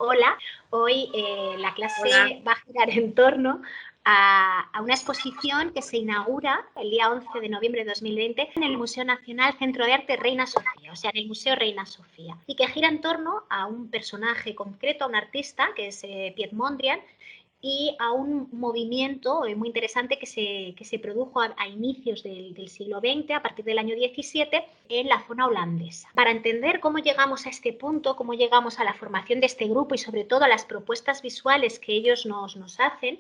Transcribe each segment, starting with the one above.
Hola, hoy la Hola. clase va a girar en torno a una exposición que se inaugura el día 11 de noviembre de 2020 en el Museo Nacional Centro de Arte Reina Sofía, o sea, en el Museo Reina Sofía, y que gira en torno a un personaje concreto, a un artista, que es Piet Mondrian, y a un movimiento muy interesante que se produjo a inicios del siglo XX, a partir del año 17, en la zona holandesa. Para entender cómo llegamos a este punto, cómo llegamos a la formación de este grupo y sobre todo a las propuestas visuales que ellos nos hacen,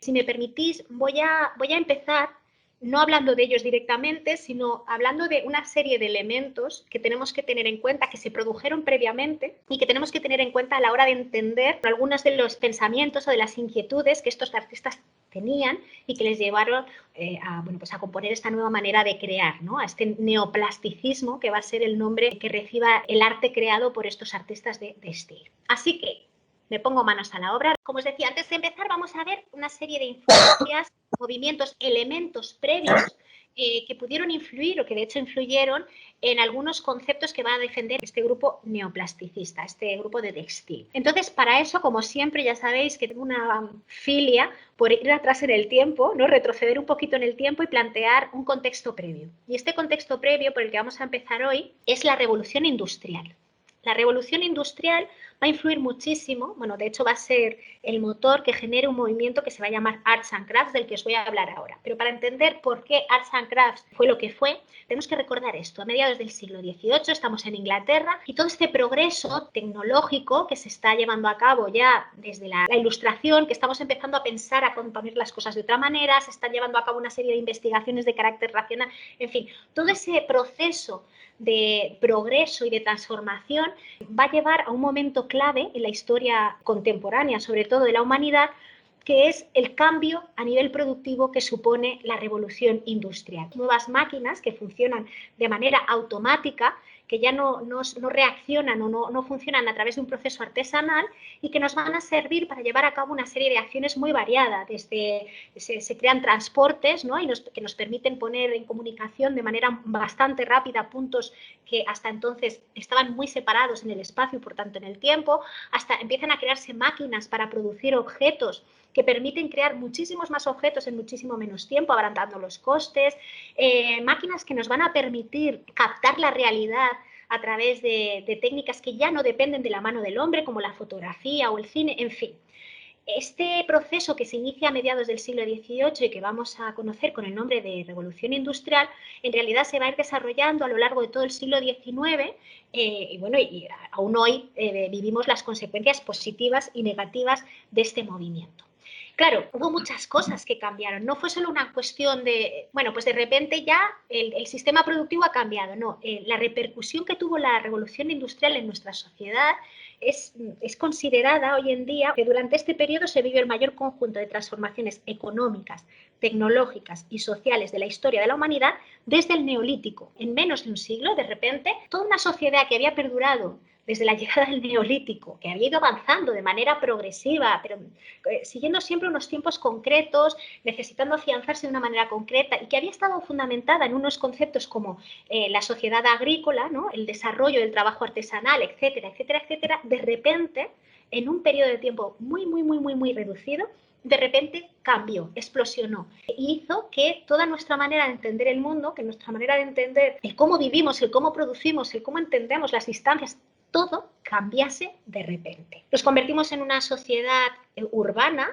si me permitís, voy a empezar no hablando de ellos directamente, sino hablando de una serie de elementos que tenemos que tener en cuenta, que se produjeron previamente y que tenemos que tener en cuenta a la hora de entender algunos de los pensamientos o de las inquietudes que estos artistas tenían y que les llevaron a componer esta nueva manera de crear, ¿no? A este neoplasticismo que va a ser el nombre que reciba el arte creado por estos artistas de estilo. Así que me pongo manos a la obra. Como os decía, antes de empezar vamos a ver una serie de influencias, movimientos, elementos previos que pudieron influir o que de hecho influyeron en algunos conceptos que va a defender este grupo neoplasticista, este grupo de textil. Entonces, para eso, como siempre, ya sabéis que tengo una filia por ir atrás en el tiempo, ¿no? Retroceder un poquito en el tiempo y plantear un contexto previo. Y este contexto previo por el que vamos a empezar hoy es la revolución industrial. La revolución industrial va a influir muchísimo, bueno, de hecho va a ser el motor que genere un movimiento que se va a llamar Arts and Crafts, del que os voy a hablar ahora. Pero para entender por qué Arts and Crafts fue lo que fue, tenemos que recordar esto. A mediados del siglo XVIII estamos en Inglaterra y todo este progreso tecnológico que se está llevando a cabo ya desde la ilustración, que estamos empezando a pensar, a componer las cosas de otra manera, se están llevando a cabo una serie de investigaciones de carácter racional, en fin, todo ese proceso de progreso y de transformación va a llevar a un momento clave en la historia contemporánea, sobre todo de la humanidad, que es el cambio a nivel productivo que supone la revolución industrial. Nuevas máquinas que funcionan de manera automática, que ya no reaccionan o no funcionan a través de un proceso artesanal y que nos van a servir para llevar a cabo una serie de acciones muy variadas. Desde se crean transportes, ¿no? Que nos permiten poner en comunicación de manera bastante rápida puntos que hasta entonces estaban muy separados en el espacio y por tanto en el tiempo, hasta empiezan a crearse máquinas para producir objetos que permiten crear muchísimos más objetos en muchísimo menos tiempo, abaratando los costes, máquinas que nos van a permitir captar la realidad a través de técnicas que ya no dependen de la mano del hombre, como la fotografía o el cine, en fin. Este proceso que se inicia a mediados del siglo XVIII y que vamos a conocer con el nombre de Revolución Industrial, en realidad se va a ir desarrollando a lo largo de todo el siglo XIX y aún hoy vivimos las consecuencias positivas y negativas de este movimiento. Claro, hubo muchas cosas que cambiaron. No fue solo una cuestión de, bueno, pues de repente ya el sistema productivo ha cambiado. No, la repercusión que tuvo la revolución industrial en nuestra sociedad es considerada hoy en día que durante este periodo se vivió el mayor conjunto de transformaciones económicas, tecnológicas y sociales de la historia de la humanidad desde el Neolítico. En menos de un siglo, de repente, toda una sociedad que había perdurado desde la llegada del Neolítico, que había ido avanzando de manera progresiva, pero siguiendo siempre unos tiempos concretos, necesitando afianzarse de una manera concreta y que había estado fundamentada en unos conceptos como la sociedad agrícola, ¿no? El desarrollo del trabajo artesanal, etcétera, etcétera, etcétera, de repente, en un periodo de tiempo muy reducido, de repente cambió, explosionó e hizo que toda nuestra manera de entender el mundo, que nuestra manera de entender el cómo vivimos, el cómo producimos, el cómo entendemos las distancias, todo cambiase de repente. Nos convertimos en una sociedad urbana,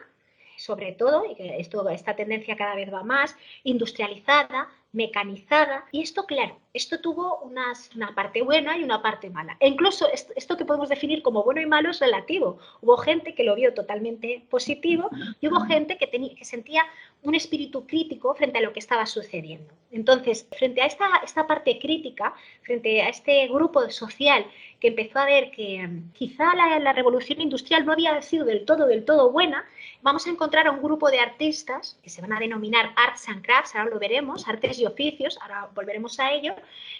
sobre todo, y que esta tendencia cada vez va más, industrializada, mecanizada, y esto, claro, esto tuvo una parte buena y una parte mala. E incluso esto que podemos definir como bueno y malo es relativo. Hubo gente que lo vio totalmente positivo y hubo gente que sentía un espíritu crítico frente a lo que estaba sucediendo. Entonces, frente a esta parte crítica, frente a este grupo social que empezó a ver que quizá la revolución industrial no había sido del todo buena, vamos a encontrar a un grupo de artistas que se van a denominar Arts and Crafts, ahora lo veremos, artes y oficios, ahora volveremos a ello,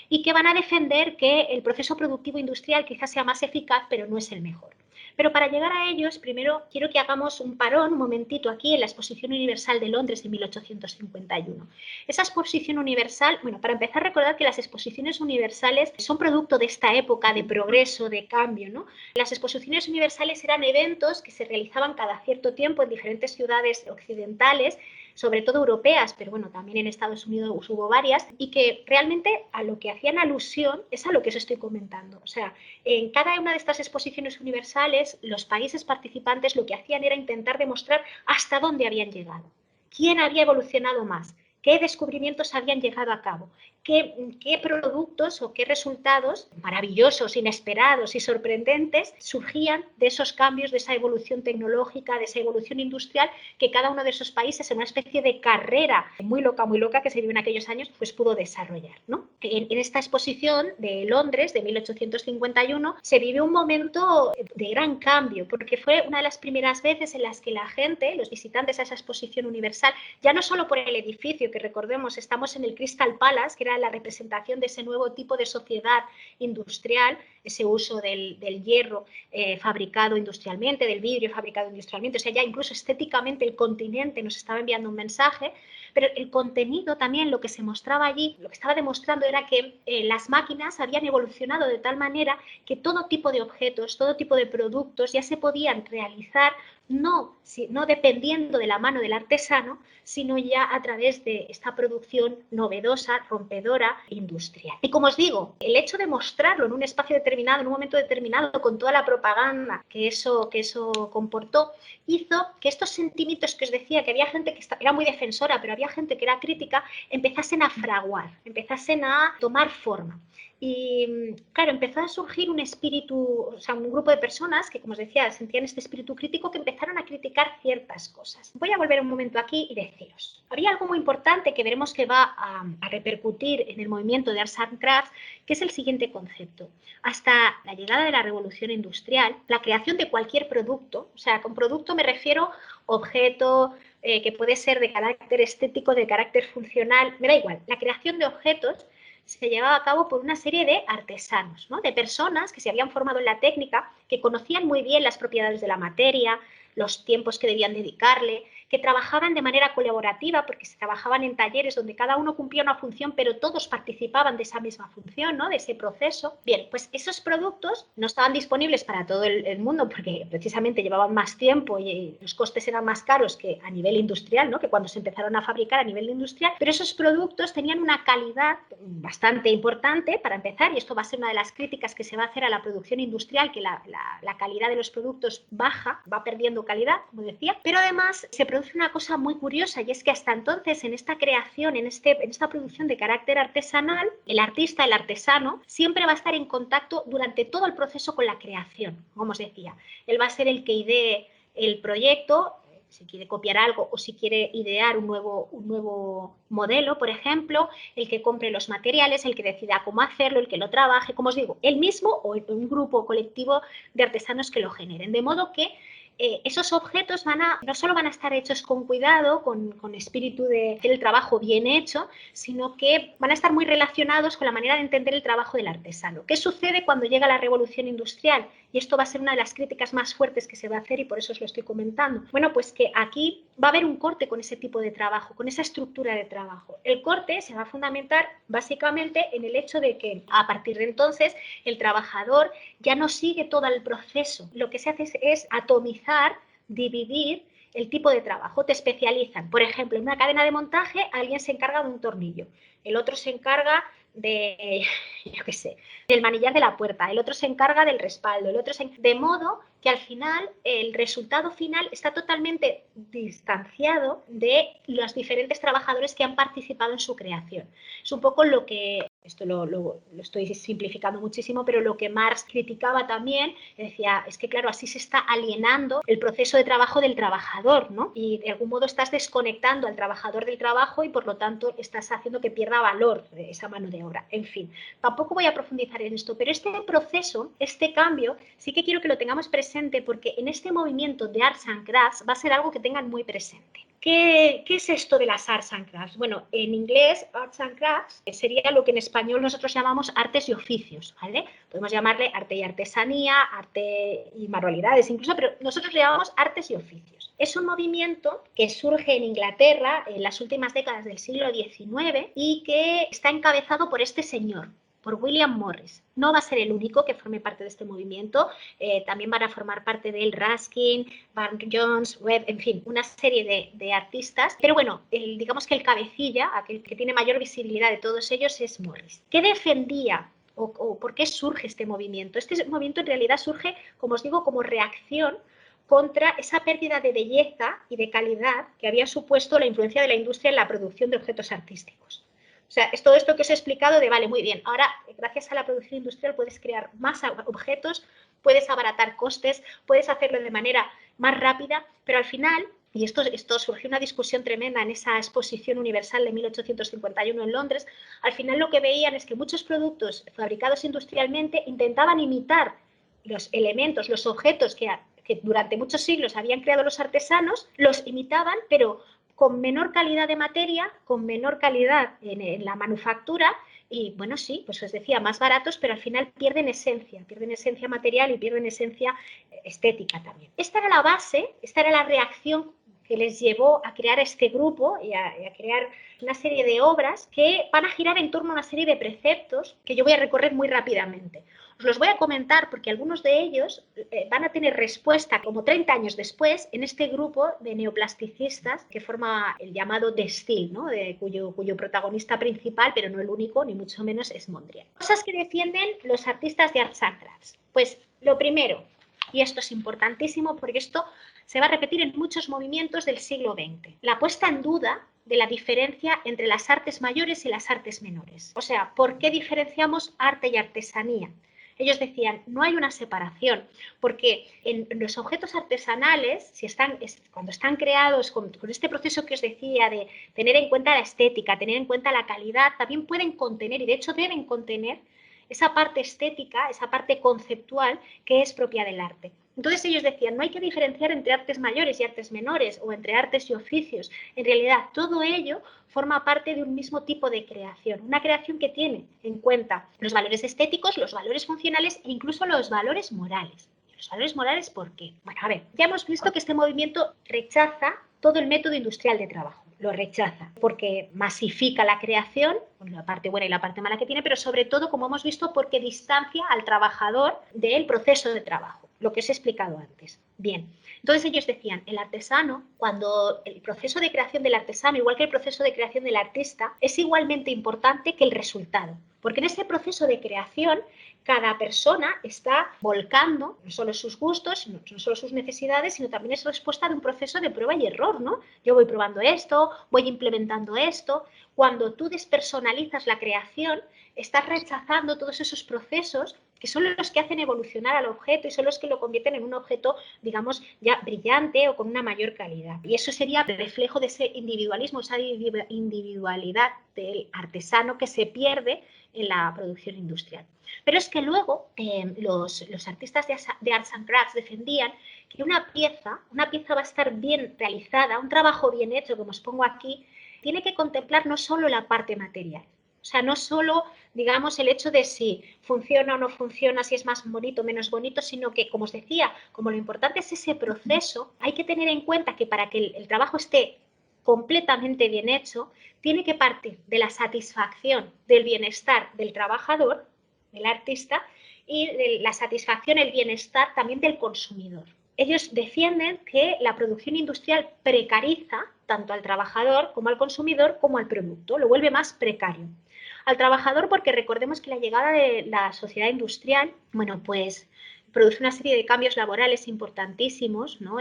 y que van a defender que el proceso productivo industrial quizás sea más eficaz, pero no es el mejor. Pero para llegar a ellos, primero quiero que hagamos un parón, un momentito aquí, en la Exposición Universal de Londres de 1851. Esa exposición universal, bueno, para empezar, recordar que las exposiciones universales son producto de esta época de progreso, de cambio, ¿no? Las exposiciones universales eran eventos que se realizaban cada cierto tiempo en diferentes ciudades occidentales, sobre todo europeas, pero bueno, también en Estados Unidos hubo varias, y que realmente a lo que hacían alusión es a lo que os estoy comentando. O sea, en cada una de estas exposiciones universales, los países participantes lo que hacían era intentar demostrar hasta dónde habían llegado, quién había evolucionado más, qué descubrimientos habían llegado a cabo, qué productos o qué resultados maravillosos, inesperados y sorprendentes surgían de esos cambios, de esa evolución tecnológica, de esa evolución industrial que cada uno de esos países, en una especie de carrera muy loca que se dio en aquellos años, pues pudo desarrollar, ¿no? En esta exposición de Londres de 1851 se vivió un momento de gran cambio, porque fue una de las primeras veces en las que la gente, los visitantes a esa exposición universal, ya no solo por el edificio, que recordemos, estamos en el Crystal Palace, que era la representación de ese nuevo tipo de sociedad industrial, ese uso del hierro fabricado industrialmente, del vidrio fabricado industrialmente, o sea, ya incluso estéticamente el continente nos estaba enviando un mensaje, pero el contenido también, lo que se mostraba allí, lo que estaba demostrando era que las máquinas habían evolucionado de tal manera que todo tipo de objetos, todo tipo de productos ya se podían realizar no dependiendo de la mano del artesano, sino ya a través de esta producción novedosa, rompedora, industrial. Y como os digo, el hecho de mostrarlo en un espacio determinado, en un momento determinado, con toda la propaganda que eso comportó, hizo que estos sentimientos que os decía, que había gente que era muy defensora, pero había gente que era crítica, empezasen a fraguar, empezasen a tomar forma. Y claro, empezó a surgir un espíritu, o sea, un grupo de personas que, como os decía, sentían este espíritu crítico, que empezaron a criticar ciertas cosas. Voy a volver un momento aquí y deciros. Había algo muy importante que veremos que va a repercutir en el movimiento de Arts and Crafts, que es el siguiente concepto. Hasta la llegada de la revolución industrial, la creación de cualquier producto, o sea, con producto me refiero objeto, que puede ser de carácter estético, de carácter funcional, me da igual. La creación de objetos se llevaba a cabo por una serie de artesanos, ¿no? De personas que se habían formado en la técnica, que conocían muy bien las propiedades de la materia, los tiempos que debían dedicarle, que trabajaban de manera colaborativa, porque se trabajaban en talleres donde cada uno cumplía una función, pero todos participaban de esa misma función, ¿no? De ese proceso. Bien, pues esos productos no estaban disponibles para todo el mundo porque precisamente llevaban más tiempo y los costes eran más caros que a nivel industrial, ¿no? Que cuando se empezaron a fabricar a nivel industrial, pero esos productos tenían una calidad bastante importante para empezar, y esto va a ser una de las críticas que se va a hacer a la producción industrial, que la calidad de los productos baja, va perdiendo calidad, como decía, pero además se produce una cosa muy curiosa, y es que hasta entonces en esta creación, en esta producción de carácter artesanal, el artista, el artesano, siempre va a estar en contacto durante todo el proceso con la creación, como os decía. Él va a ser el que idee el proyecto, si quiere copiar algo o si quiere idear un nuevo modelo, por ejemplo, el que compre los materiales, el que decida cómo hacerlo, el que lo trabaje, como os digo, él mismo o un grupo colectivo de artesanos que lo generen. De modo que esos objetos no solo van a estar hechos con cuidado, con espíritu de hacer el trabajo bien hecho, sino que van a estar muy relacionados con la manera de entender el trabajo del artesano. ¿Qué sucede cuando llega la revolución industrial? Y esto va a ser una de las críticas más fuertes que se va a hacer, y por eso os lo estoy comentando. Bueno, pues que aquí va a haber un corte con ese tipo de trabajo, con esa estructura de trabajo. El corte se va a fundamentar básicamente en el hecho de que a partir de entonces el trabajador ya no sigue todo el proceso. Lo que se hace es atomizar, dividir el tipo de trabajo, te especializan. Por ejemplo, en una cadena de montaje alguien se encarga de un tornillo, el otro se encarga del manillar de la puerta, el otro se encarga del respaldo, de modo que al final el resultado final está totalmente distanciado de los diferentes trabajadores que han participado en su creación. Es un poco lo que, esto lo estoy simplificando muchísimo, pero lo que Marx criticaba también, decía, es que claro, así se está alienando el proceso de trabajo del trabajador, ¿no? Y de algún modo estás desconectando al trabajador del trabajo y por lo tanto estás haciendo que pierda valor esa mano de obra. En fin, tampoco voy a profundizar en esto, pero este proceso, este cambio, sí que quiero que lo tengamos presente, porque en este movimiento de Arts and Crafts va a ser algo que tengan muy presente. ¿qué es esto de las Arts and Crafts? Bueno, en inglés, Arts and Crafts sería lo que en español nosotros llamamos artes y oficios, ¿vale? Podemos llamarle arte y artesanía, arte y manualidades incluso, pero nosotros le llamamos artes y oficios. Es un movimiento que surge en Inglaterra en las últimas décadas del siglo XIX y que está encabezado por este señor, por William Morris. No va a ser el único que forme parte de este movimiento, también van a formar parte de él Ruskin, Barnes Jones, Webb, en fin, una serie de artistas, pero bueno, digamos que el cabecilla, aquel que tiene mayor visibilidad de todos ellos es Morris. ¿Qué defendía o por qué surge este movimiento? Este movimiento en realidad surge, como os digo, como reacción contra esa pérdida de belleza y de calidad que había supuesto la influencia de la industria en la producción de objetos artísticos. O sea, es todo esto que os he explicado de, vale, muy bien, ahora gracias a la producción industrial puedes crear más objetos, puedes abaratar costes, puedes hacerlo de manera más rápida, pero al final, y esto surgió una discusión tremenda en esa exposición universal de 1851 en Londres, al final lo que veían es que muchos productos fabricados industrialmente intentaban imitar los elementos, los objetos que durante muchos siglos habían creado los artesanos, los imitaban, pero con menor calidad de materia, con menor calidad en la manufactura y, bueno, sí, pues os decía, más baratos, pero al final pierden esencia material y pierden esencia estética también. Esta era la base, esta era la reacción que les llevó a crear este grupo y a crear una serie de obras que van a girar en torno a una serie de preceptos que yo voy a recorrer muy rápidamente. Os los voy a comentar porque algunos de ellos van a tener respuesta como 30 años después en este grupo de neoplasticistas que forma el llamado De Stijl, ¿no? cuyo protagonista principal, pero no el único, ni mucho menos, es Mondrian. Cosas que defienden los artistas de Arts and Crafts. Pues lo primero, y esto es importantísimo porque esto se va a repetir en muchos movimientos del siglo XX, la puesta en duda de la diferencia entre las artes mayores y las artes menores. O sea, ¿por qué diferenciamos arte y artesanía? Ellos decían, no hay una separación, porque en los objetos artesanales, cuando están creados con este proceso que os decía de tener en cuenta la estética, tener en cuenta la calidad, también pueden contener, y de hecho deben contener, esa parte estética, esa parte conceptual que es propia del arte. Entonces ellos decían, no hay que diferenciar entre artes mayores y artes menores o entre artes y oficios. En realidad, todo ello forma parte de un mismo tipo de creación, una creación que tiene en cuenta los valores estéticos, los valores funcionales e incluso los valores morales. ¿Los valores morales por qué? Bueno, a ver, ya hemos visto que este movimiento rechaza todo el método industrial de trabajo. Lo rechaza porque masifica la creación, la parte buena y la parte mala que tiene, pero sobre todo, como hemos visto, porque distancia al trabajador del proceso de trabajo, lo que os he explicado antes. Bien, entonces ellos decían, el artesano, cuando el proceso de creación del artesano, igual que el proceso de creación del artista, es igualmente importante que el resultado, porque en ese proceso de creación cada persona está volcando no solo sus gustos, no solo sus necesidades, sino también es respuesta de un proceso de prueba y error, ¿no? Yo voy probando esto, voy implementando esto. Cuando tú despersonalizas la creación, estás rechazando todos esos procesos que son los que hacen evolucionar al objeto y son los que lo convierten en un objeto, digamos, ya brillante o con una mayor calidad. Y eso sería el reflejo de ese individualismo, esa individualidad del artesano que se pierde en la producción industrial. Pero es que luego los artistas de Arts and Crafts defendían que una pieza va a estar bien realizada, un trabajo bien hecho, como os pongo aquí, tiene que contemplar no solo la parte material, o sea, no solo, digamos, el hecho de si funciona o no funciona, si es más bonito o menos bonito, sino que, como os decía, como lo importante es ese proceso, hay que tener en cuenta que para que el trabajo esté completamente bien hecho, tiene que partir de la satisfacción del bienestar del trabajador, del artista, y de la satisfacción, el bienestar también del consumidor. Ellos defienden que la producción industrial precariza tanto al trabajador como al consumidor como al producto, lo vuelve más precario. Al trabajador porque recordemos que la llegada de la sociedad industrial, bueno, pues produce una serie de cambios laborales importantísimos, ¿no?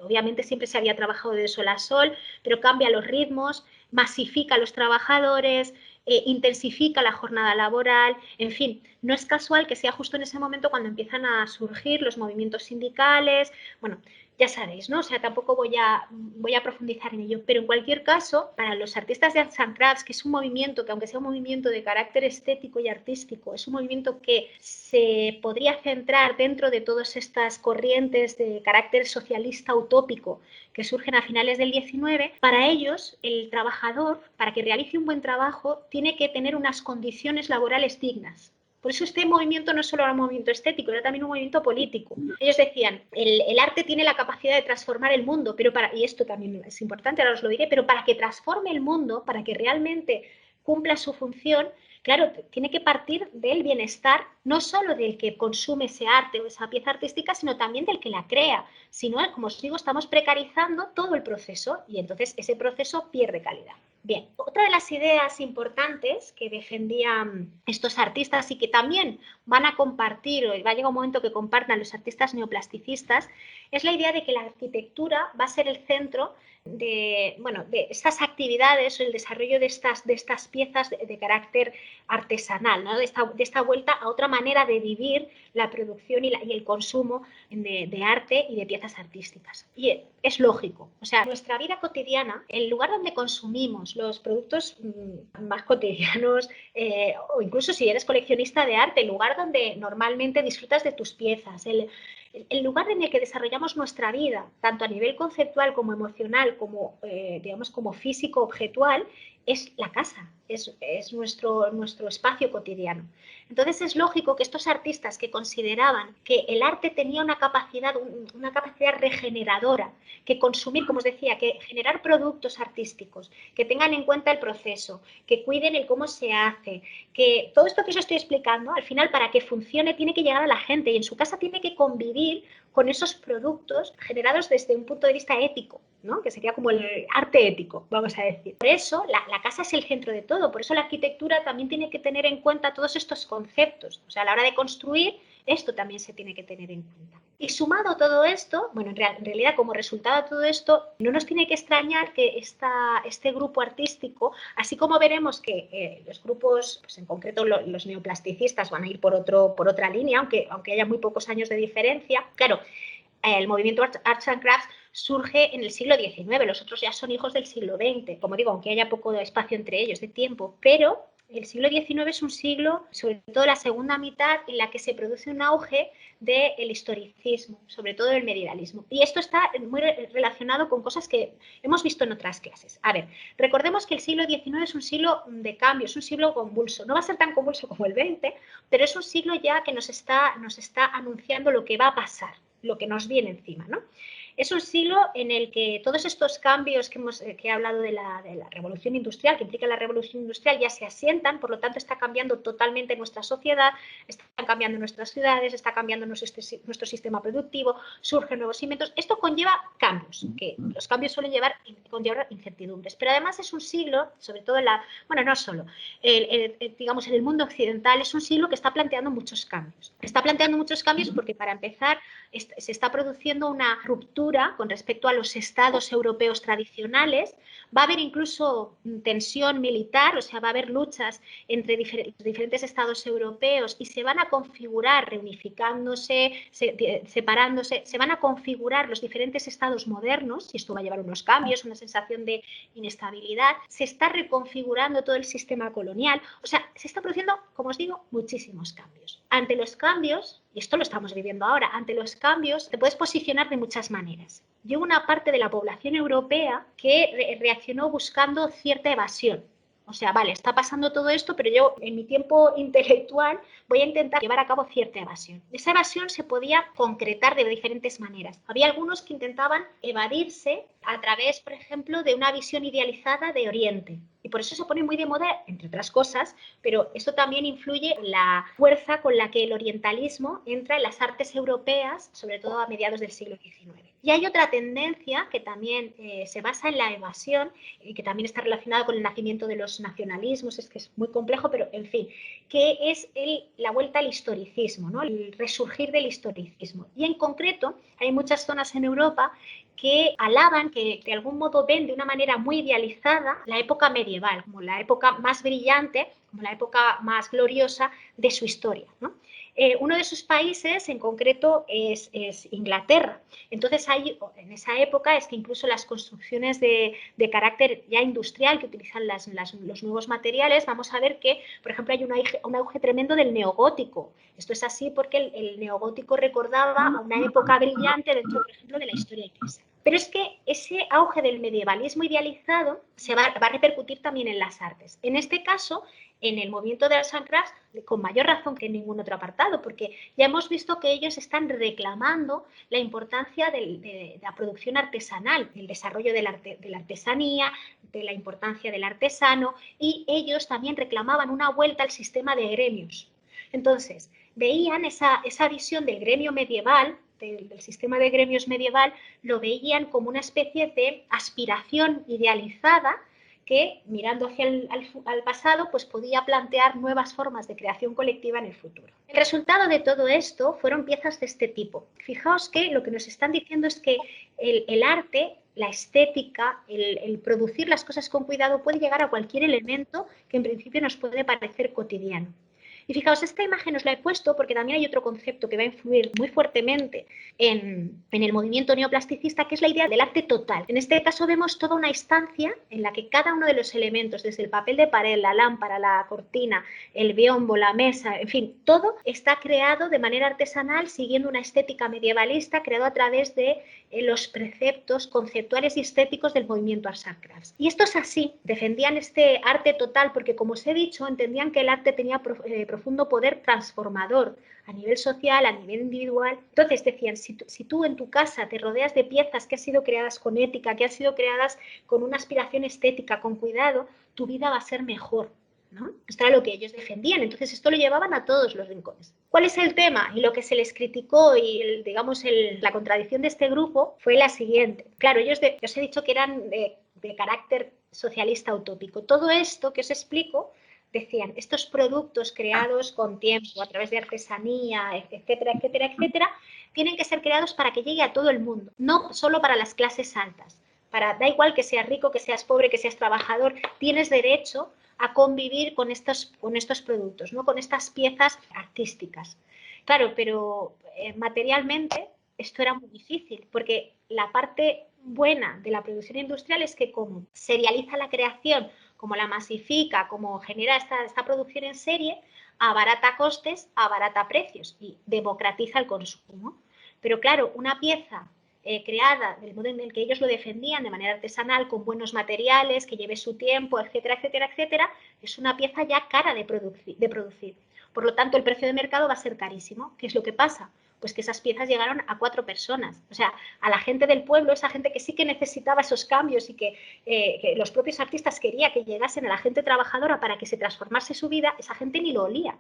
Obviamente siempre se había trabajado de sol a sol, pero cambia los ritmos, masifica a los trabajadores, intensifica la jornada laboral, en fin, no es casual que sea justo en ese momento cuando empiezan a surgir los movimientos sindicales, bueno, ya sabéis, ¿no? O sea, tampoco voy a profundizar en ello, pero en cualquier caso, para los artistas de Arts and Crafts, que es un movimiento que, aunque sea un movimiento de carácter estético y artístico, es un movimiento que se podría centrar dentro de todas estas corrientes de carácter socialista utópico que surgen a finales del 19, para ellos el trabajador, para que realice un buen trabajo, tiene que tener unas condiciones laborales dignas. Por eso este movimiento no solo era un movimiento estético, era también un movimiento político. Ellos decían, el arte tiene la capacidad de transformar el mundo, pero y esto también es importante, ahora os lo diré, pero para que transforme el mundo, para que realmente cumpla su función, claro, tiene que partir del bienestar, no solo del que consume ese arte o esa pieza artística, sino también del que la crea. Si no, como os digo, estamos precarizando todo el proceso y entonces ese proceso pierde calidad. Bien, otra de las ideas importantes que defendían estos artistas y que también van a compartir, o va a llegar un momento que compartan los artistas neoplasticistas, es la idea de que la arquitectura va a ser el centro de estas actividades o el desarrollo de estas piezas de carácter artesanal, ¿no? de esta vuelta a otra manera de vivir la producción y el consumo de arte y de piezas artísticas. Y es lógico, o sea, nuestra vida cotidiana, el lugar donde consumimos los productos más cotidianos, o incluso si eres coleccionista de arte, el lugar donde normalmente disfrutas de tus piezas, el lugar en el que desarrollamos nuestra vida, tanto a nivel conceptual como emocional, como, digamos, como físico, objetual, es la casa, es nuestro espacio cotidiano. Entonces es lógico que estos artistas que consideraban que el arte tenía una capacidad regeneradora, que consumir, como os decía, que generar productos artísticos, que tengan en cuenta el proceso, que cuiden el cómo se hace, que todo esto que os estoy explicando, al final para que funcione tiene que llegar a la gente y en su casa tiene que convivir con esos productos generados desde un punto de vista ético, ¿no? Que sería como el arte ético, vamos a decir. Por eso la casa es el centro de todo, por eso la arquitectura también tiene que tener en cuenta todos estos conceptos. O sea, a la hora de construir, esto también se tiene que tener en cuenta. Y sumado a todo esto, bueno, en realidad como resultado de todo esto, no nos tiene que extrañar que este grupo artístico, así como veremos que los grupos, pues en concreto los neoplasticistas van a ir por otra línea, aunque haya muy pocos años de diferencia, claro, el movimiento Arts and Crafts surge en el siglo XIX, los otros ya son hijos del siglo XX, como digo, aunque haya poco espacio entre ellos de tiempo, pero el siglo XIX es un siglo, sobre todo la segunda mitad, en la que se produce un auge del historicismo, sobre todo el medievalismo. Y esto está muy relacionado con cosas que hemos visto en otras clases. A ver, recordemos que el siglo XIX es un siglo de cambio, es un siglo convulso. No va a ser tan convulso como el XX, pero es un siglo ya que nos está anunciando lo que va a pasar, lo que nos viene encima, ¿no? Es un siglo en el que todos estos cambios que he hablado de la revolución industrial, que implica la revolución industrial, ya se asientan, por lo tanto está cambiando totalmente nuestra sociedad, están cambiando nuestras ciudades, está cambiando nuestro sistema productivo, surgen nuevos inventos. Esto conlleva cambios, que los cambios suelen conllevar incertidumbres, pero además es un siglo, sobre todo no solo, digamos en el mundo occidental, es un siglo que está planteando muchos cambios. Está planteando muchos cambios porque, para empezar, se está produciendo una ruptura con respecto a los estados europeos tradicionales. Va a haber incluso tensión militar, o sea, va a haber luchas entre diferentes estados europeos y se van a configurar, reunificándose, separándose, se van a configurar los diferentes estados modernos, y esto va a llevar unos cambios, una sensación de inestabilidad. Se está reconfigurando todo el sistema colonial, o sea, se está produciendo, como os digo, muchísimos cambios. Ante los cambios, y esto lo estamos viviendo ahora, ante los cambios te puedes posicionar de muchas maneras. Yo una parte de la población europea que reaccionó buscando cierta evasión. O sea, vale, está pasando todo esto, pero yo en mi tiempo intelectual voy a intentar llevar a cabo cierta evasión. Esa evasión se podía concretar de diferentes maneras. Había algunos que intentaban evadirse a través, por ejemplo, de una visión idealizada de Oriente. Y por eso se pone muy de moda, entre otras cosas, pero esto también influye en la fuerza con la que el orientalismo entra en las artes europeas, sobre todo a mediados del siglo XIX. Y hay otra tendencia que también se basa en la evasión y que también está relacionada con el nacimiento de los nacionalismos, es que es muy complejo, pero en fin, que es la vuelta al historicismo, ¿no? El resurgir del historicismo. Y en concreto, hay muchas zonas en Europa que alaban, que de algún modo ven de una manera muy idealizada la época medieval, como la época más brillante, como la época más gloriosa de su historia, ¿no? Uno de sus países en concreto es Inglaterra. Entonces, en esa época es que incluso las construcciones de carácter ya industrial que utilizan los nuevos materiales, vamos a ver que, por ejemplo, hay un auge tremendo del neogótico. Esto es así porque el neogótico recordaba a una época brillante dentro, por ejemplo, de la historia inglesa. Pero es que ese auge del medievalismo idealizado se va a repercutir también en las artes. En este caso, en el movimiento de Arts and Crafts, con mayor razón que en ningún otro apartado, porque ya hemos visto que ellos están reclamando la importancia de la producción artesanal, el desarrollo de la artesanía, de la importancia del artesano, y ellos también reclamaban una vuelta al sistema de gremios. Entonces, veían esa visión del gremio medieval, del sistema de gremios medieval, lo veían como una especie de aspiración idealizada que, mirando hacia al pasado, pues podía plantear nuevas formas de creación colectiva en el futuro. El resultado de todo esto fueron piezas de este tipo. Fijaos que lo que nos están diciendo es que el arte, la estética, el producir las cosas con cuidado puede llegar a cualquier elemento que en principio nos puede parecer cotidiano. Y fijaos, esta imagen os la he puesto porque también hay otro concepto que va a influir muy fuertemente en el movimiento neoplasticista, que es la idea del arte total. En este caso vemos toda una instancia en la que cada uno de los elementos, desde el papel de pared, la lámpara, la cortina, el biombo, la mesa, en fin, todo está creado de manera artesanal siguiendo una estética medievalista creado a través de los preceptos conceptuales y estéticos del movimiento Arts and Crafts. Y esto es así, defendían este arte total porque, como os he dicho, entendían que el arte tenía profundo poder transformador a nivel social, a nivel individual. Entonces decían, si tú en tu casa te rodeas de piezas que han sido creadas con ética, que han sido creadas con una aspiración estética, con cuidado, tu vida va a ser mejor, ¿no? Esto era lo que ellos defendían. Entonces esto lo llevaban a todos los rincones. ¿Cuál es el tema? Y lo que se les criticó y la contradicción de este grupo fue la siguiente. Claro, os he dicho que eran de carácter socialista utópico. Todo esto que os explico, decían, estos productos creados con tiempo, a través de artesanía, etcétera, etcétera, etcétera, tienen que ser creados para que llegue a todo el mundo, no solo para las clases altas. Da igual que seas rico, que seas pobre, que seas trabajador, tienes derecho a convivir con estos productos, ¿no? Con estas piezas artísticas. Claro, pero materialmente esto era muy difícil, porque la parte buena de la producción industrial es que como serializa la creación, como la masifica, como genera esta producción en serie, abarata costes, abarata precios y democratiza el consumo. Pero claro, una pieza creada del modo en el que ellos lo defendían, de manera artesanal, con buenos materiales, que lleve su tiempo, etcétera, etcétera, etcétera, es una pieza ya cara de producir. Por lo tanto, el precio de mercado va a ser carísimo. ¿Qué es lo que pasa? Pues que esas piezas llegaron a 4 personas. O sea, a la gente del pueblo, esa gente que sí que necesitaba esos cambios y que los propios artistas querían que llegasen a la gente trabajadora para que se transformase su vida, esa gente ni lo olía.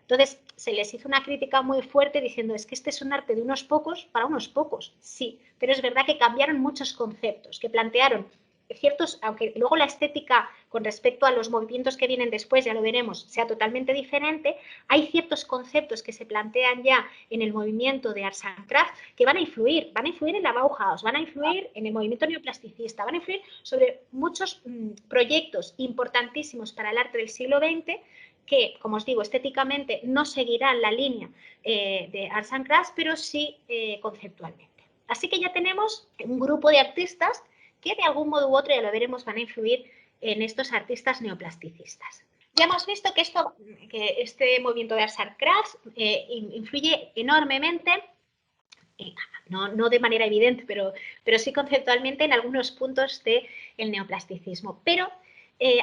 Entonces, se les hizo una crítica muy fuerte diciendo, es que este es un arte de unos pocos para unos pocos. Sí, pero es verdad que cambiaron muchos conceptos, que plantearon ciertos, aunque luego la estética con respecto a los movimientos que vienen después, ya lo veremos, sea totalmente diferente, hay ciertos conceptos que se plantean ya en el movimiento de Arts and Crafts que van a influir en la Bauhaus, van a influir en el movimiento neoplasticista, van a influir sobre muchos proyectos importantísimos para el arte del siglo XX que, como os digo, estéticamente no seguirán la línea de Arts and Crafts, pero sí conceptualmente. Así que ya tenemos un grupo de artistas que de algún modo u otro, ya lo veremos, van a influir en estos artistas neoplasticistas. Ya hemos visto que este movimiento de Arts and Crafts influye enormemente, no de manera evidente, pero sí conceptualmente en algunos puntos del neoplasticismo. Pero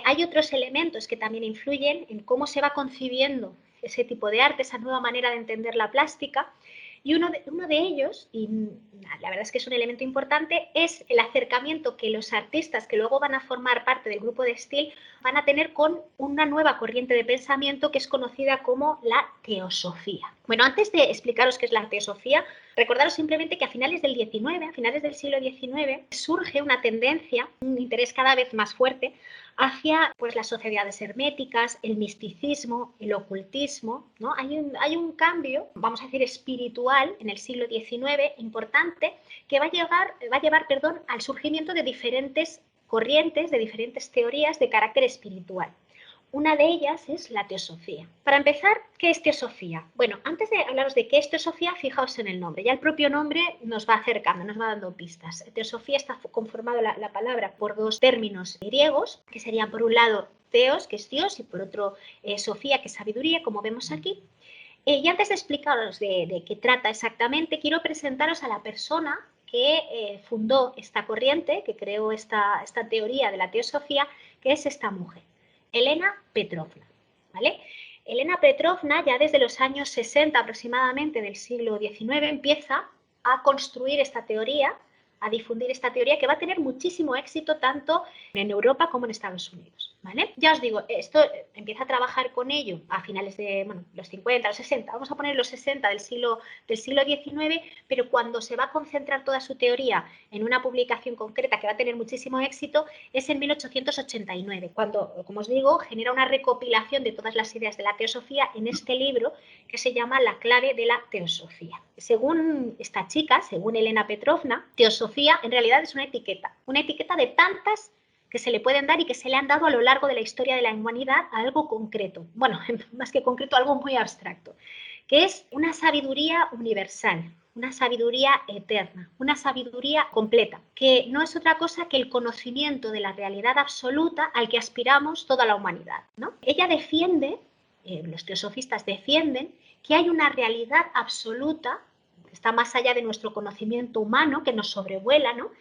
hay otros elementos que también influyen en cómo se va concibiendo ese tipo de arte, esa nueva manera de entender la plástica. Y uno de ellos, y la verdad es que es un elemento importante, es el acercamiento que los artistas que luego van a formar parte del grupo de Still van a tener con una nueva corriente de pensamiento que es conocida como la teosofía. Bueno, antes de explicaros qué es la teosofía, Recordaros simplemente que a finales del siglo XIX, surge una tendencia, un interés cada vez más fuerte hacia pues, las sociedades herméticas, el misticismo, el ocultismo, ¿no? Hay un cambio, vamos a decir, espiritual en el siglo XIX importante que va a llevar al surgimiento de diferentes corrientes, de diferentes teorías de carácter espiritual. Una de ellas es la teosofía. Para empezar, ¿qué es teosofía? Bueno, antes de hablaros de qué es teosofía, fijaos en el nombre. Ya el propio nombre nos va acercando, nos va dando pistas. Teosofía está conformado la palabra por dos términos griegos, que serían por un lado teos, que es Dios, y por otro sofía, que es sabiduría, como vemos aquí. Y antes de explicaros de qué trata exactamente, quiero presentaros a la persona que fundó esta corriente, que creó esta teoría de la teosofía, que es esta mujer, Elena Petrovna, ¿vale? Elena Petrovna ya desde los años 60 aproximadamente del siglo XIX empieza a construir esta teoría, a difundir esta teoría que va a tener muchísimo éxito tanto en Europa como en Estados Unidos, ¿vale? Ya os digo, esto empieza a trabajar con ello a finales de los 50, los 60, vamos a poner los 60 del siglo XIX, pero cuando se va a concentrar toda su teoría en una publicación concreta que va a tener muchísimo éxito es en 1889, cuando, como os digo, genera una recopilación de todas las ideas de la teosofía en este libro que se llama La clave de la teosofía. Según esta chica, según Elena Petrovna, teosofía en realidad es una etiqueta de tantas que se le pueden dar y que se le han dado a lo largo de la historia de la humanidad a algo concreto, bueno, más que concreto, algo muy abstracto, que es una sabiduría universal, una sabiduría eterna, una sabiduría completa, que no es otra cosa que el conocimiento de la realidad absoluta al que aspiramos toda la humanidad, ¿no? Ella defiende, los teosofistas defienden, que hay una realidad absoluta que está más allá de nuestro conocimiento humano, que nos sobrevuela, ¿no?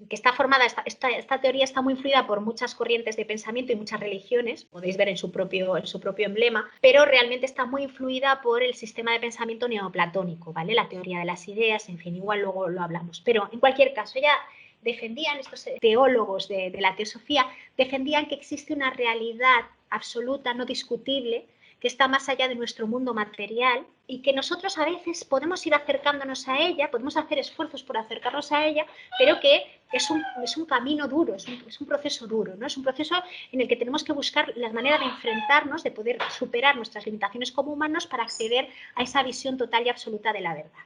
Que está formada, esta teoría está muy influida por muchas corrientes de pensamiento y muchas religiones, podéis ver en su propio emblema, pero realmente está muy influida por el sistema de pensamiento neoplatónico, ¿vale? La teoría de las ideas, en fin, igual luego lo hablamos. Pero en cualquier caso, ella defendían, estos teólogos de la teosofía, defendían que existe una realidad absoluta, no discutible, que está más allá de nuestro mundo material y que nosotros a veces podemos ir acercándonos a ella, podemos hacer esfuerzos por acercarnos a ella, pero que es un camino duro, es un proceso duro, ¿no? Es un proceso en el que tenemos que buscar la manera de enfrentarnos, de poder superar nuestras limitaciones como humanos para acceder a esa visión total y absoluta de la verdad.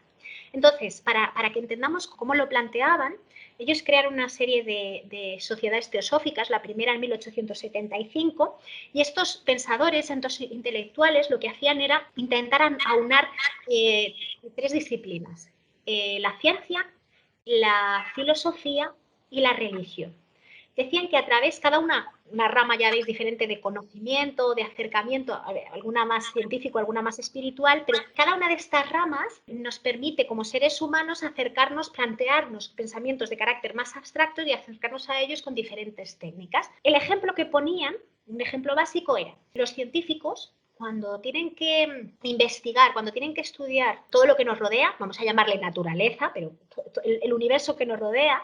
Entonces, para que entendamos cómo lo planteaban, ellos crearon una serie de sociedades teosóficas, la primera en 1875, y estos pensadores, estos intelectuales, lo que hacían era intentar aunar tres disciplinas, la ciencia, la filosofía y la religión. Decían que a través, cada una rama, ya veis, diferente de conocimiento, de acercamiento, alguna más científico, alguna más espiritual, pero cada una de estas ramas nos permite como seres humanos acercarnos, plantearnos pensamientos de carácter más abstracto y acercarnos a ellos con diferentes técnicas. El ejemplo que ponían, un ejemplo básico era, los científicos cuando tienen que investigar, cuando tienen que estudiar todo lo que nos rodea, vamos a llamarle naturaleza, pero el universo que nos rodea,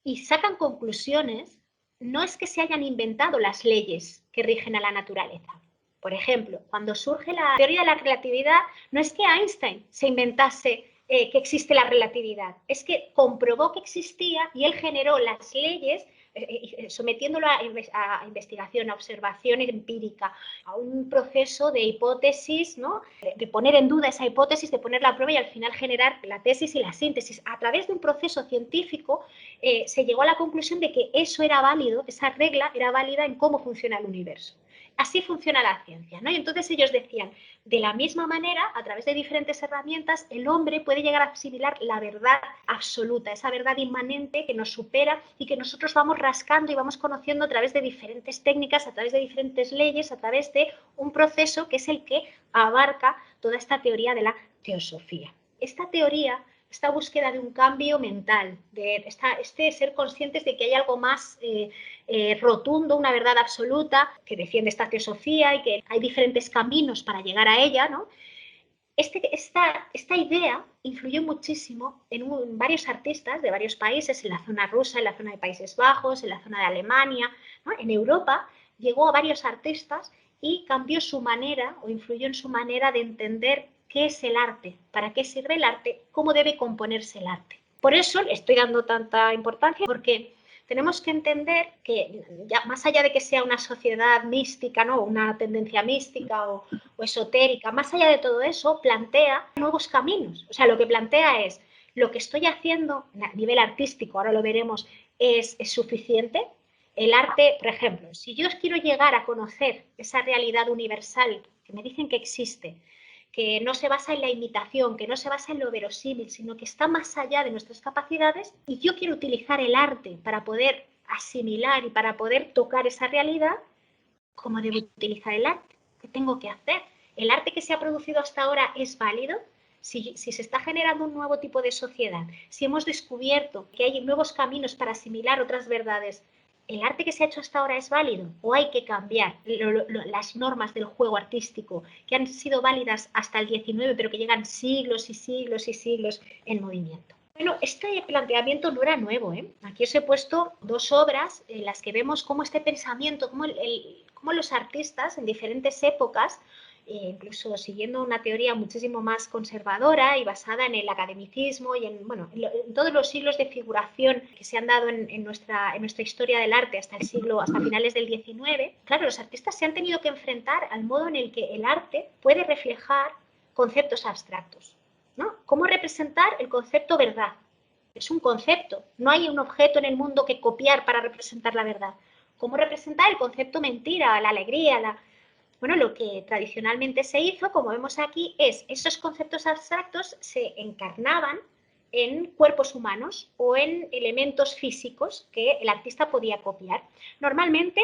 y sacan conclusiones, no es que se hayan inventado las leyes que rigen a la naturaleza. Por ejemplo, cuando surge la teoría de la relatividad, no es que Einstein se inventase que existe la relatividad, es que comprobó que existía y él generó las leyes sometiéndolo a investigación, a observación empírica, a un proceso de hipótesis, ¿no? De poner en duda esa hipótesis, de ponerla a prueba y al final generar la tesis y la síntesis. A través de un proceso científico se llegó a la conclusión de que eso era válido, esa regla era válida en cómo funciona el universo. Así funciona la ciencia, ¿no? Y entonces ellos decían, de la misma manera, a través de diferentes herramientas, el hombre puede llegar a asimilar la verdad absoluta, esa verdad inmanente que nos supera y que nosotros vamos rascando y vamos conociendo a través de diferentes técnicas, a través de diferentes leyes, a través de un proceso que es el que abarca toda esta teoría de la teosofía. Esta teoría, esta búsqueda de un cambio mental, de ser conscientes de que hay algo más rotundo, una verdad absoluta que defiende esta teosofía y que hay diferentes caminos para llegar a ella, ¿no? Esta idea influyó muchísimo en varios artistas de varios países, en la zona rusa, en la zona de Países Bajos, en la zona de Alemania, ¿no? En Europa llegó a varios artistas y cambió su manera o influyó en su manera de entender qué es el arte, para qué sirve el arte, cómo debe componerse el arte. Por eso le estoy dando tanta importancia, porque tenemos que entender que, ya, más allá de que sea una sociedad mística, ¿no? Una tendencia mística o esotérica, más allá de todo eso, plantea nuevos caminos. O sea, lo que plantea es, lo que estoy haciendo a nivel artístico, ahora lo veremos, es suficiente. El arte, por ejemplo, si yo quiero llegar a conocer esa realidad universal que me dicen que existe, que no se basa en la imitación, que no se basa en lo verosímil, sino que está más allá de nuestras capacidades, y yo quiero utilizar el arte para poder asimilar y para poder tocar esa realidad, ¿cómo debo utilizar el arte? ¿Qué tengo que hacer? ¿El arte que se ha producido hasta ahora es válido? Si se está generando un nuevo tipo de sociedad, si hemos descubierto que hay nuevos caminos para asimilar otras verdades, ¿el arte que se ha hecho hasta ahora es válido? ¿O hay que cambiar las normas del juego artístico que han sido válidas hasta el 19, pero que llegan siglos y siglos y siglos en movimiento? Bueno, este planteamiento no era nuevo, ¿eh? Aquí os he puesto dos obras en las que vemos cómo este pensamiento, cómo los artistas en diferentes épocas, incluso siguiendo una teoría muchísimo más conservadora y basada en el academicismo y en todos los siglos de figuración que se han dado en nuestra historia del arte hasta finales del 19, claro, los artistas se han tenido que enfrentar al modo en el que el arte puede reflejar conceptos abstractos, ¿no? ¿Cómo representar el concepto verdad? Es un concepto, no hay un objeto en el mundo que copiar para representar la verdad. ¿Cómo representar el concepto mentira, la alegría, Bueno, lo que tradicionalmente se hizo, como vemos aquí, es esos conceptos abstractos se encarnaban en cuerpos humanos o en elementos físicos que el artista podía copiar. Normalmente,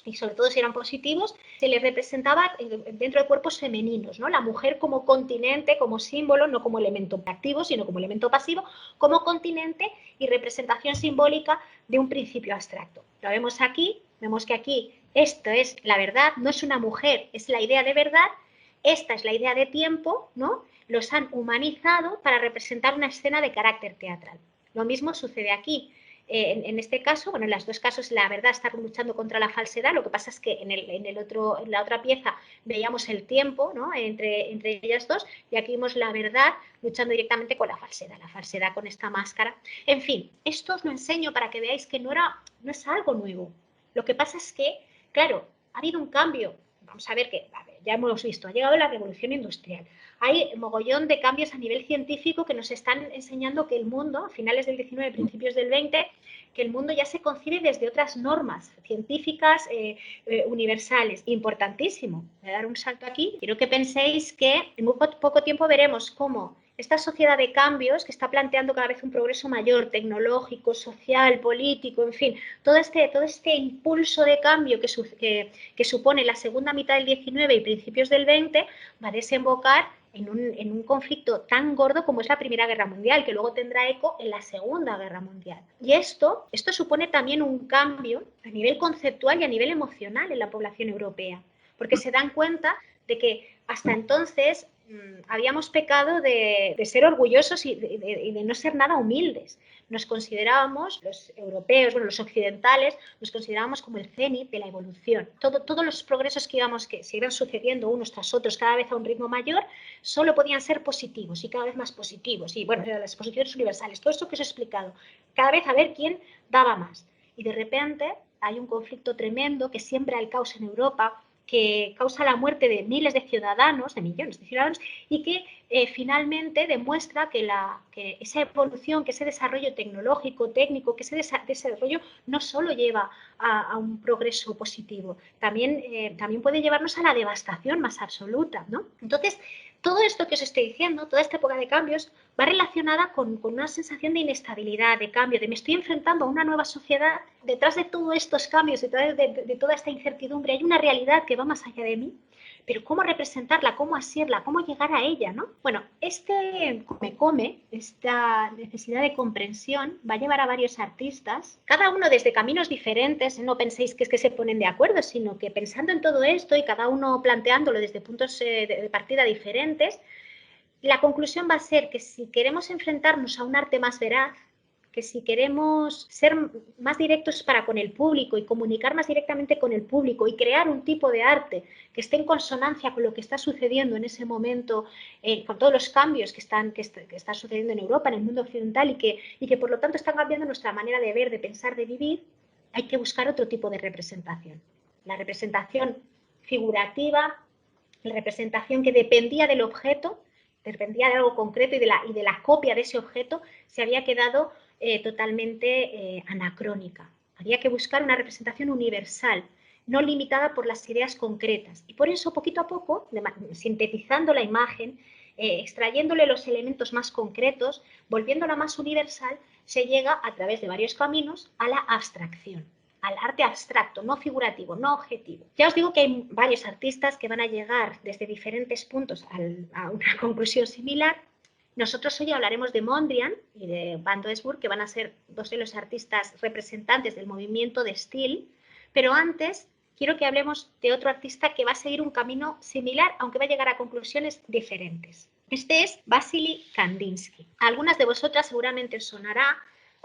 y sobre todo si eran positivos, se les representaba dentro de cuerpos femeninos, ¿no? La mujer como continente, como símbolo, no como elemento activo, sino como elemento pasivo, como continente y representación simbólica de un principio abstracto. Lo vemos vemos que aquí esto es la verdad, no es una mujer, es la idea de verdad, esta es la idea de tiempo, ¿no? Los han humanizado para representar una escena de carácter teatral. Lo mismo sucede aquí. En este caso, bueno, en los dos casos la verdad está luchando contra la falsedad, lo que pasa es que en la otra pieza veíamos el tiempo, ¿no? entre ellas dos, y aquí vemos la verdad luchando directamente con la falsedad con esta máscara. En fin, esto os lo enseño para que veáis que no es algo nuevo. Lo que pasa es que, claro, ha habido un cambio. Vamos a ver que, ya hemos visto, ha llegado la revolución industrial. Hay un mogollón de cambios a nivel científico que nos están enseñando que el mundo, a finales del 19, principios del 20, que el mundo ya se concibe desde otras normas científicas universales. Importantísimo. Voy a dar un salto aquí. Quiero que penséis que en muy poco tiempo veremos cómo esta sociedad de cambios que está planteando cada vez un progreso mayor, tecnológico, social, político, en fin, todo este impulso de cambio que supone la segunda mitad del 19 y principios del 20, va a desembocar en un conflicto tan gordo como es la Primera Guerra Mundial, que luego tendrá eco en la Segunda Guerra Mundial. Y esto supone también un cambio a nivel conceptual y a nivel emocional en la población europea, porque se dan cuenta de que hasta entonces habíamos pecado de ser orgullosos y de no ser nada humildes. Nos considerábamos, los europeos, los occidentales, nos considerábamos como el cenit de la evolución. Todos los progresos que se iban sucediendo unos tras otros, cada vez a un ritmo mayor, solo podían ser positivos y cada vez más positivos. Y bueno, las posiciones universales, todo esto que os he explicado, cada vez a ver quién daba más. Y de repente hay un conflicto tremendo que siembra el caos en Europa, que causa la muerte de miles de ciudadanos, de millones de ciudadanos, y que finalmente demuestra que esa evolución, que ese desarrollo tecnológico, técnico, que ese desarrollo no solo lleva a un progreso positivo, también puede llevarnos a la devastación más absoluta, ¿no? Entonces, todo esto que os estoy diciendo, toda esta época de cambios, va relacionada con una sensación de inestabilidad, de cambio, de me estoy enfrentando a una nueva sociedad. Detrás de todos estos cambios, detrás de toda esta incertidumbre, hay una realidad que va más allá de mí. Pero ¿cómo representarla? ¿Cómo asirla? ¿Cómo llegar a ella? ¿No? Bueno, esta necesidad de comprensión va a llevar a varios artistas, cada uno desde caminos diferentes. No penséis que es que se ponen de acuerdo, sino que pensando en todo esto y cada uno planteándolo desde puntos de partida diferentes, la conclusión va a ser que si queremos enfrentarnos a un arte más veraz, que si queremos ser más directos para con el público y comunicar más directamente con el público y crear un tipo de arte que esté en consonancia con lo que está sucediendo en ese momento, con todos los cambios que están sucediendo en Europa, en el mundo occidental y que por lo tanto están cambiando nuestra manera de ver, de pensar, de vivir, hay que buscar otro tipo de representación. La representación figurativa, la representación que dependía del objeto, dependía de algo concreto y de la copia de ese objeto, se había quedado totalmente anacrónica. Había que buscar una representación universal, no limitada por las ideas concretas. Y por eso, poquito a poco, sintetizando la imagen, extrayéndole los elementos más concretos, volviéndola más universal, se llega a través de varios caminos a la abstracción, al arte abstracto, no figurativo, no objetivo. Ya os digo que hay varios artistas que van a llegar desde diferentes puntos a una conclusión similar. Nosotros hoy hablaremos de Mondrian y de Van Doesburg, que van a ser dos de los artistas representantes del movimiento de Still, pero antes quiero que hablemos de otro artista que va a seguir un camino similar, aunque va a llegar a conclusiones diferentes. Este es Vasily Kandinsky. A algunas de vosotras seguramente os sonará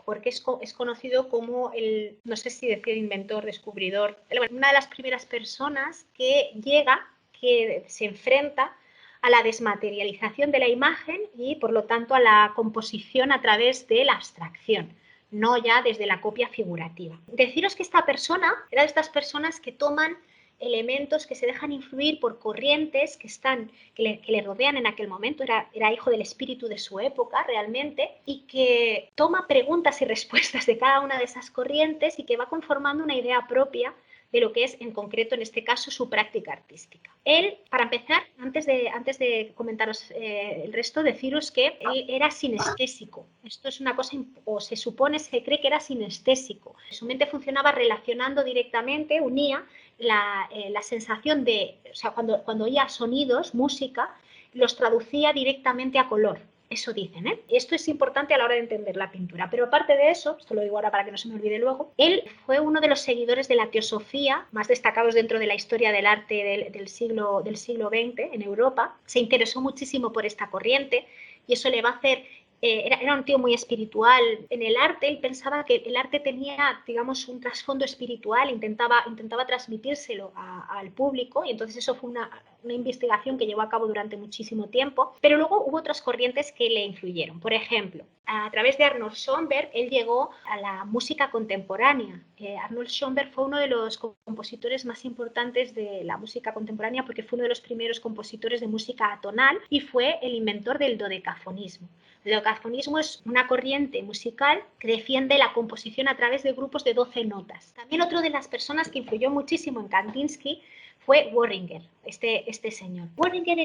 porque es conocido como el, no sé si decir inventor, descubridor, una de las primeras personas que llega, que se enfrenta a la desmaterialización de la imagen y, por lo tanto, a la composición a través de la abstracción, no ya desde la copia figurativa. Deciros que esta persona era de estas personas que toman elementos que se dejan influir por corrientes que le rodean en aquel momento, era hijo del espíritu de su época realmente, y que toma preguntas y respuestas de cada una de esas corrientes y que va conformando una idea propia de lo que es, en concreto, en este caso, su práctica artística. Él, para empezar, antes de comentaros el resto, deciros que él era sinestésico. Esto es una cosa, o se supone, se cree que era sinestésico. Su mente funcionaba relacionando directamente, unía la sensación de, o sea, cuando oía sonidos, música, los traducía directamente a color. Eso dicen, ¿eh? Esto es importante a la hora de entender la pintura. Pero aparte de eso, esto lo digo ahora para que no se me olvide luego, él fue uno de los seguidores de la teosofía más destacados dentro de la historia del arte del siglo XX en Europa. Se interesó muchísimo por esta corriente y eso le va a hacer... Era un tío muy espiritual en el arte. Él pensaba que el arte tenía, digamos, un trasfondo espiritual, intentaba transmitírselo al público, y entonces eso fue una investigación que llevó a cabo durante muchísimo tiempo. Pero luego hubo otras corrientes que le influyeron. Por ejemplo, a través de Arnold Schoenberg, él llegó a la música contemporánea. Arnold Schoenberg fue uno de los compositores más importantes de la música contemporánea porque fue uno de los primeros compositores de música atonal y fue el inventor del dodecafonismo. El dodecafonismo es una corriente musical que defiende la composición a través de grupos de 12 notas. También otro de las personas que influyó muchísimo en Kandinsky fue Worringer, este señor. Worringer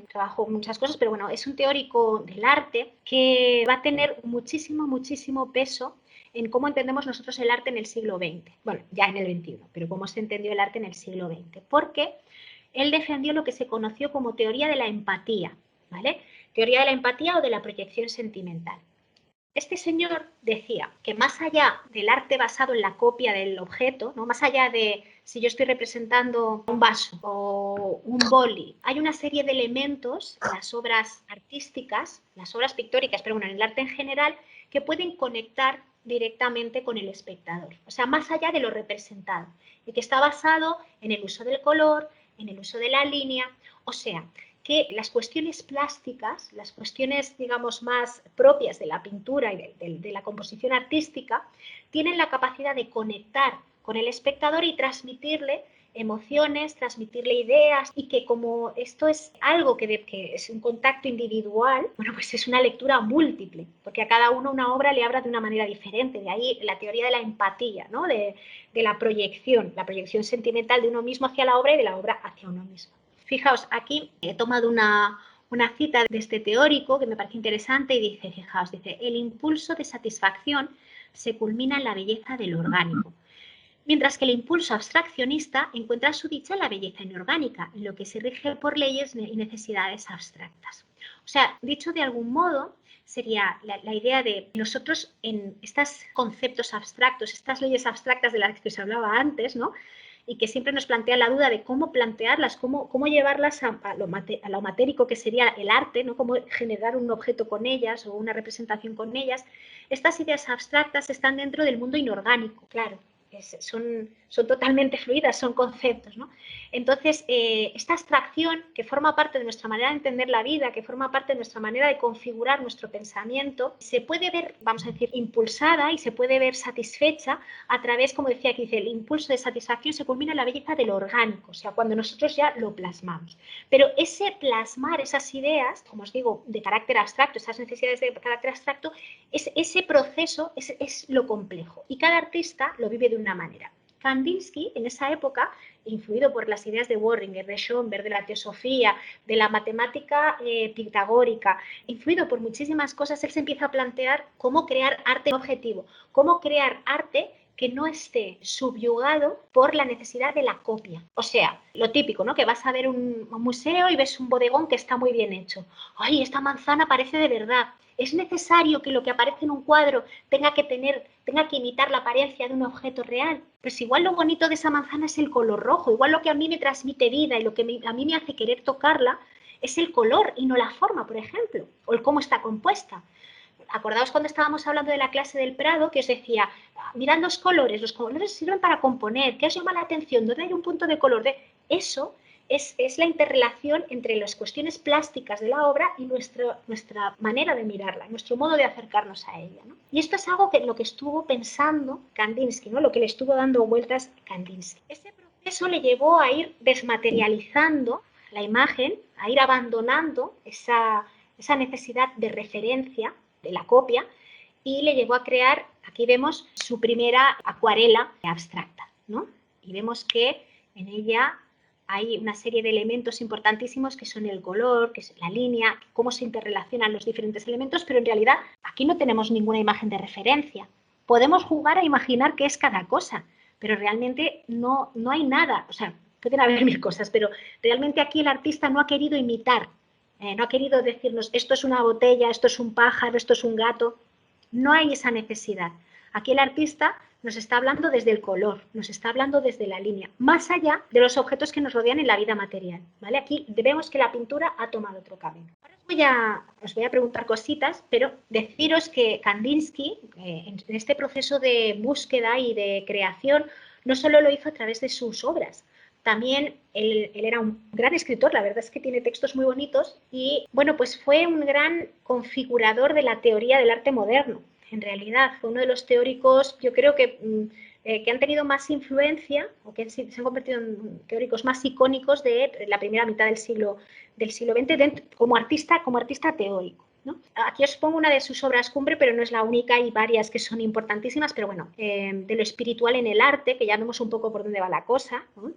trabajó muchas cosas, pero bueno, es un teórico del arte que va a tener muchísimo peso en cómo entendemos nosotros el arte en el siglo XX. Bueno, ya en el XXI, pero cómo se entendió el arte en el siglo XX. Porque él defendió lo que se conoció como teoría de la empatía, ¿vale? Teoría de la empatía o de la proyección sentimental. Este señor decía que más allá del arte basado en la copia del objeto, ¿no? Más allá de si yo estoy representando un vaso o un boli, hay una serie de elementos en las obras artísticas, las obras pictóricas, pero bueno, en el arte en general, que pueden conectar directamente con el espectador. O sea, más allá de lo representado, y que está basado en el uso del color, en el uso de la línea, o sea, que las cuestiones plásticas, las cuestiones, digamos, más propias de la pintura y de la composición artística, tienen la capacidad de conectar con el espectador y transmitirle emociones, transmitirle ideas, y que como esto es algo que es un contacto individual, bueno, pues es una lectura múltiple, porque a cada uno una obra le habla de una manera diferente. De ahí la teoría de la empatía, ¿no? De la proyección sentimental de uno mismo hacia la obra y de la obra hacia uno mismo. Fijaos, aquí he tomado una cita de este teórico que me parece interesante y dice, fijaos, dice, el impulso de satisfacción se culmina en la belleza del orgánico, mientras que el impulso abstraccionista encuentra su dicha en la belleza inorgánica, en lo que se rige por leyes y necesidades abstractas. O sea, dicho de algún modo, sería la idea de nosotros en estos conceptos abstractos, estas leyes abstractas de las que os hablaba antes, ¿no? y que siempre nos plantea la duda de cómo plantearlas, cómo llevarlas a lo matérico, que sería el arte, ¿no? Cómo generar un objeto con ellas o una representación con ellas. Estas ideas abstractas están dentro del mundo inorgánico, claro. Son totalmente fluidas, son conceptos, ¿no? Entonces, esta abstracción que forma parte de nuestra manera de entender la vida, que forma parte de nuestra manera de configurar nuestro pensamiento, se puede ver, vamos a decir, impulsada y se puede ver satisfecha a través, como decía aquí, dice, el impulso de satisfacción se culmina en la belleza de lo orgánico, o sea, cuando nosotros ya lo plasmamos. Pero ese plasmar esas ideas, como os digo, de carácter abstracto, esas necesidades de carácter abstracto, ese proceso es lo complejo y cada artista lo vive de una manera. Kandinsky, en esa época, influido por las ideas de Worringer, de Schoenberg, de la teosofía, de la matemática pitagórica, influido por muchísimas cosas, él se empieza a plantear cómo crear arte objetivo, cómo crear arte que no esté subyugado por la necesidad de la copia. O sea, lo típico, ¿no? Que vas a ver un museo y ves un bodegón que está muy bien hecho. ¡Ay, esta manzana parece de verdad! ¿Es necesario que lo que aparece en un cuadro tenga que imitar la apariencia de un objeto real? Pues igual lo bonito de esa manzana es el color rojo, igual lo que a mí me transmite vida y lo que a mí me hace querer tocarla es el color y no la forma, por ejemplo, o el cómo está compuesta. Acordaos cuando estábamos hablando de la clase del Prado, que os decía, mirad los colores sirven para componer, ¿qué os llama la atención? ¿Dónde hay un punto de color? Eso es la interrelación entre las cuestiones plásticas de la obra y nuestra manera de mirarla, nuestro modo de acercarnos a ella, ¿no? Y esto es algo que lo que estuvo pensando Kandinsky, ¿no? Lo que le estuvo dando vueltas Kandinsky. Ese proceso le llevó a ir desmaterializando la imagen, a ir abandonando esa necesidad de referencia, de la copia, y le llevó a crear, aquí vemos su primera acuarela abstracta, ¿no? Y vemos que en ella hay una serie de elementos importantísimos que son el color, que es la línea, cómo se interrelacionan los diferentes elementos, pero en realidad aquí no tenemos ninguna imagen de referencia. Podemos jugar a imaginar qué es cada cosa, pero realmente no hay nada, o sea, pueden haber mil cosas, pero realmente aquí el artista no ha querido imitar, no ha querido decirnos esto es una botella, esto es un pájaro, esto es un gato. No hay esa necesidad. Aquí el artista nos está hablando desde el color, nos está hablando desde la línea, más allá de los objetos que nos rodean en la vida material, ¿vale? Aquí vemos que la pintura ha tomado otro camino. Ahora os voy a preguntar cositas, pero deciros que Kandinsky, en este proceso de búsqueda y de creación, no solo lo hizo a través de sus obras, también él era un gran escritor, la verdad es que tiene textos muy bonitos y, bueno, pues fue un gran configurador de la teoría del arte moderno. En realidad, fue uno de los teóricos, yo creo que han tenido más influencia o que se han convertido en teóricos más icónicos de la primera mitad del siglo XX como artista teórico, ¿no? Aquí os pongo una de sus obras cumbre, pero no es la única, hay varias que son importantísimas, pero bueno, de lo espiritual en el arte, que ya vemos un poco por dónde va la cosa, ¿no?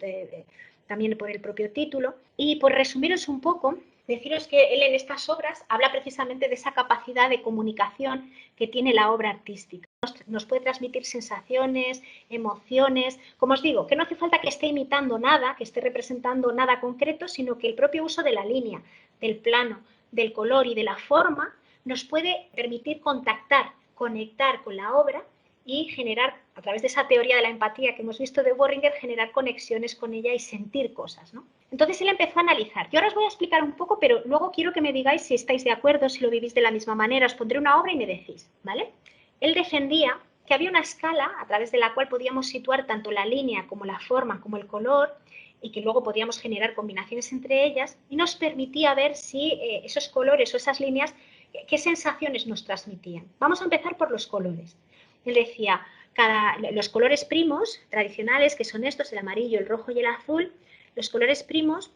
También por el propio título. Y por resumiros un poco, deciros que él en estas obras habla precisamente de esa capacidad de comunicación que tiene la obra artística. Nos puede transmitir sensaciones, emociones, como os digo, que no hace falta que esté imitando nada, que esté representando nada concreto, sino que el propio uso de la línea, del plano, del color y de la forma nos puede permitir contactar, conectar con la obra y generar, a través de esa teoría de la empatía que hemos visto de Worringer, generar conexiones con ella y sentir cosas, ¿no? Entonces él empezó a analizar. Yo ahora os voy a explicar un poco, pero luego quiero que me digáis si estáis de acuerdo, si lo vivís de la misma manera. Os pondré una obra y me decís, ¿vale? Él defendía que había una escala a través de la cual podíamos situar tanto la línea como la forma como el color y que luego podíamos generar combinaciones entre ellas y nos permitía ver si esos colores o esas líneas, qué sensaciones nos transmitían. Vamos a empezar por los colores. Él decía, los colores primos tradicionales, que son estos, el amarillo, el rojo y el azul, los colores primos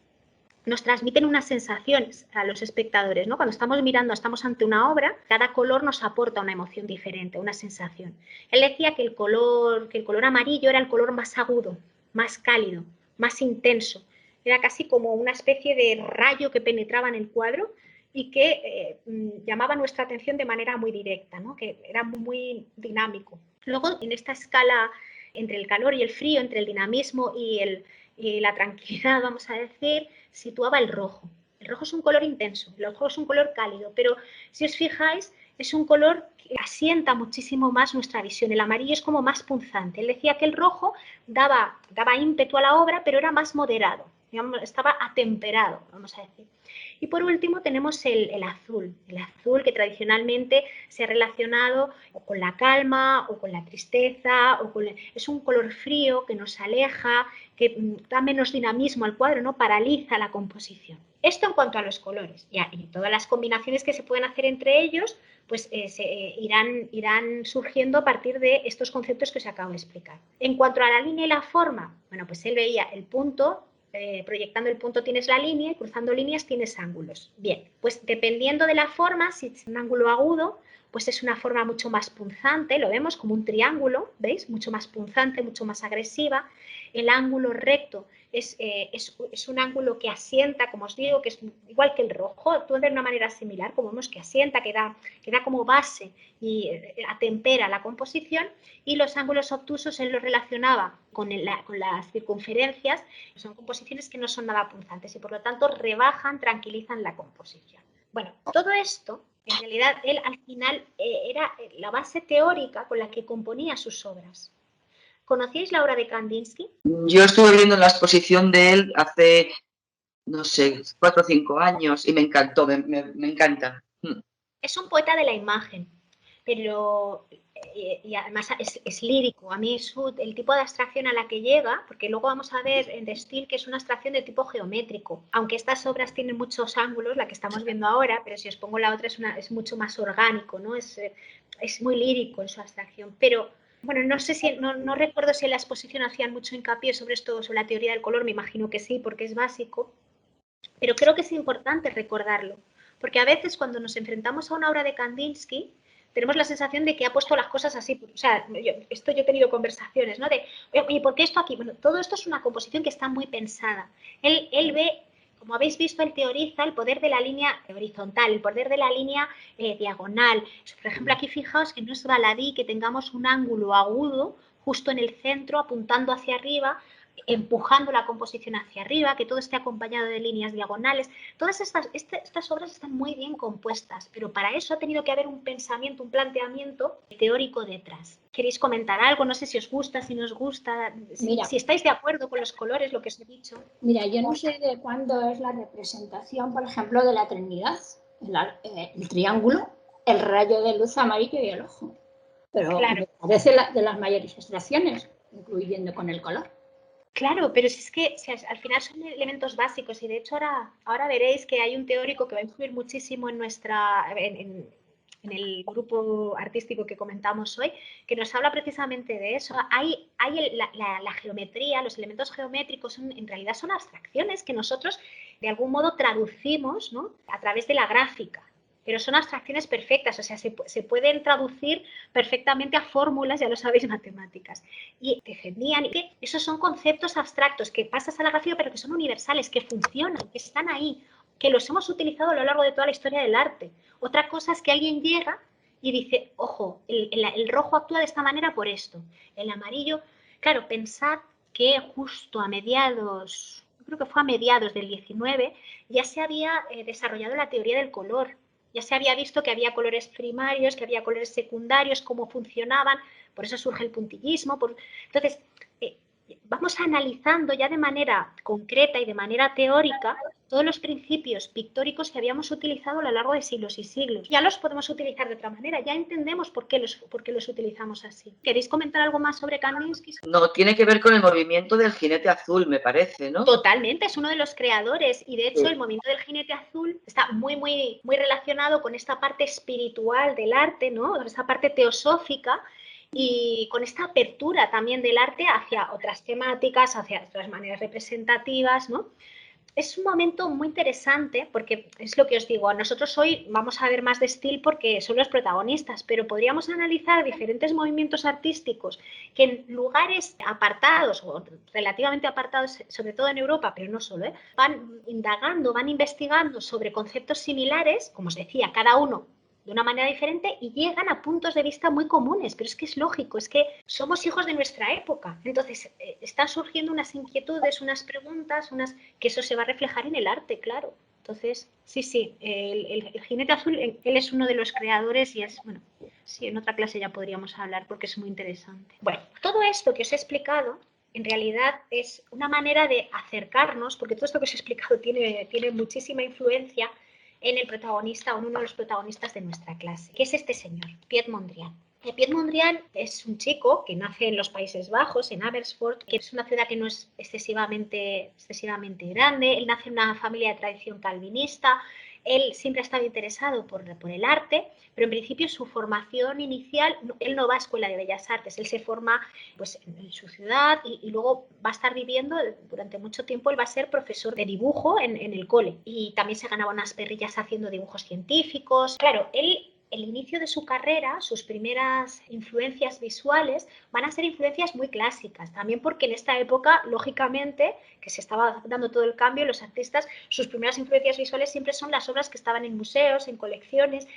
nos transmiten unas sensaciones a los espectadores, ¿no? Cuando estamos mirando, estamos ante una obra, cada color nos aporta una emoción diferente, una sensación. Él decía que el color amarillo era el color más agudo, más cálido, más intenso. Era casi como una especie de rayo que penetraba en el cuadro y que llamaba nuestra atención de manera muy directa, ¿no? Que era muy dinámico. Luego, en esta escala entre el calor y el frío, entre el dinamismo y la tranquilidad, vamos a decir, situaba el rojo. El rojo es un color intenso, el rojo es un color cálido, pero si os fijáis, es un color que asienta muchísimo más nuestra visión. El amarillo es como más punzante. Él decía que el rojo daba ímpetu a la obra, pero era más moderado, digamos, estaba atemperado, vamos a decir. Y por último tenemos el azul que tradicionalmente se ha relacionado o con la calma o con la tristeza, es un color frío que nos aleja, que da menos dinamismo al cuadro, ¿no? Paraliza la composición. Esto en cuanto a los colores. Y todas las combinaciones que se pueden hacer entre ellos, pues irán surgiendo a partir de estos conceptos que os acabo de explicar. En cuanto a la línea y la forma, bueno, pues él veía el punto, proyectando el punto tienes la línea y cruzando líneas tienes ángulos. Bien, pues dependiendo de la forma, si es un ángulo agudo, pues es una forma mucho más punzante, lo vemos como un triángulo, ¿veis? Mucho más punzante, mucho más agresiva. El ángulo recto es un ángulo que asienta, como os digo, que es igual que el rojo, actúa de una manera similar, como vemos que asienta, que da como base y atempera la composición, y los ángulos obtusos él los relacionaba con las circunferencias, son composiciones que no son nada punzantes y por lo tanto rebajan, tranquilizan la composición. Bueno, todo esto, en realidad, él al final era la base teórica con la que componía sus obras. ¿Conocíais la obra de Kandinsky? Yo estuve viendo la exposición de él hace, no sé, 4 o 5 años y me encantó, me encanta. Es un poeta de la imagen, pero y además es lírico. A mí el tipo de abstracción a la que llega, porque luego vamos a ver en The Still que es una abstracción de tipo geométrico, aunque estas obras tienen muchos ángulos, la que estamos viendo ahora, pero si os pongo la otra es mucho más orgánico, ¿no? Es muy lírico en su abstracción, pero bueno, no sé si, no recuerdo si en la exposición hacían mucho hincapié sobre esto, sobre la teoría del color, me imagino que sí, porque es básico, pero creo que es importante recordarlo, porque a veces cuando nos enfrentamos a una obra de Kandinsky, tenemos la sensación de que ha puesto las cosas así. O sea, yo he tenido conversaciones, ¿no? De, oye, ¿por qué esto aquí? Bueno, todo esto es una composición que está muy pensada. Él ve, como habéis visto, él teoriza el poder de la línea horizontal, el poder de la línea diagonal. Por ejemplo, aquí fijaos que no es baladí que tengamos un ángulo agudo justo en el centro, apuntando hacia arriba, empujando la composición hacia arriba, que todo esté acompañado de líneas diagonales. Todas estas obras están muy bien compuestas, pero para eso ha tenido que haber un pensamiento, un planteamiento teórico detrás. ¿Queréis comentar algo? No sé si os gusta, si no os gusta, si estáis de acuerdo con los colores, lo que os he dicho. Mira, yo no sé de cuándo es la representación, por ejemplo, de la Trinidad, el triángulo, el rayo de luz amarillo y el ojo. Pero claro, me parece de las mayores abstracciones, incluyendo con el color. Claro, pero si es que al final son elementos básicos y de hecho ahora veréis que hay un teórico que va a influir muchísimo en el grupo artístico que comentamos hoy, que nos habla precisamente de eso. La geometría, los elementos geométricos en realidad son abstracciones que nosotros de algún modo traducimos, ¿no? A través de la gráfica. Pero son abstracciones perfectas, o sea, se pueden traducir perfectamente a fórmulas, ya lo sabéis, matemáticas. Y defendían que esos son conceptos abstractos que pasas a la gráfica, pero que son universales, que funcionan, que están ahí, que los hemos utilizado a lo largo de toda la historia del arte. Otra cosa es que alguien llega y dice, ojo, el rojo actúa de esta manera por esto, el amarillo. Claro, pensad que justo a mediados, creo que fue a mediados del 19, ya se había desarrollado la teoría del color. Ya se había visto que había colores primarios, que había colores secundarios, cómo funcionaban, por eso surge el puntillismo. Entonces, vamos analizando ya de manera concreta y de manera teórica todos los principios pictóricos que habíamos utilizado a lo largo de siglos y siglos. Ya los podemos utilizar de otra manera, ya entendemos por qué los utilizamos así. ¿Queréis comentar algo más sobre Kandinsky? No, tiene que ver con el movimiento del jinete azul, me parece, ¿no? Totalmente, es uno de los creadores y de hecho sí. El movimiento del jinete azul está muy, muy, muy relacionado con esta parte espiritual del arte, ¿no? Con esta parte teosófica y con esta apertura también del arte hacia otras temáticas, hacia otras maneras representativas, ¿no? Es un momento muy interesante porque es lo que os digo, nosotros hoy vamos a ver más de Still porque son los protagonistas, pero podríamos analizar diferentes movimientos artísticos que en lugares apartados o relativamente apartados, sobre todo en Europa, pero no solo, van indagando, van investigando sobre conceptos similares, como os decía, cada uno de una manera diferente y llegan a puntos de vista muy comunes, pero es que es lógico, es que somos hijos de nuestra época, entonces están surgiendo unas inquietudes, unas preguntas, que eso se va a reflejar en el arte, claro. Entonces, sí, el jinete azul, él es uno de los creadores y es, bueno, sí, en otra clase ya podríamos hablar porque es muy interesante. Bueno, todo esto que os he explicado en realidad es una manera de acercarnos, porque todo esto que os he explicado tiene muchísima influencia en el protagonista o en uno de los protagonistas de nuestra clase, que es este señor, Piet Mondrian. Piet Mondrian es un chico que nace en los Países Bajos, en Amersfoort, que es una ciudad que no es excesivamente grande. Él nace en una familia de tradición calvinista. Él siempre ha estado interesado por el arte, pero en principio su formación inicial, él no va a escuela de bellas artes, él se forma pues, en su ciudad y luego va a estar viviendo durante mucho tiempo, él va a ser profesor de dibujo en el cole y también se ganaba unas perrillas haciendo dibujos científicos. Claro, el inicio de su carrera, sus primeras influencias visuales van a ser influencias muy clásicas, también porque en esta época, lógicamente, que se estaba dando todo el cambio, los artistas, sus primeras influencias visuales siempre son las obras que estaban en museos, en colecciones,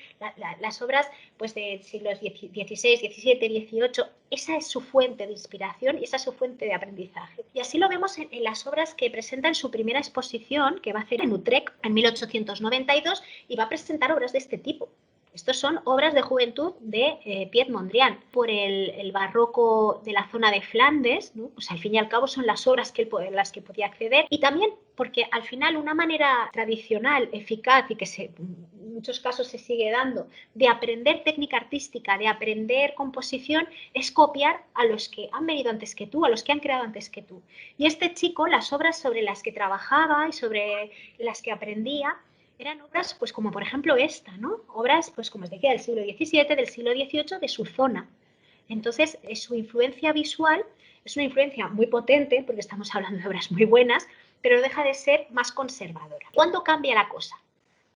las obras pues, de siglos XVI, XVII, XVIII, esa es su fuente de inspiración y esa es su fuente de aprendizaje. Y así lo vemos en las obras que presenta en su primera exposición, que va a hacer en Utrecht en 1892, y va a presentar obras de este tipo. Estos son obras de juventud de Piet Mondrian, por el barroco de la zona de Flandes, ¿no? Pues al fin y al cabo son las obras las que podía acceder, y también porque al final una manera tradicional, eficaz y que en muchos casos se sigue dando de aprender técnica artística, de aprender composición, es copiar a los que han venido antes que tú, a los que han creado antes que tú. Y este chico, las obras sobre las que trabajaba y sobre las que aprendía, eran obras, pues como por ejemplo esta, ¿no? Obras, pues como os decía, del siglo XVII, del siglo XVIII, de su zona. Entonces, su influencia visual es una influencia muy potente, porque estamos hablando de obras muy buenas, pero no deja de ser más conservadora. ¿Cuándo cambia la cosa?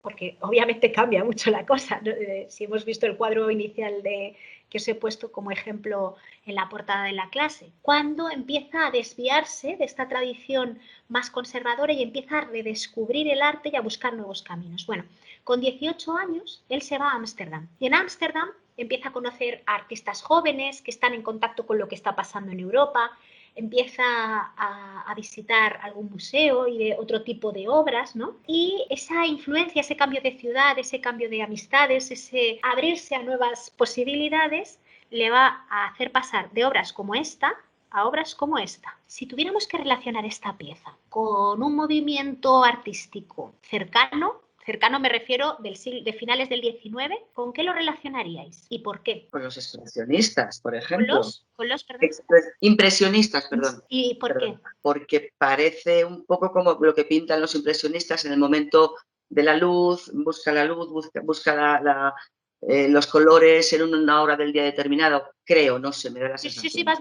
Porque obviamente cambia mucho la cosa, ¿no? Si hemos visto el cuadro inicial que os he puesto como ejemplo en la portada de la clase, cuando empieza a desviarse de esta tradición más conservadora y empieza a redescubrir el arte y a buscar nuevos caminos. Bueno, con 18 años él se va a Ámsterdam y en Ámsterdam empieza a conocer a artistas jóvenes que están en contacto con lo que está pasando en Europa, empieza a visitar algún museo y de otro tipo de obras, ¿no? Y esa influencia, ese cambio de ciudad, ese cambio de amistades, ese abrirse a nuevas posibilidades, le va a hacer pasar de obras como esta a obras como esta. Si tuviéramos que relacionar esta pieza con un movimiento artístico cercano me refiero de finales del 19, ¿con qué lo relacionaríais? ¿Y por qué? Con los expresionistas, por ejemplo. Con los impresionistas, perdón. ¿Y por qué? Porque parece un poco como lo que pintan los impresionistas en el momento de la luz, busca los colores en una hora del día determinado, creo, no sé, me da la sensación. Sí, vas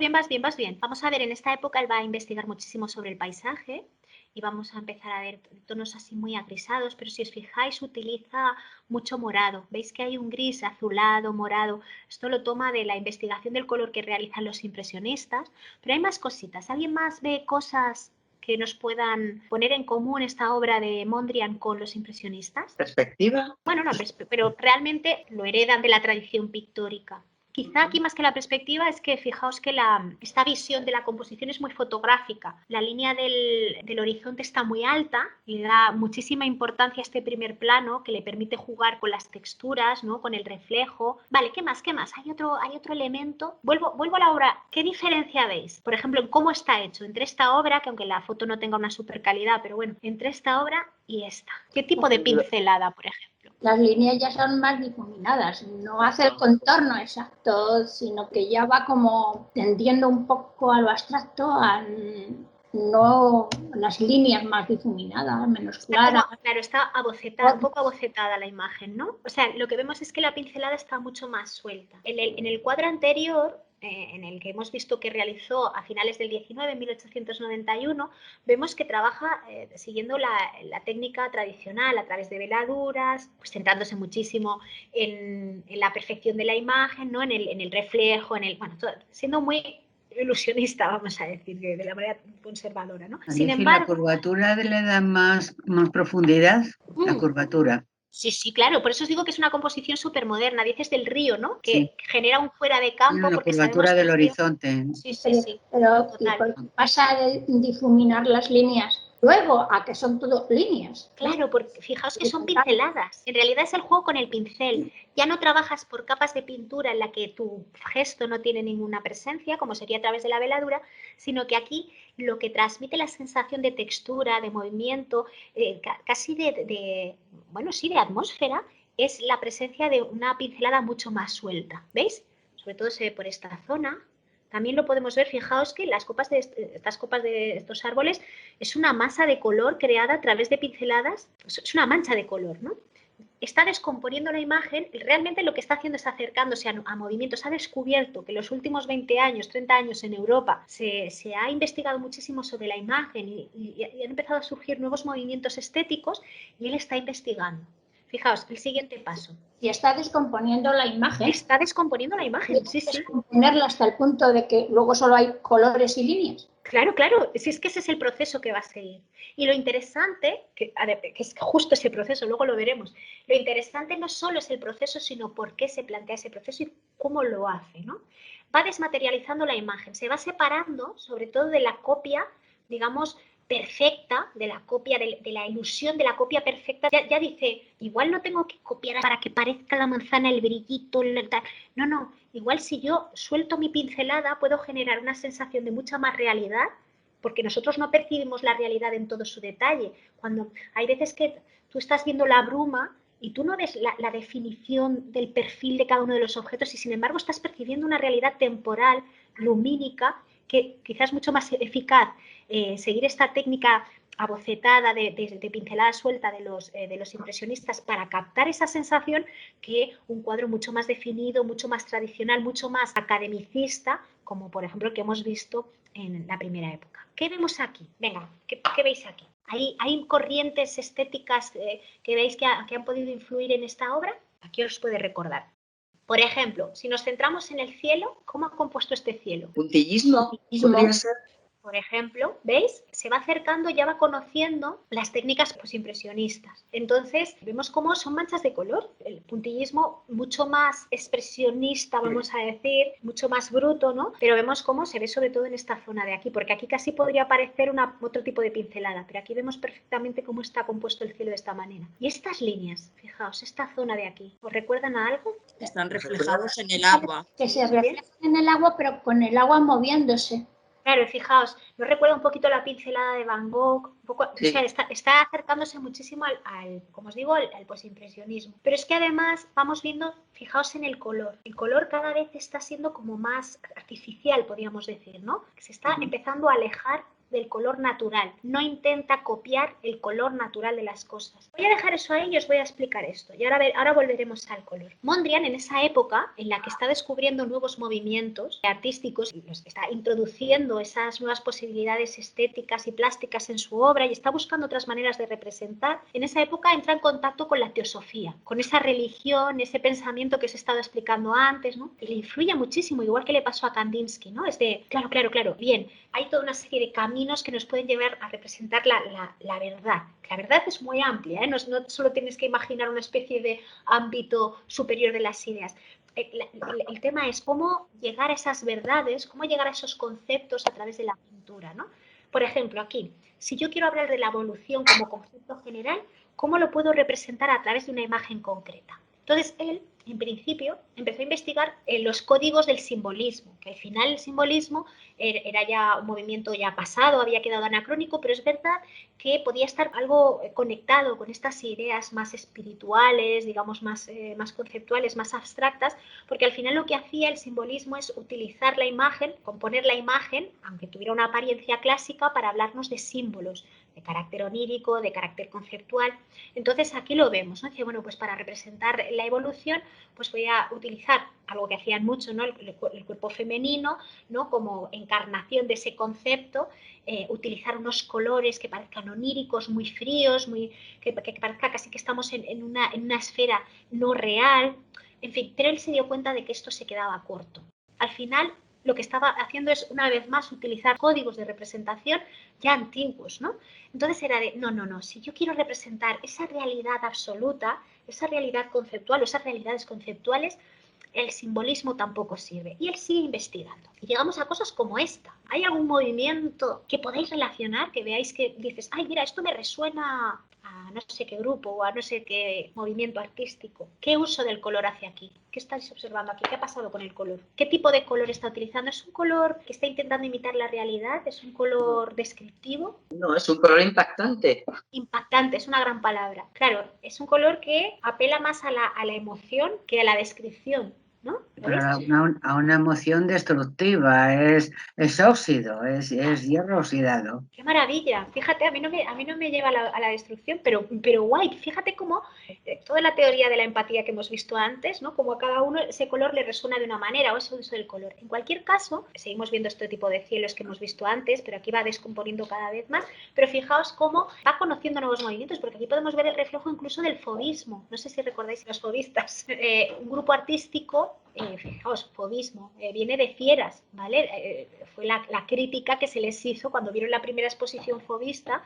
bien. Vamos a ver, en esta época él va a investigar muchísimo sobre el paisaje y vamos a empezar a ver tonos así muy agrisados, pero si os fijáis utiliza mucho morado. Veis que hay un gris azulado, morado. Esto lo toma de la investigación del color que realizan los impresionistas, pero hay más cositas. ¿Alguien más ve cosas que nos puedan poner en común esta obra de Mondrian con los impresionistas? ¿Perspectiva? Bueno, no, pero realmente lo heredan de la tradición pictórica. Quizá aquí más que la perspectiva es que fijaos que esta visión de la composición es muy fotográfica. La línea del horizonte está muy alta, le da muchísima importancia a este primer plano que le permite jugar con las texturas, ¿no? Con el reflejo. Vale, ¿qué más? Hay otro elemento. Vuelvo a la obra. ¿Qué diferencia veis? Por ejemplo, en cómo está hecho entre esta obra, que aunque la foto no tenga una super calidad, pero bueno, entre esta obra y esta. ¿Qué tipo de pincelada, por ejemplo? Las líneas ya son más difuminadas, no hace el contorno exacto, sino que ya va como tendiendo un poco a lo abstracto, no las líneas más difuminadas, menos claras. Está abocetada, un poco abocetada la imagen, ¿no? O sea, lo que vemos es que la pincelada está mucho más suelta. En el cuadro anterior, en el que hemos visto que realizó a finales del 19, en 1891, vemos que trabaja siguiendo la técnica tradicional a través de veladuras, pues centrándose muchísimo en la perfección de la imagen, ¿no? en el reflejo, siendo muy ilusionista, vamos a decir, de la manera conservadora, ¿no? Sin embargo, ¿la curvatura le da más profundidad? La curvatura. Sí, claro, por eso os digo que es una composición súper moderna. Dices del río, ¿no? Que genera un fuera de campo. La curvatura del horizonte. Sí. Pero pasa de difuminar las líneas luego a que son todo líneas. Claro, porque fijaos que son pinceladas. En realidad es el juego con el pincel. Ya no trabajas por capas de pintura en la que tu gesto no tiene ninguna presencia, como sería a través de la veladura, sino que aquí lo que transmite la sensación de textura, de movimiento, casi bueno, sí, de atmósfera, es la presencia de una pincelada mucho más suelta. ¿Veis? Sobre todo se ve por esta zona. También lo podemos ver, fijaos que las copas estas copas de estos árboles es una masa de color creada a través de pinceladas, es una mancha de color, ¿no? Está descomponiendo la imagen, realmente lo que está haciendo es acercándose a movimientos. Ha descubierto que en los últimos 20 años, 30 años en Europa se ha investigado muchísimo sobre la imagen y han empezado a surgir nuevos movimientos estéticos y él está investigando. Fijaos, el siguiente paso. Y está descomponiendo la imagen. Está descomponiendo la imagen, sí, sí. Descomponerla hasta el punto de que luego solo hay colores y líneas. Claro, claro, si es que ese es el proceso que va a seguir. Y lo interesante, que es justo ese proceso, luego lo veremos, lo interesante no solo es el proceso, sino por qué se plantea ese proceso y cómo lo hace, ¿no? Va desmaterializando la imagen, se va separando sobre todo de la copia, digamos, perfecta, de la copia, de la ilusión de la copia perfecta. Ya dice, igual no tengo que copiar para que parezca la manzana, el brillito, no, no. Igual si yo suelto mi pincelada puedo generar una sensación de mucha más realidad, porque nosotros no percibimos la realidad en todo su detalle. Cuando hay veces que tú estás viendo la bruma y tú no ves la definición del perfil de cada uno de los objetos y sin embargo estás percibiendo una realidad temporal, lumínica, que quizás es mucho más eficaz seguir esta técnica abocetada de pincelada suelta de los impresionistas para captar esa sensación que un cuadro mucho más definido, mucho más tradicional, mucho más academicista, como por ejemplo el que hemos visto en la primera época. ¿Qué vemos aquí? Venga, ¿qué veis aquí? ¿Hay corrientes estéticas que veis que han podido influir en esta obra? Aquí os puede recordar. Por ejemplo, si nos centramos en el cielo, ¿cómo ha compuesto este cielo? Puntillismo, podría ser. Por ejemplo, ¿veis? Se va acercando, ya va conociendo las técnicas posimpresionistas. Entonces, vemos cómo son manchas de color. El puntillismo mucho más expresionista, vamos a decir, mucho más bruto, ¿no? Pero vemos cómo se ve sobre todo en esta zona de aquí, porque aquí casi podría parecer otro tipo de pincelada, pero aquí vemos perfectamente cómo está compuesto el cielo de esta manera. Y estas líneas, fijaos, esta zona de aquí, ¿os recuerdan a algo? Están reflejados en el agua. Que se reflejan en el agua, pero con el agua moviéndose. Claro, fijaos, nos recuerda un poquito la pincelada de Van Gogh, un poco, sí. O sea, está acercándose muchísimo como os digo, al posimpresionismo. Pero es que además vamos viendo, fijaos en el color. El color cada vez está siendo como más artificial, podríamos decir, ¿no? Se está empezando a alejar del color natural. No intenta copiar el color natural de las cosas. Voy a dejar eso ahí y os voy a explicar esto. Y ahora volveremos al color. Mondrian, en esa época en la que está descubriendo nuevos movimientos artísticos, está introduciendo esas nuevas posibilidades estéticas y plásticas en su obra y está buscando otras maneras de representar, en esa época entra en contacto con la teosofía, con esa religión, ese pensamiento que os he estado explicando antes, ¿no? Y le influye muchísimo, igual que le pasó a Kandinsky, ¿no? Es de, claro, bien, hay toda una serie de caminos que nos pueden llevar a representar la verdad. La verdad es muy amplia, ¿eh? No solo tienes que imaginar una especie de ámbito superior de las ideas. El tema es cómo llegar a esas verdades, cómo llegar a esos conceptos a través de la pintura, ¿no? Por ejemplo, aquí, si yo quiero hablar de la evolución como concepto general, ¿cómo lo puedo representar a través de una imagen concreta? Entonces, él, en principio, empezó a investigar los códigos del simbolismo, que al final el simbolismo era ya un movimiento ya pasado, había quedado anacrónico, pero es verdad que podía estar algo conectado con estas ideas más espirituales, digamos, más conceptuales, más abstractas, porque al final lo que hacía el simbolismo es utilizar la imagen, componer la imagen, aunque tuviera una apariencia clásica, para hablarnos de símbolos, de carácter onírico, de carácter conceptual. Entonces aquí lo vemos, ¿no? Dice, bueno, pues para representar la evolución, pues voy a utilizar algo que hacían mucho, ¿no? El cuerpo femenino, ¿no? Como encarnación de ese concepto, utilizar unos colores que parezcan oníricos, muy fríos, que parezca casi que estamos en una esfera no real. En fin, pero él se dio cuenta de que esto se quedaba corto. Al final, lo que estaba haciendo es, una vez más, utilizar códigos de representación ya antiguos, ¿no? Entonces era de, no, si yo quiero representar esa realidad absoluta, esa realidad conceptual o esas realidades conceptuales, el simbolismo tampoco sirve. Y él sigue investigando. Y llegamos a cosas como esta. ¿Hay algún movimiento que podáis relacionar, que veáis que dices, ay, mira, esto me resuena a no sé qué grupo o a no sé qué movimiento artístico? ¿Qué uso del color hace aquí? ¿Qué estáis observando aquí? ¿Qué ha pasado con el color? ¿Qué tipo de color está utilizando? ¿Es un color que está intentando imitar la realidad? ¿Es un color descriptivo? No, es un color impactante. Impactante, es una gran palabra. Claro, es un color que apela más a la emoción que a la descripción, ¿no? Pero a una emoción destructiva, es óxido, es hierro oxidado. ¡Qué maravilla! Fíjate, a mí no me lleva a la destrucción, pero guay. Fíjate cómo toda la teoría de la empatía que hemos visto antes, ¿no? Como a cada uno ese color le resuena de una manera o ese uso del color. En cualquier caso, seguimos viendo este tipo de cielos que hemos visto antes, pero aquí va descomponiendo cada vez más. Pero fijaos cómo va conociendo nuevos movimientos, porque aquí podemos ver el reflejo incluso del fobismo. No sé si recordáis los fobistas. Un grupo artístico, fijaos, fobismo, viene de fieras, ¿vale? Fue la crítica que se les hizo cuando vieron la primera exposición fobista.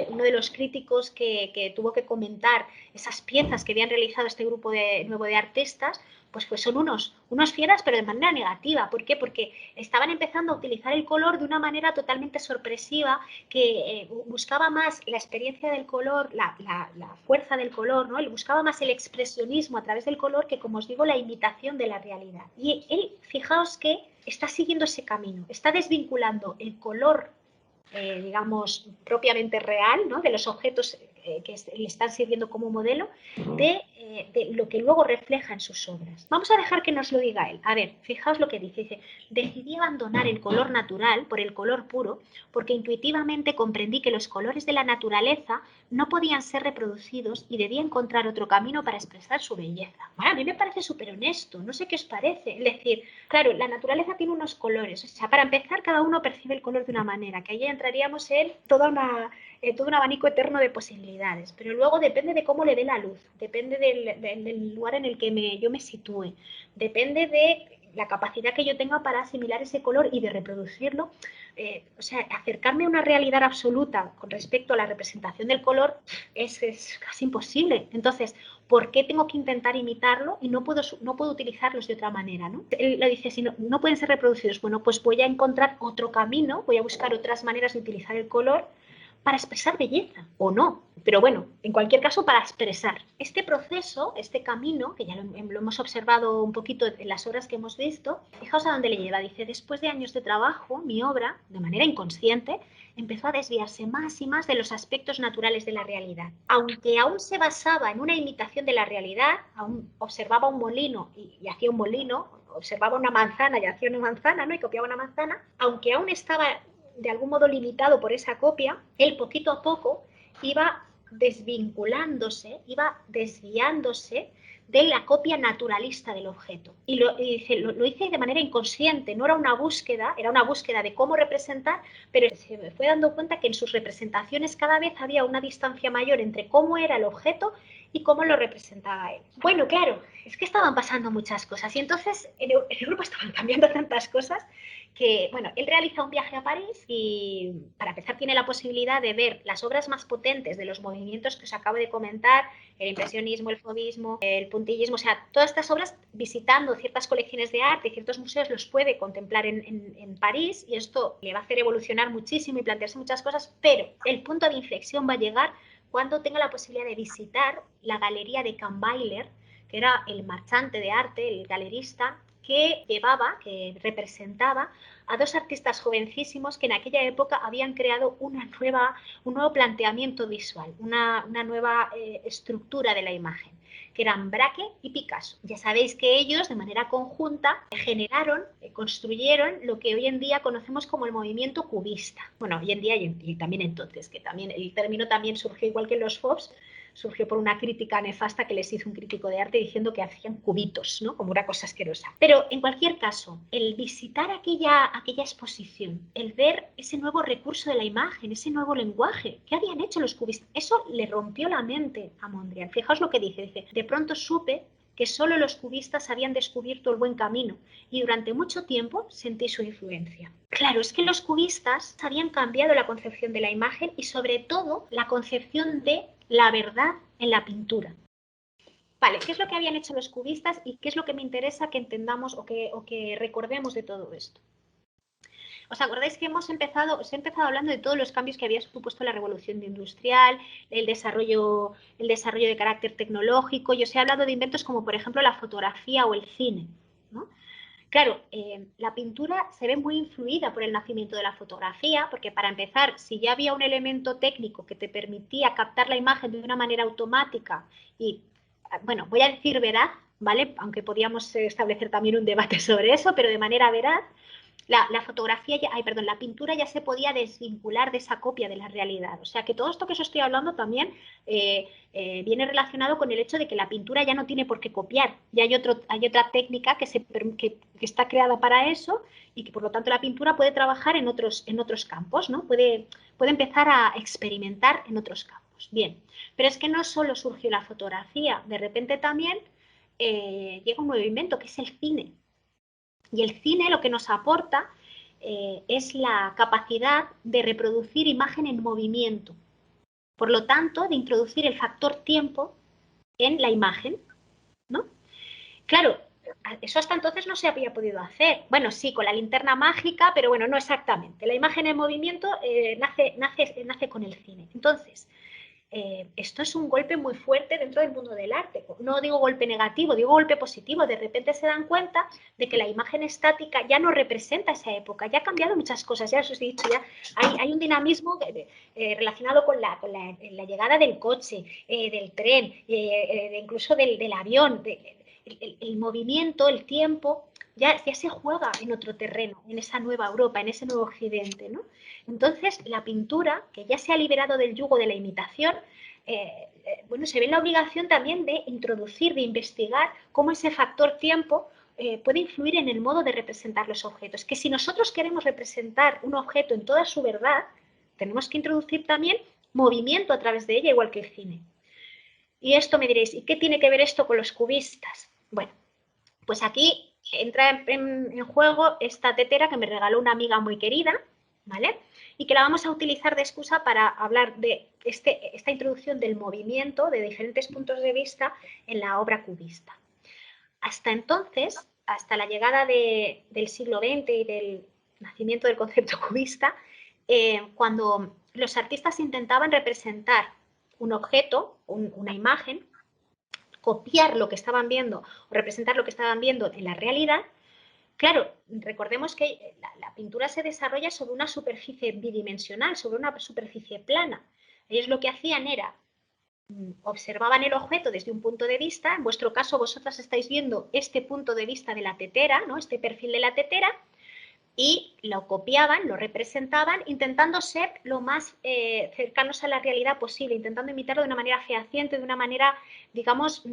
Uno de los críticos que tuvo que comentar esas piezas que habían realizado este grupo nuevo de artistas, pues son unos fieras, pero de manera negativa. ¿Por qué? Porque estaban empezando a utilizar el color de una manera totalmente sorpresiva, que buscaba más la experiencia del color, la fuerza del color, ¿no? Él buscaba más el expresionismo a través del color que, como os digo, la imitación de la realidad. Y él, fijaos que está siguiendo ese camino, está desvinculando el color, digamos, propiamente real, ¿no? De los objetos que le están sirviendo como modelo, de lo que luego refleja en sus obras. Vamos a dejar que nos lo diga él. A ver, fijaos lo que dice. Decidí abandonar el color natural por el color puro porque intuitivamente comprendí que los colores de la naturaleza no podían ser reproducidos y debía encontrar otro camino para expresar su belleza. Bueno, a mí me parece súper honesto, no sé qué os parece. Es decir, claro, la naturaleza tiene unos colores. O sea, para empezar, cada uno percibe el color de una manera, que ahí entraríamos en todo un abanico eterno de posibilidades, pero luego depende de cómo le dé la luz, depende del lugar en el que yo me sitúe, depende de la capacidad que yo tenga para asimilar ese color y de reproducirlo. O sea, acercarme a una realidad absoluta con respecto a la representación del color es casi imposible. Entonces, ¿por qué tengo que intentar imitarlo y no puedo utilizarlos de otra manera, ¿no? Él lo dice, si no pueden ser reproducidos, bueno, pues voy a encontrar otro camino, voy a buscar otras maneras de utilizar el color para expresar belleza, o no, pero bueno, en cualquier caso para expresar. Este proceso, este camino, que ya lo hemos observado un poquito en las obras que hemos visto, fijaos a dónde le lleva. Dice, después de años de trabajo, mi obra, de manera inconsciente, empezó a desviarse más y más de los aspectos naturales de la realidad. Aunque aún se basaba en una imitación de la realidad, aún observaba un molino y hacía un molino, observaba una manzana y hacía una manzana, ¿no? Y copiaba una manzana, aunque aún estaba de algún modo limitado por esa copia, él poquito a poco iba desvinculándose, iba desviándose de la copia naturalista del objeto. Y lo hice de manera inconsciente, no era una búsqueda, era una búsqueda de cómo representar, pero se me fue dando cuenta que en sus representaciones cada vez había una distancia mayor entre cómo era el objeto y cómo lo representaba él. Bueno, claro, es que estaban pasando muchas cosas y entonces en Europa estaban cambiando tantas cosas que, bueno, él realiza un viaje a París y para empezar tiene la posibilidad de ver las obras más potentes de los movimientos que os acabo de comentar, el impresionismo, el fauvismo, el puntillismo, o sea, todas estas obras, visitando ciertas colecciones de arte y ciertos museos, los puede contemplar en París y esto le va a hacer evolucionar muchísimo y plantearse muchas cosas, pero el punto de inflexión va a llegar cuando tenga la posibilidad de visitar la galería de Kahnweiler, que era el marchante de arte, el galerista, que representaba a dos artistas jovencísimos que en aquella época habían creado un nuevo planteamiento visual, una nueva estructura de la imagen, que eran Braque y Picasso. Ya sabéis que ellos, de manera conjunta, construyeron lo que hoy en día conocemos como el movimiento cubista. Bueno, hoy en día y también entonces, que también el término también surgió igual que los FOBs, surgió por una crítica nefasta que les hizo un crítico de arte diciendo que hacían cubitos, ¿no? Como una cosa asquerosa. Pero en cualquier caso, el visitar aquella exposición, el ver ese nuevo recurso de la imagen, ese nuevo lenguaje, ¿qué habían hecho los cubistas? Eso le rompió la mente a Mondrian. Fijaos lo que dice, de pronto supe que solo los cubistas habían descubierto el buen camino y durante mucho tiempo sentí su influencia. Claro, es que los cubistas habían cambiado la concepción de la imagen y sobre todo la concepción de la verdad en la pintura. Vale, ¿qué es lo que habían hecho los cubistas y qué es lo que me interesa que entendamos o que recordemos de todo esto? ¿Os acordáis que os he empezado hablando de todos los cambios que había supuesto la revolución industrial, el desarrollo de carácter tecnológico? Y os he hablado de inventos como, por ejemplo, la fotografía o el cine, ¿no? Claro, la pintura se ve muy influida por el nacimiento de la fotografía, porque para empezar, si ya había un elemento técnico que te permitía captar la imagen de una manera automática y, bueno, voy a decir veraz, ¿vale? Aunque podíamos establecer también un debate sobre eso, pero de manera veraz, la pintura ya se podía desvincular de esa copia de la realidad. O sea que todo esto que os estoy hablando también viene relacionado con el hecho de que la pintura ya no tiene por qué copiar. Ya hay otra técnica que está creada para eso y que por lo tanto la pintura puede trabajar en otros campos, ¿no? Puede empezar a experimentar en otros campos. Bien, pero es que no solo surgió la fotografía, de repente también llega un nuevo invento que es el cine. Y el cine lo que nos aporta es la capacidad de reproducir imagen en movimiento. Por lo tanto, de introducir el factor tiempo en la imagen, ¿no? Claro, eso hasta entonces no se había podido hacer. Bueno, sí, con la linterna mágica, pero bueno, no exactamente. La imagen en movimiento nace con el cine. Entonces, esto es un golpe muy fuerte dentro del mundo del arte. No digo golpe negativo, digo golpe positivo. De repente se dan cuenta de que la imagen estática ya no representa esa época, ya ha cambiado muchas cosas, ya os he dicho, ya hay un dinamismo relacionado con la llegada del coche, del tren, incluso del avión, el movimiento, el tiempo. Ya se juega en otro terreno, en esa nueva Europa, en ese nuevo Occidente, ¿no? Entonces, la pintura, que ya se ha liberado del yugo de la imitación, bueno, se ve en la obligación también de introducir, de investigar cómo ese factor tiempo puede influir en el modo de representar los objetos. Que si nosotros queremos representar un objeto en toda su verdad, tenemos que introducir también movimiento a través de ella, igual que el cine. Y esto me diréis, ¿y qué tiene que ver esto con los cubistas? Bueno, pues aquí entra en juego esta tetera que me regaló una amiga muy querida, ¿vale? Y que la vamos a utilizar de excusa para hablar de esta introducción del movimiento de diferentes puntos de vista en la obra cubista. Hasta entonces, hasta la llegada del siglo XX y del nacimiento del concepto cubista, cuando los artistas intentaban representar un objeto, una imagen, copiar lo que estaban viendo o representar lo que estaban viendo en la realidad, claro, recordemos que la pintura se desarrolla sobre una superficie bidimensional, sobre una superficie plana. Ellos lo que hacían era, observaban el objeto desde un punto de vista, en vuestro caso vosotras estáis viendo este punto de vista de la tetera, ¿no? Este perfil de la tetera, y lo copiaban, lo representaban, intentando ser lo más cercanos a la realidad posible, intentando imitarlo de una manera fehaciente, de una manera, digamos,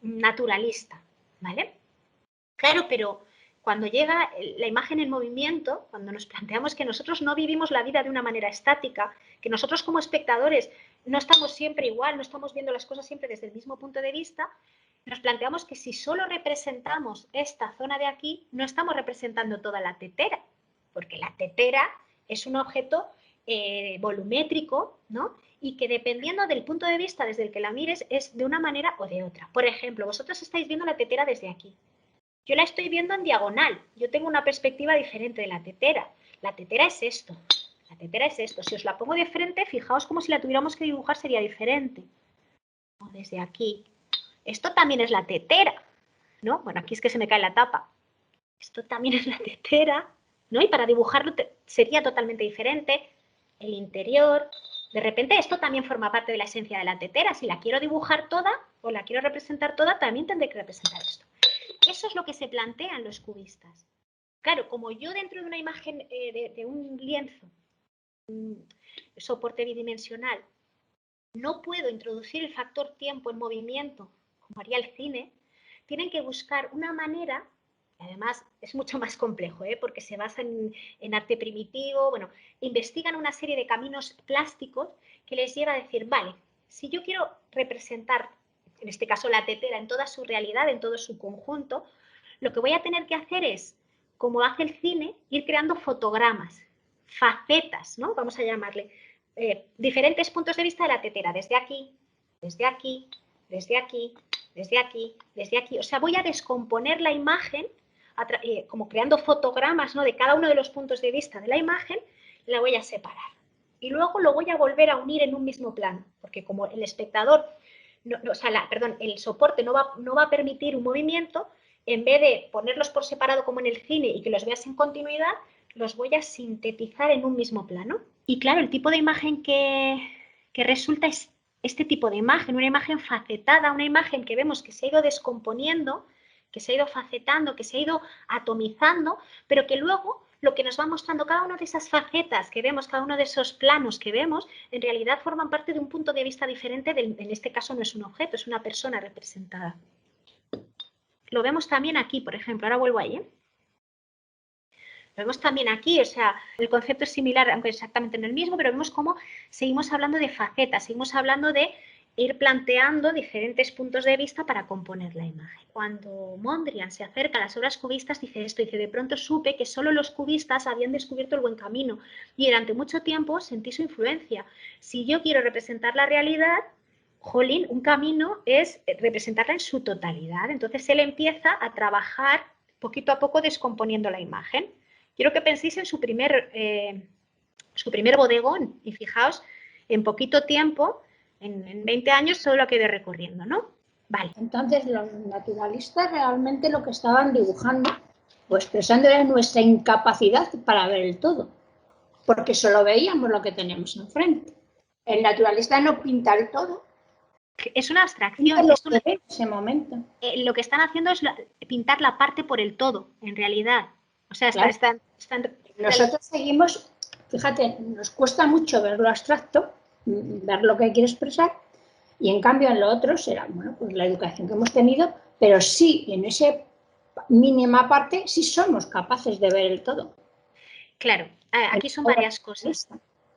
naturalista, ¿vale? Claro, pero cuando llega la imagen en movimiento, cuando nos planteamos que nosotros no vivimos la vida de una manera estática, que nosotros como espectadores no estamos siempre igual, no estamos viendo las cosas siempre desde el mismo punto de vista, nos planteamos que si solo representamos esta zona de aquí, no estamos representando toda la tetera, porque la tetera es un objeto volumétrico, ¿no? Y que dependiendo del punto de vista desde el que la mires es de una manera o de otra. Por ejemplo, vosotros estáis viendo la tetera desde aquí. Yo la estoy viendo en diagonal. Yo tengo una perspectiva diferente de la tetera. La tetera es esto. La tetera es esto. Si os la pongo de frente, fijaos como si la tuviéramos que dibujar sería diferente. O desde aquí. Esto también es la tetera, ¿no? Bueno, aquí es que se me cae la tapa. Esto también es la tetera, ¿no? Y para dibujarlo sería totalmente diferente. El interior. De repente esto también forma parte de la esencia de la tetera. Si la quiero dibujar toda o la quiero representar toda, también tendré que representar esto. Eso es lo que se plantean los cubistas. Claro, como yo dentro de una imagen de un lienzo, un soporte bidimensional, no puedo introducir el factor tiempo en movimiento, como haría el cine, tienen que buscar una manera, y además es mucho más complejo, porque se basa en arte primitivo, bueno, investigan una serie de caminos plásticos que les lleva a decir, vale, si yo quiero representar, en este caso la tetera, en toda su realidad, en todo su conjunto, lo que voy a tener que hacer es, como hace el cine, ir creando fotogramas, facetas, ¿no? Vamos a llamarle, diferentes puntos de vista de la tetera, desde aquí, desde aquí, desde aquí, desde aquí, desde aquí. O sea, voy a descomponer la imagen, como creando fotogramas, ¿no?, de cada uno de los puntos de vista de la imagen, la voy a separar. Y luego lo voy a volver a unir en un mismo plano, porque como el espectador, el soporte no va a permitir un movimiento, en vez de ponerlos por separado como en el cine y que los veas en continuidad, los voy a sintetizar en un mismo plano. Y claro, el tipo de imagen que resulta es este tipo de imagen, una imagen facetada, una imagen que vemos que se ha ido descomponiendo, que se ha ido facetando, que se ha ido atomizando, pero que luego lo que nos va mostrando cada una de esas facetas que vemos, cada uno de esos planos que vemos, en realidad forman parte de un punto de vista diferente, en este caso no es un objeto, es una persona representada. Lo vemos también aquí, por ejemplo, ahora vuelvo ahí, Lo vemos también aquí, o sea, el concepto es similar, aunque exactamente no el mismo, pero vemos cómo seguimos hablando de facetas, seguimos hablando de ir planteando diferentes puntos de vista para componer la imagen. Cuando Mondrian se acerca a las obras cubistas, dice esto, dice, de pronto supe que solo los cubistas habían descubierto el buen camino y durante mucho tiempo sentí su influencia. Si yo quiero representar la realidad, jolín, un camino es representarla en su totalidad. Entonces él empieza a trabajar poquito a poco descomponiendo la imagen. Quiero que penséis en su primer bodegón y fijaos, en poquito tiempo, en 20 años, todo lo que he ido recorriendo, ¿no? Vale. Entonces los naturalistas realmente lo que estaban dibujando o expresando era nuestra incapacidad para ver el todo, porque solo veíamos lo que tenemos enfrente. El naturalista no pinta el todo. Es una abstracción. En ese momento. Lo que están haciendo es pintar la parte por el todo, en realidad. O sea, claro. Nosotros seguimos, fíjate, nos cuesta mucho ver lo abstracto, ver lo que quiere expresar, y en cambio en lo otro será, bueno, pues la educación que hemos tenido, pero sí, en esa mínima parte, sí somos capaces de ver el todo. Claro, aquí son varias cosas.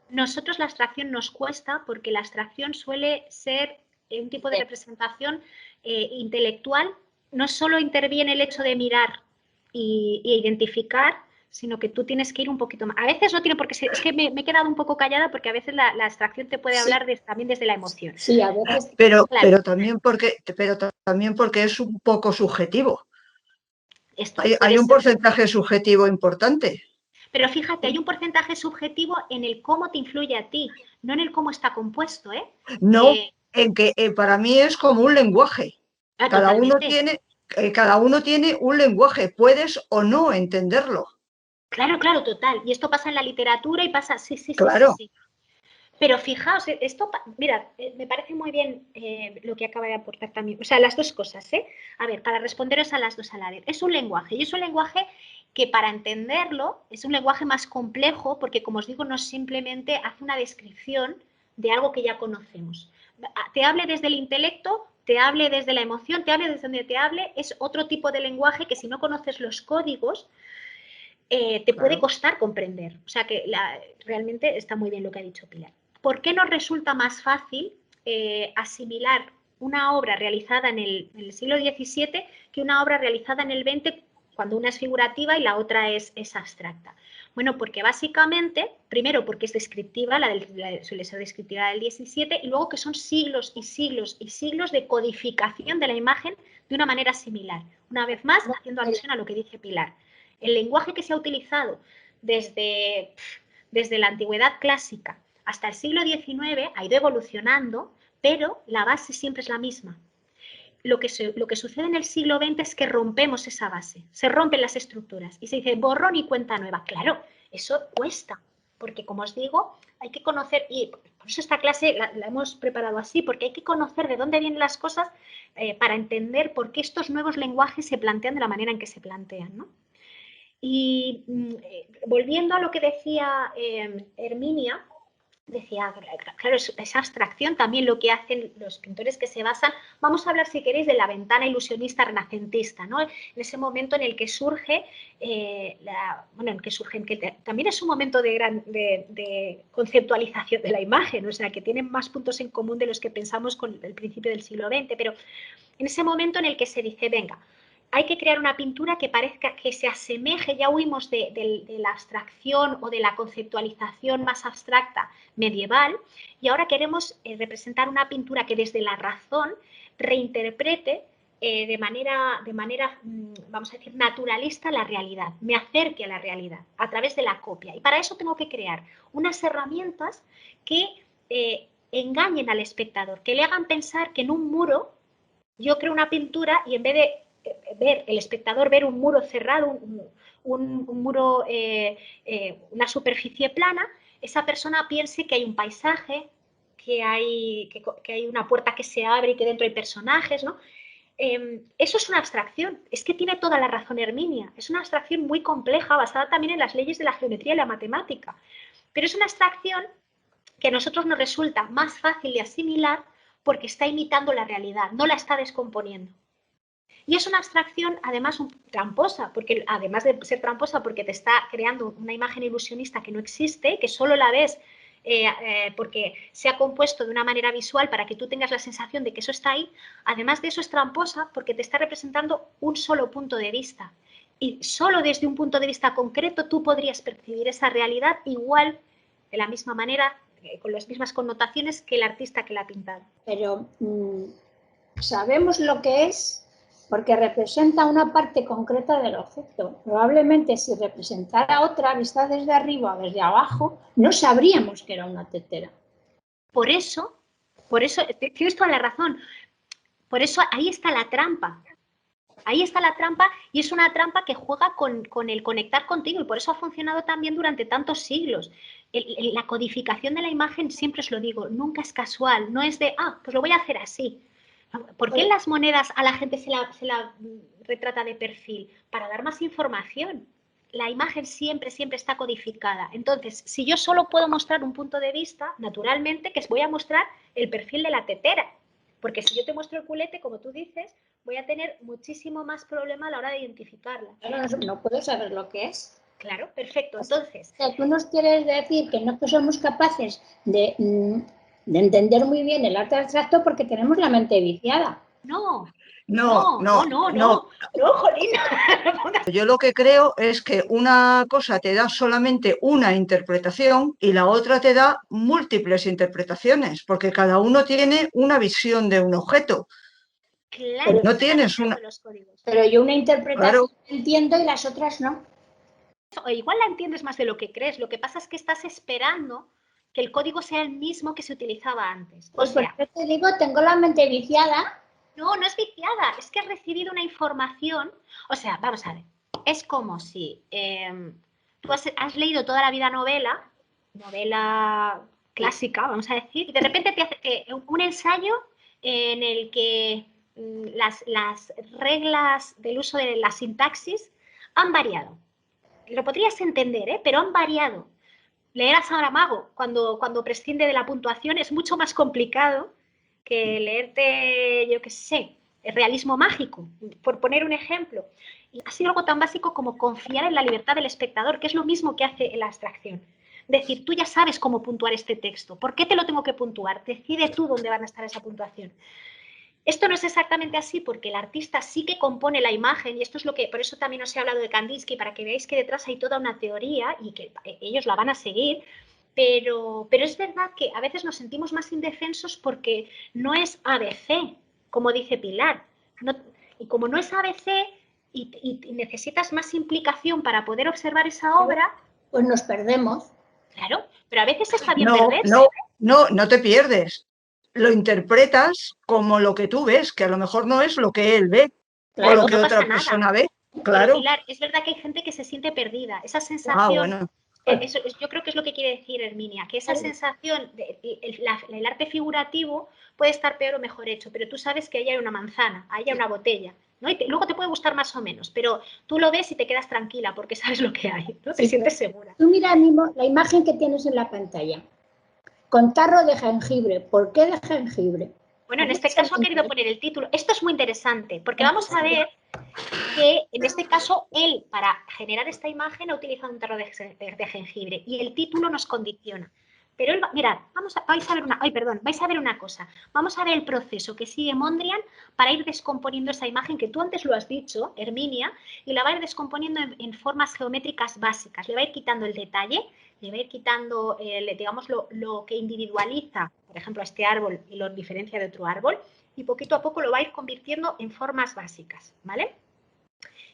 Nosotros la abstracción nos cuesta porque la abstracción suele ser un tipo de representación intelectual. No solo interviene el hecho de mirar e identificar, sino que tú tienes que ir un poquito más. A veces no tiene por qué ser, es que me he quedado un poco callada porque a veces la abstracción te puede hablar también desde la emoción. Sí, a veces. Pero también porque es un poco subjetivo. Hay un porcentaje subjetivo importante. Pero fíjate, hay un porcentaje subjetivo en el cómo te influye a ti, no en el cómo está compuesto, ¿eh? No, en que para mí es como un lenguaje. Cada uno tiene un lenguaje, puedes o no entenderlo. Claro, total. Y esto pasa en la literatura y pasa, sí. Claro. Sí. Pero fijaos, esto, mira, me parece muy bien lo que acaba de aportar también. O sea, las dos cosas, ¿eh? A ver, para responderos a las dos a la vez. Es un lenguaje, y es un lenguaje que para entenderlo es un lenguaje más complejo porque, como os digo, no simplemente hace una descripción de algo que ya conocemos. Te hable desde el intelecto, te hable desde la emoción, te hable desde donde te hable, es otro tipo de lenguaje que si no conoces los códigos, te puede costar comprender. O sea que realmente está muy bien lo que ha dicho Pilar. ¿Por qué nos resulta más fácil asimilar una obra realizada en el siglo XVII que una obra realizada en el XX cuando una es figurativa y la otra es abstracta? Bueno, porque básicamente, primero porque es descriptiva, suele ser descriptiva del XVII, y luego que son siglos y siglos y siglos de codificación de la imagen de una manera similar. Una vez más, haciendo alusión a lo que dice Pilar. El lenguaje que se ha utilizado desde la antigüedad clásica hasta el siglo XIX ha ido evolucionando, pero la base siempre es la misma. Lo que sucede en el siglo XX es que rompemos esa base, se rompen las estructuras y se dice borrón y cuenta nueva. Claro, eso cuesta, porque como os digo, hay que conocer, y por eso esta clase la hemos preparado así, porque hay que conocer de dónde vienen las cosas para entender por qué estos nuevos lenguajes se plantean de la manera en que se plantean, ¿no? Y volviendo a lo que decía Herminia, decía, claro, esa abstracción también lo que hacen los pintores que se basan, vamos a hablar si queréis de la ventana ilusionista renacentista, ¿no? En ese momento en el que surge, que también es un momento de conceptualización de la imagen, o sea, que tienen más puntos en común de los que pensamos con el principio del siglo XX, pero en ese momento en el que se dice, venga, hay que crear una pintura que parezca que se asemeje, ya huimos de la abstracción o de la conceptualización más abstracta medieval, y ahora queremos representar una pintura que desde la razón reinterprete de manera, vamos a decir, naturalista la realidad, me acerque a la realidad a través de la copia. Y para eso tengo que crear unas herramientas que engañen al espectador, que le hagan pensar que en un muro yo creo una pintura y en vez de ver el espectador ver un muro cerrado, un muro, una superficie plana, esa persona piense que hay un paisaje, que hay una puerta que se abre y que dentro hay personajes, ¿no? Eso es una abstracción, es que tiene toda la razón Herminia, es una abstracción muy compleja, basada también en las leyes de la geometría y la matemática, pero es una abstracción que a nosotros nos resulta más fácil de asimilar porque está imitando la realidad, no la está descomponiendo. Y es una abstracción, además, tramposa, porque además de ser tramposa porque te está creando una imagen ilusionista que no existe, que solo la ves porque se ha compuesto de una manera visual para que tú tengas la sensación de que eso está ahí. Además de eso es tramposa porque te está representando un solo punto de vista. Y solo desde un punto de vista concreto tú podrías percibir esa realidad igual, de la misma manera, con las mismas connotaciones que el artista que la ha pintado. Pero sabemos lo que es porque representa una parte concreta del objeto. Probablemente si representara otra vista desde arriba o desde abajo, no sabríamos que era una tetera. Por eso, tienes toda la razón, por eso ahí está la trampa. Ahí está la trampa y es una trampa que juega con el conectar contigo y por eso ha funcionado también durante tantos siglos. La codificación de la imagen, siempre os lo digo, nunca es casual, no es de, pues lo voy a hacer así. ¿Por qué en las monedas a la gente se la retrata de perfil? Para dar más información. La imagen siempre está codificada. Entonces, si yo solo puedo mostrar un punto de vista, naturalmente que os voy a mostrar el perfil de la tetera. Porque si yo te muestro el culete, como tú dices, voy a tener muchísimo más problema a la hora de identificarla. No puedo saber lo que es. Claro, perfecto. Entonces, tú nos quieres decir que no somos capaces de entender muy bien el arte abstracto porque tenemos la mente viciada. No, jolín. Yo lo que creo es que una cosa te da solamente una interpretación y la otra te da múltiples interpretaciones, porque cada uno tiene una visión de un objeto. Claro, no tienes una. Pero yo una interpretación entiendo y las otras no. O igual la entiendes más de lo que crees. Lo que pasa es que estás esperando que el código sea el mismo que se utilizaba antes. Pues por eso te digo, tengo la mente viciada. No, no es viciada, es que has recibido una información. O sea, vamos a ver, es como si tú has leído toda la vida novela clásica, vamos a decir, y de repente te hace un ensayo en el que las reglas del uso de la sintaxis han variado. Lo podrías entender, pero han variado. Leer a Saramago cuando prescinde de la puntuación es mucho más complicado que leerte, yo qué sé, el realismo mágico, por poner un ejemplo. Y ha sido algo tan básico como confiar en la libertad del espectador, que es lo mismo que hace la abstracción. Decir, tú ya sabes cómo puntuar este texto, ¿por qué te lo tengo que puntuar? Decide tú dónde van a estar esa puntuación. Esto no es exactamente así porque el artista sí que compone la imagen y esto es lo que, por eso también os he hablado de Kandinsky, para que veáis que detrás hay toda una teoría y que ellos la van a seguir, pero es verdad que a veces nos sentimos más indefensos porque no es ABC, como dice Pilar, y como no es ABC y necesitas más implicación para poder observar esa obra, pues nos perdemos. Claro, pero a veces está bien perderse. No te pierdes. Lo interpretas como lo que tú ves, que a lo mejor no es lo que él ve, claro, o lo que otra persona ve. Claro. Pero, Pilar, es verdad que hay gente que se siente perdida. Esa sensación, yo creo que es lo que quiere decir Herminia, que esa sensación, el arte figurativo puede estar peor o mejor hecho, pero tú sabes que ahí hay una manzana, ahí hay una botella, ¿no? Y luego te puede gustar más o menos, pero tú lo ves y te quedas tranquila porque sabes lo que hay, ¿no? Te sientes segura. Tú mira la imagen que tienes en la pantalla. Con tarro de jengibre. ¿Por qué de jengibre? Bueno, en este caso ha querido poner el título. Esto es muy interesante, porque vamos a ver que en este caso él, para generar esta imagen, ha utilizado un tarro de jengibre y el título nos condiciona. Pero mirad, vais a ver una cosa. Vamos a ver el proceso que sigue Mondrian para ir descomponiendo esa imagen que tú antes lo has dicho, Herminia, y la va a ir descomponiendo en formas geométricas básicas. Le va a ir quitando el detalle, le va a ir quitando, digamos, lo que individualiza, por ejemplo, a este árbol y lo diferencia de otro árbol, y poquito a poco lo va a ir convirtiendo en formas básicas, ¿vale?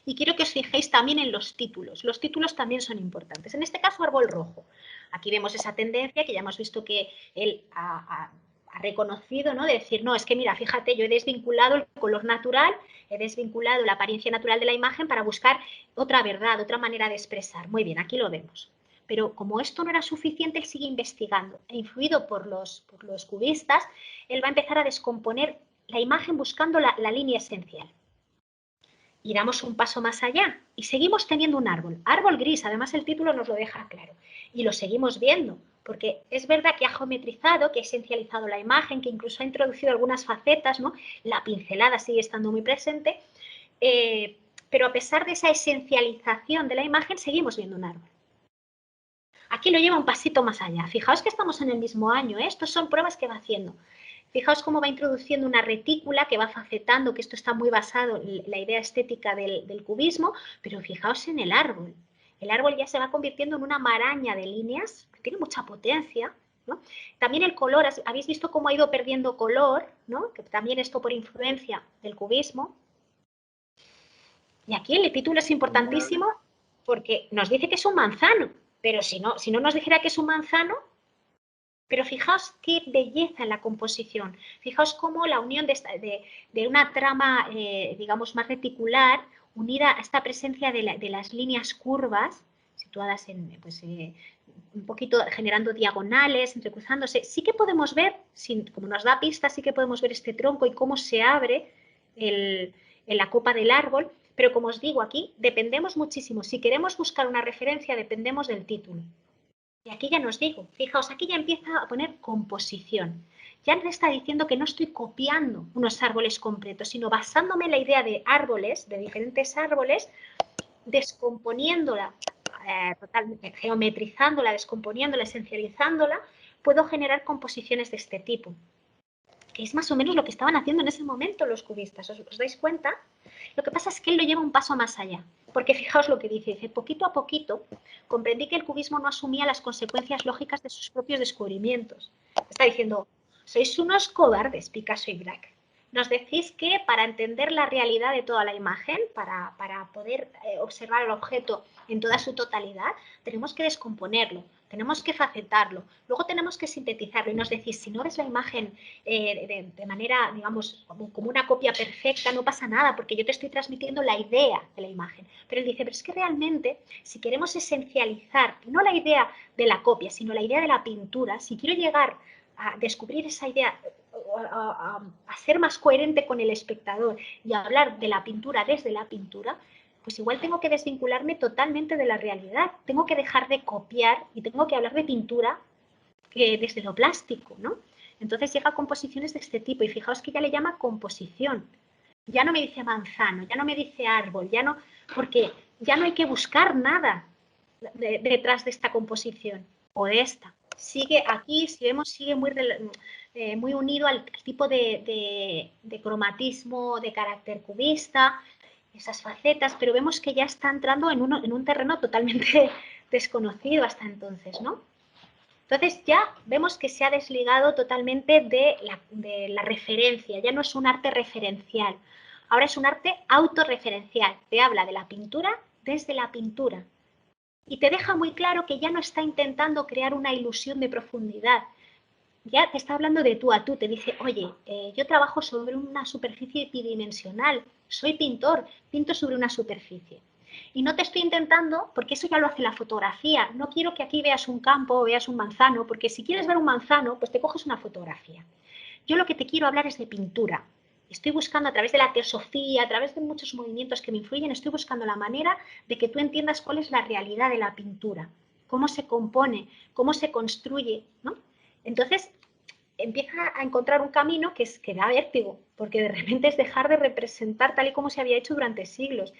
Y quiero que os fijéis también en los títulos. Los títulos también son importantes. En este caso, árbol rojo. Aquí vemos esa tendencia que ya hemos visto que él ha reconocido, ¿no? De decir, no, es que mira, fíjate, yo he desvinculado el color natural, he desvinculado la apariencia natural de la imagen para buscar otra verdad, otra manera de expresar. Muy bien, aquí lo vemos. Pero como esto no era suficiente, él sigue investigando. E influido por los cubistas, él va a empezar a descomponer la imagen buscando la línea esencial. Y damos un paso más allá y seguimos teniendo un árbol gris, además el título nos lo deja claro, y lo seguimos viendo, porque es verdad que ha geometrizado, que ha esencializado la imagen, que incluso ha introducido algunas facetas, ¿no? La pincelada sigue estando muy presente, pero a pesar de esa esencialización de la imagen, seguimos viendo un árbol. Aquí lo lleva un pasito más allá. Fijaos que estamos en el mismo año, ¿eh? Estos son pruebas que va haciendo. Fijaos cómo va introduciendo una retícula que va facetando, que esto está muy basado en la idea estética del cubismo, pero fijaos en el árbol. El árbol ya se va convirtiendo en una maraña de líneas, que tiene mucha potencia, ¿no? También el color, habéis visto cómo ha ido perdiendo color, ¿no? Que también esto por influencia del cubismo. Y aquí el título es importantísimo porque nos dice que es un manzano, pero si no nos dijera que es un manzano. Pero fijaos qué belleza en la composición. Fijaos cómo la unión de una trama, digamos, más reticular, unida a esta presencia de las líneas curvas, situadas en, pues, un poquito generando diagonales, entrecruzándose. Sí que podemos ver, como nos da pistas, sí que podemos ver este tronco y cómo se abre en la copa del árbol. Pero como os digo aquí, dependemos muchísimo. Si queremos buscar una referencia, dependemos del título. Y aquí ya nos digo, fijaos, aquí ya empieza a poner composición. Ya me está diciendo que no estoy copiando unos árboles completos, sino basándome en la idea de árboles, de diferentes árboles, descomponiéndola, totalmente, geometrizándola, descomponiéndola, esencializándola, puedo generar composiciones de este tipo. Que es más o menos lo que estaban haciendo en ese momento los cubistas. ¿Os dais cuenta? Lo que pasa es que él lo lleva un paso más allá. Porque fijaos lo que dice, poquito a poquito comprendí que el cubismo no asumía las consecuencias lógicas de sus propios descubrimientos. Está diciendo, sois unos cobardes, Picasso y Braque. Nos decís que para entender la realidad de toda la imagen, para poder observar el objeto en toda su totalidad, tenemos que descomponerlo, tenemos que facetarlo, luego tenemos que sintetizarlo y nos decís, si no ves la imagen de manera, digamos, como una copia perfecta, no pasa nada, porque yo te estoy transmitiendo la idea de la imagen. Pero él dice, pero es que realmente, si queremos esencializar, no la idea de la copia, sino la idea de la pintura, si quiero llegar a descubrir esa idea, a ser más coherente con el espectador y a hablar de la pintura desde la pintura, pues igual tengo que desvincularme totalmente de la realidad. Tengo que dejar de copiar y tengo que hablar de pintura desde lo plástico, ¿no? Entonces llega a composiciones de este tipo y fijaos que ya le llama composición. Ya no me dice manzano, ya no me dice árbol, ya no, porque ya no hay que buscar nada detrás de esta composición o de esta. Sigue aquí, si vemos, sigue muy unido al tipo de cromatismo de carácter cubista, esas facetas, pero vemos que ya está entrando en un terreno totalmente desconocido hasta entonces, ¿no? Entonces ya vemos que se ha desligado totalmente de la referencia, ya no es un arte referencial, ahora es un arte autorreferencial, te habla de la pintura desde la pintura y te deja muy claro que ya no está intentando crear una ilusión de profundidad, ya te está hablando de tú a tú, te dice, oye, yo trabajo sobre una superficie bidimensional, soy pintor, pinto sobre una superficie. Y no te estoy intentando, porque eso ya lo hace la fotografía, no quiero que aquí veas un campo o veas un manzano, porque si quieres ver un manzano, pues te coges una fotografía. Yo lo que te quiero hablar es de pintura. Estoy buscando a través de la teosofía, a través de muchos movimientos que me influyen, estoy buscando la manera de que tú entiendas cuál es la realidad de la pintura, cómo se compone, cómo se construye, ¿no? Entonces, empieza a encontrar un camino que da vértigo, porque de repente es dejar de representar tal y como se había hecho durante siglos.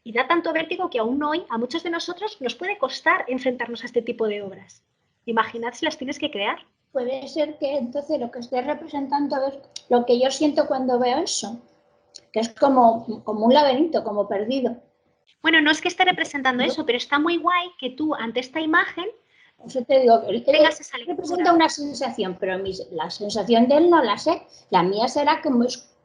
Y da tanto vértigo que aún hoy a muchos de nosotros nos puede costar enfrentarnos a este tipo de obras. Imaginad si las tienes que crear. Puede ser que entonces lo que esté representando es lo que yo siento cuando veo eso, que es como un laberinto, como perdido. Bueno, no es que esté representando eso, pero está muy guay que tú ante esta imagen Eso te digo, tengas esa lectura. representa una sensación, pero la sensación de él no la sé. La mía será que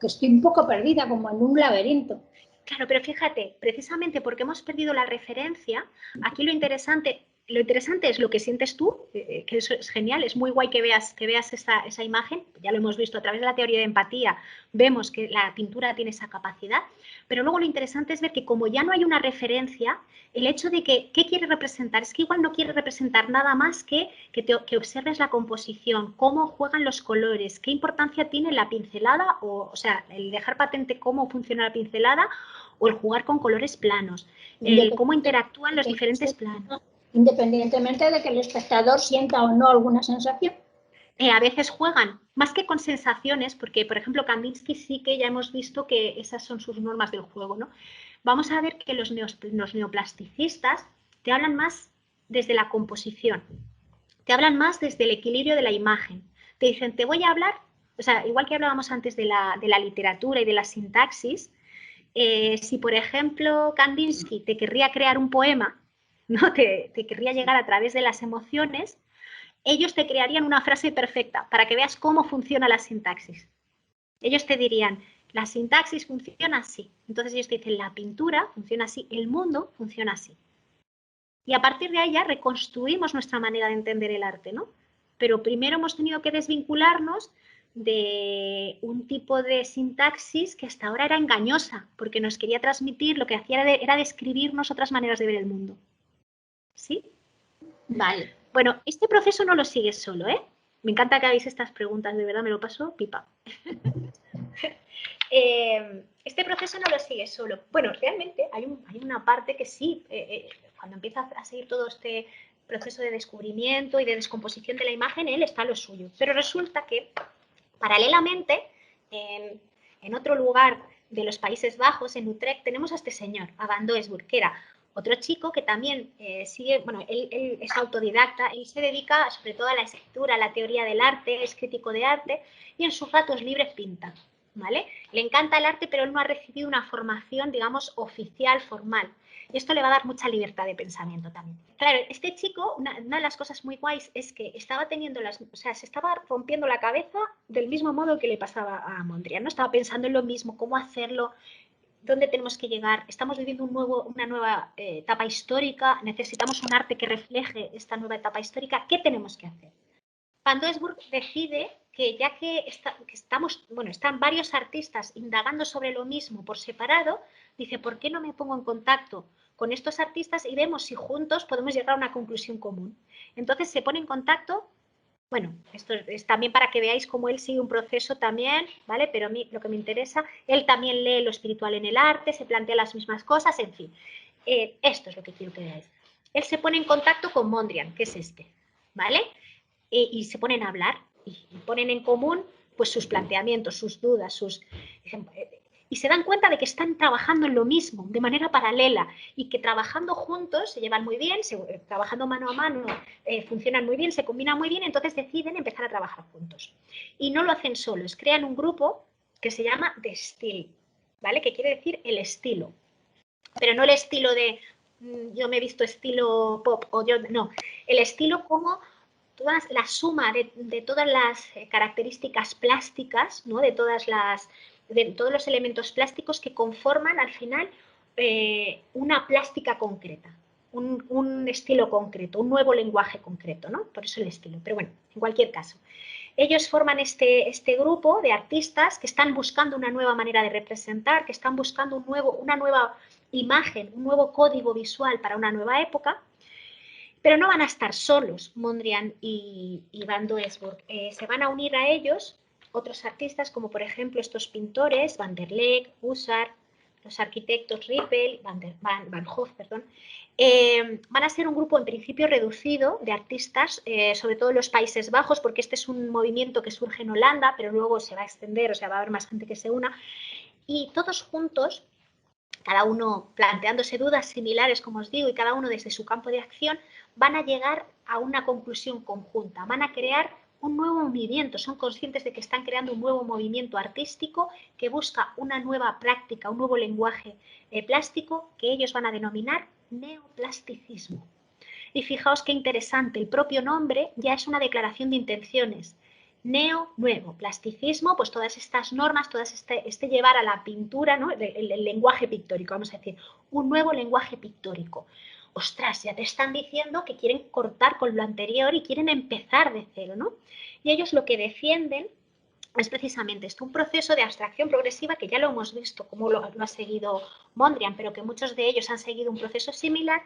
estoy un poco perdida, como en un laberinto. Claro, pero fíjate, precisamente porque hemos perdido la referencia, aquí lo interesante es lo que sientes tú, que eso es genial, es muy guay que veas esa imagen, ya lo hemos visto a través de la teoría de empatía, vemos que la pintura tiene esa capacidad, pero luego lo interesante es ver que como ya no hay una referencia, el hecho de que, ¿qué quiere representar? Es que igual no quiere representar nada más que observes la composición, cómo juegan los colores, qué importancia tiene la pincelada, o sea, el dejar patente cómo funciona la pincelada, o el jugar con colores planos, el cómo interactúan los diferentes planos. Independientemente de que el espectador sienta o no alguna sensación. A veces juegan, más que con sensaciones, porque, por ejemplo, Kandinsky sí que ya hemos visto que esas son sus normas del juego, ¿no? Vamos a ver que los neoplasticistas te hablan más desde la composición, te hablan más desde el equilibrio de la imagen. Te dicen, te voy a hablar, o sea, igual que hablábamos antes de la literatura y de la sintaxis, si, por ejemplo, Kandinsky te querría crear un poema, ¿no? Te querría llegar a través de las emociones, ellos te crearían una frase perfecta para que veas cómo funciona la sintaxis. Ellos te dirían, la sintaxis funciona así. Entonces ellos te dicen, la pintura funciona así, el mundo funciona así. Y a partir de ahí ya reconstruimos nuestra manera de entender el arte, ¿no? Pero primero hemos tenido que desvincularnos de un tipo de sintaxis que hasta ahora era engañosa, porque nos quería transmitir, lo que hacía era describirnos otras maneras de ver el mundo. ¿Sí? Vale. Bueno, este proceso no lo sigues solo, ¿eh? Me encanta que hagáis estas preguntas, de verdad me lo paso pipa. Este proceso no lo sigues solo. Bueno, realmente hay una parte que sí, cuando empieza a seguir todo este proceso de descubrimiento y de descomposición de la imagen, él está lo suyo. Pero resulta que, paralelamente, en otro lugar de los Países Bajos, en Utrecht, tenemos a este señor, a Van Doesburg, que era otro chico que también sigue, bueno, él es autodidacta, él se dedica sobre todo a la escritura, a la teoría del arte, es crítico de arte y en sus ratos libres pinta, ¿vale? Le encanta el arte, pero él no ha recibido una formación, digamos, oficial, formal. Y esto le va a dar mucha libertad de pensamiento también. Claro, este chico, una de las cosas muy guays es que estaba teniendo se estaba rompiendo la cabeza del mismo modo que le pasaba a Mondrian, ¿no? Estaba pensando en lo mismo, cómo hacerlo, dónde tenemos que llegar. Estamos viviendo una nueva etapa histórica, necesitamos un arte que refleje esta nueva etapa histórica. ¿Qué tenemos que hacer? Van Doesburg decide que ya que están varios artistas indagando sobre lo mismo por separado, dice, ¿por qué no me pongo en contacto con estos artistas y vemos si juntos podemos llegar a una conclusión común? Entonces se pone en contacto. Bueno, esto es también para que veáis cómo él sigue un proceso también, ¿vale? Pero a mí lo que me interesa, él también lee lo espiritual en el arte, se plantea las mismas cosas, en fin. Esto es lo que quiero que veáis. Él se pone en contacto con Mondrian, que es este, ¿vale? Y se ponen a hablar y ponen en común pues sus planteamientos, sus dudas, y se dan cuenta de que están trabajando en lo mismo, de manera paralela, y que trabajando juntos se llevan muy bien, trabajando mano a mano funcionan muy bien, se combinan muy bien, entonces deciden empezar a trabajar juntos. Y no lo hacen solos, crean un grupo que se llama The Style, ¿vale? Que quiere decir el estilo, pero no el estilo de yo me he visto estilo pop, o yo, no, el estilo como la suma de todas las características plásticas, ¿no? de todos los elementos plásticos que conforman al final una plástica concreta, un estilo concreto, un nuevo lenguaje concreto, ¿no? Por eso el estilo. Pero bueno, en cualquier caso, ellos forman este grupo de artistas que están buscando una nueva manera de representar, que están buscando una nueva imagen, un nuevo código visual para una nueva época. Pero no van a estar solos, Mondrian y Van Doesburg. Se van a unir a ellos otros artistas, como por ejemplo estos pintores, Van der Leck, Husserl, los arquitectos Rippel, Van Hoff, perdón. Van a ser un grupo en principio reducido de artistas, sobre todo en los Países Bajos, porque este es un movimiento que surge en Holanda, pero luego se va a extender, o sea, va a haber más gente que se una. Y todos juntos cada uno planteándose dudas similares, como os digo, y cada uno desde su campo de acción, van a llegar a una conclusión conjunta, van a crear un nuevo movimiento, son conscientes de que están creando un nuevo movimiento artístico que busca una nueva práctica, un nuevo lenguaje plástico que ellos van a denominar neoplasticismo. Y fijaos qué interesante, el propio nombre ya es una declaración de intenciones. Neo, nuevo, plasticismo, pues todas estas normas, este llevar a la pintura, ¿no? el lenguaje pictórico, vamos a decir, un nuevo lenguaje pictórico. Ostras, ya te están diciendo que quieren cortar con lo anterior y quieren empezar de cero, ¿no? Y ellos lo que defienden es precisamente esto, un proceso de abstracción progresiva que ya lo hemos visto, como lo ha seguido Mondrian, pero que muchos de ellos han seguido un proceso similar,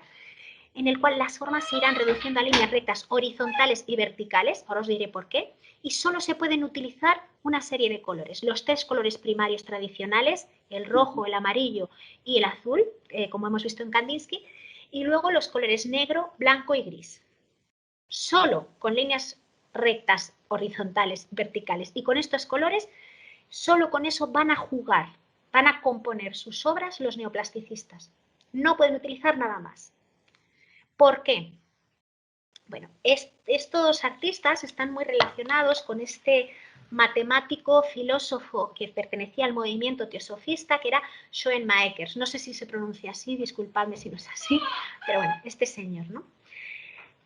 en el cual las formas se irán reduciendo a líneas rectas horizontales y verticales, ahora os diré por qué, y solo se pueden utilizar una serie de colores. Los 3 colores primarios tradicionales, el rojo, el amarillo y el azul, como hemos visto en Kandinsky, y luego los colores negro, blanco y gris. Solo con líneas rectas horizontales, verticales y con estos colores, solo con eso van a jugar, van a componer sus obras los neoplasticistas. No pueden utilizar nada más. ¿Por qué? Bueno, estos artistas están muy relacionados con este matemático, filósofo que pertenecía al movimiento teosofista, que era Schoenmakers. No sé si se pronuncia así, disculpadme si no es así, pero bueno, este señor, ¿no?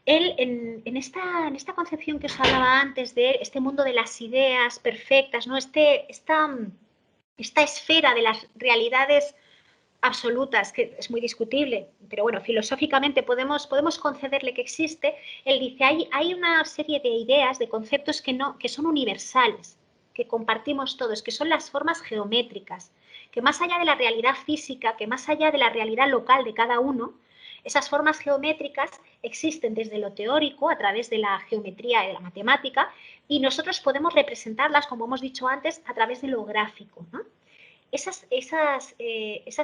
Él, en esta concepción que os hablaba antes de este mundo de las ideas perfectas, ¿no? Esta esfera de las realidades absolutas, que es muy discutible, pero bueno, filosóficamente podemos concederle que existe. Él dice, hay una serie de ideas, de conceptos que son universales, que compartimos todos, que son las formas geométricas, que más allá de la realidad física, que más allá de la realidad local de cada uno, esas formas geométricas existen desde lo teórico, a través de la geometría y de la matemática, y nosotros podemos representarlas, como hemos dicho antes, a través de lo gráfico, ¿no? Esas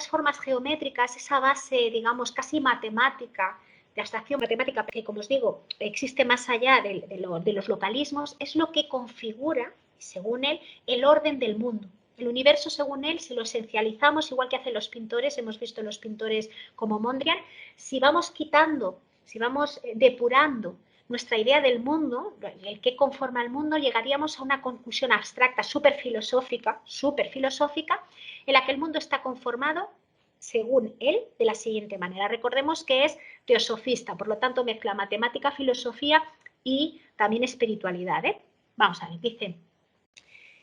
formas geométricas, esa base, digamos, casi matemática, de abstracción matemática, que como os digo, existe más allá de los localismos, es lo que configura, según él, el orden del mundo. El universo, según él, si lo esencializamos, igual que hacen los pintores, hemos visto los pintores como Mondrian, si vamos quitando, si vamos depurando nuestra idea del mundo, el que conforma el mundo, llegaríamos a una conclusión abstracta, súper filosófica, en la que el mundo está conformado, según él, de la siguiente manera. Recordemos que es teosofista, por lo tanto mezcla matemática, filosofía y también espiritualidad, ¿eh? Vamos a ver, dice,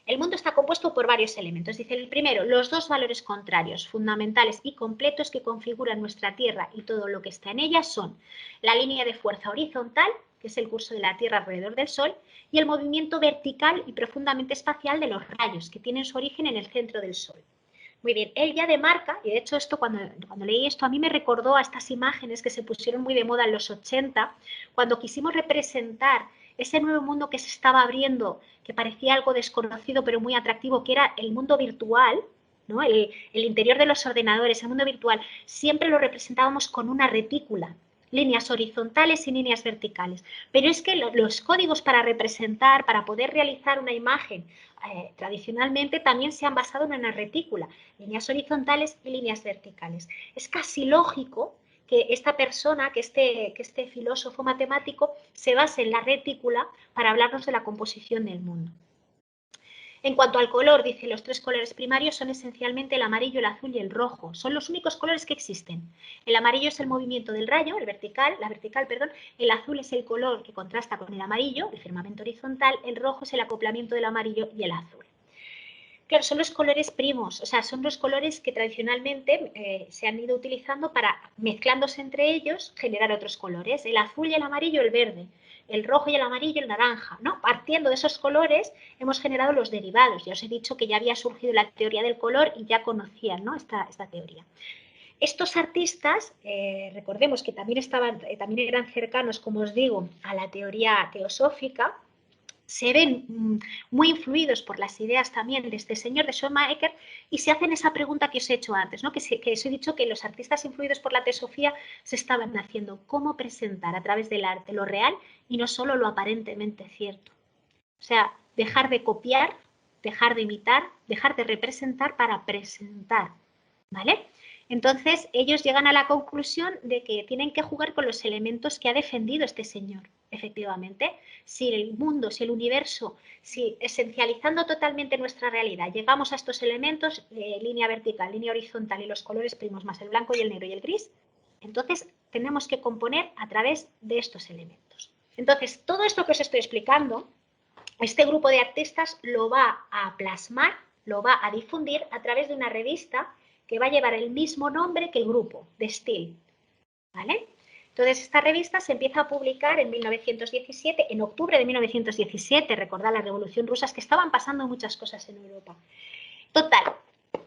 el mundo está compuesto por varios elementos. Dice el primero, los 2 valores contrarios, fundamentales y completos que configuran nuestra Tierra y todo lo que está en ella son la línea de fuerza horizontal, que es el curso de la Tierra alrededor del Sol, y el movimiento vertical y profundamente espacial de los rayos, que tienen su origen en el centro del Sol. Muy bien, él ya demarca, y de hecho esto cuando leí esto a mí me recordó a estas imágenes que se pusieron muy de moda en los 80, cuando quisimos representar ese nuevo mundo que se estaba abriendo, que parecía algo desconocido pero muy atractivo, que era el mundo virtual, ¿no? El interior de los ordenadores, el mundo virtual, siempre lo representábamos con una retícula, líneas horizontales y líneas verticales. Pero es que los códigos para representar, para poder realizar una imagen, tradicionalmente también se han basado en una retícula, líneas horizontales y líneas verticales. Es casi lógico que esta persona, que este filósofo matemático, se base en la retícula para hablarnos de la composición del mundo. En cuanto al color, dice, los 3 colores primarios son esencialmente el amarillo, el azul y el rojo. Son los únicos colores que existen. El amarillo es el movimiento del rayo, la vertical, el azul es el color que contrasta con el amarillo, el firmamento horizontal, el rojo es el acoplamiento del amarillo y el azul. Claro, son los colores primos, o sea, son los colores que tradicionalmente se han ido utilizando para, mezclándose entre ellos, generar otros colores. El azul y el amarillo, el verde. El rojo y el amarillo, el naranja, ¿no? Partiendo de esos colores hemos generado los derivados. Ya os he dicho que ya había surgido la teoría del color y ya conocían, ¿no? esta teoría. Estos artistas, recordemos que también eran cercanos, como os digo, a la teoría teosófica, se ven muy influidos por las ideas también de este señor, de Schoenmakers, y se hacen esa pregunta que os he hecho antes, ¿no? que os he dicho que los artistas influidos por la teosofía se estaban haciendo cómo presentar a través del arte lo real y no solo lo aparentemente cierto. O sea, dejar de copiar, dejar de imitar, dejar de representar para presentar, ¿vale? Entonces, ellos llegan a la conclusión de que tienen que jugar con los elementos que ha defendido este señor, efectivamente. Si el mundo, si el universo, si esencializando totalmente nuestra realidad, llegamos a estos elementos, línea vertical, línea horizontal y los colores primos más el blanco y el negro y el gris, entonces tenemos que componer a través de estos elementos. Entonces, todo esto que os estoy explicando, este grupo de artistas lo va a plasmar, lo va a difundir a través de una revista que va a llevar el mismo nombre que el grupo, de Steel, ¿vale? Entonces, esta revista se empieza a publicar en 1917, en octubre de 1917, recordad la Revolución Rusa, es que estaban pasando muchas cosas en Europa. Total,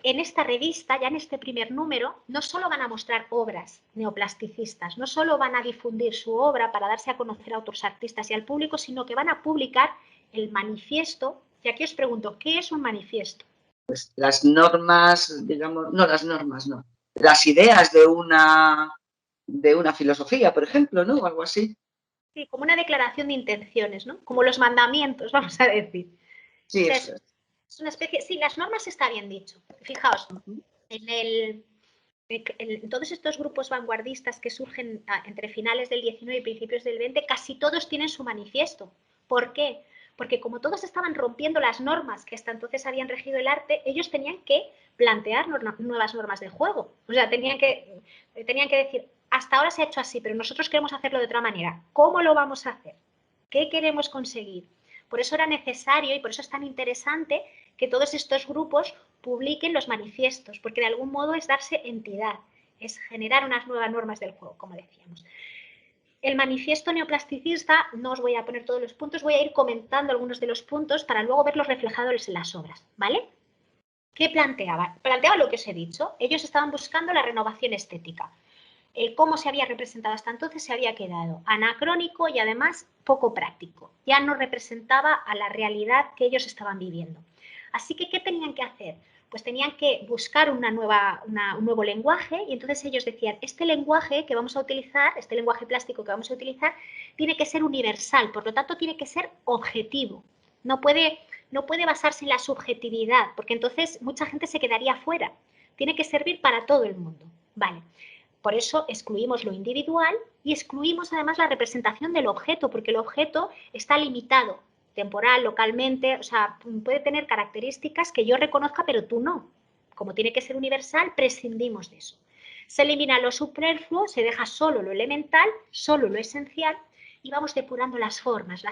en esta revista, ya en este primer número, no solo van a mostrar obras neoplasticistas, no solo van a difundir su obra para darse a conocer a otros artistas y al público, sino que van a publicar el manifiesto. Y aquí os pregunto, ¿qué es un manifiesto? Pues las normas, digamos, no las normas, no. Las ideas de una filosofía, por ejemplo, ¿no? O algo así. Sí, como una declaración de intenciones, ¿no? Como los mandamientos, vamos a decir. Sí, O sea, eso es. es una especie, sí, las normas está bien dicho. Fijaos, en todos estos grupos vanguardistas que surgen entre finales del 19 y principios del 20, casi todos tienen su manifiesto. ¿Por qué? Porque como todos estaban rompiendo las normas que hasta entonces habían regido el arte, ellos tenían que plantear nuevas normas de juego. O sea, tenían que decir, hasta ahora se ha hecho así, pero nosotros queremos hacerlo de otra manera. ¿Cómo lo vamos a hacer? ¿Qué queremos conseguir? Por eso era necesario y por eso es tan interesante que todos estos grupos publiquen los manifiestos, porque de algún modo es darse entidad, es generar unas nuevas normas del juego, como decíamos. El manifiesto neoplasticista, no os voy a poner todos los puntos, voy a ir comentando algunos de los puntos para luego verlos reflejados en las obras, ¿vale? ¿Qué planteaba? Planteaba lo que os he dicho. Ellos estaban buscando la renovación estética. El cómo se había representado hasta entonces se había quedado anacrónico y además poco práctico. Ya no representaba a la realidad que ellos estaban viviendo. Así que, ¿qué tenían que hacer? Pues tenían que buscar un nuevo lenguaje y entonces ellos decían, este lenguaje que vamos a utilizar, este lenguaje plástico que vamos a utilizar, tiene que ser universal, por lo tanto tiene que ser objetivo. No puede basarse en la subjetividad, porque entonces mucha gente se quedaría fuera. Tiene que servir para todo el mundo. Vale. Por eso excluimos lo individual y excluimos además la representación del objeto, porque el objeto está limitado, temporal, localmente, o sea, puede tener características que yo reconozca, pero tú no. Como tiene que ser universal, prescindimos de eso. Se elimina lo superfluo, se deja solo lo elemental, solo lo esencial, y vamos depurando las formas,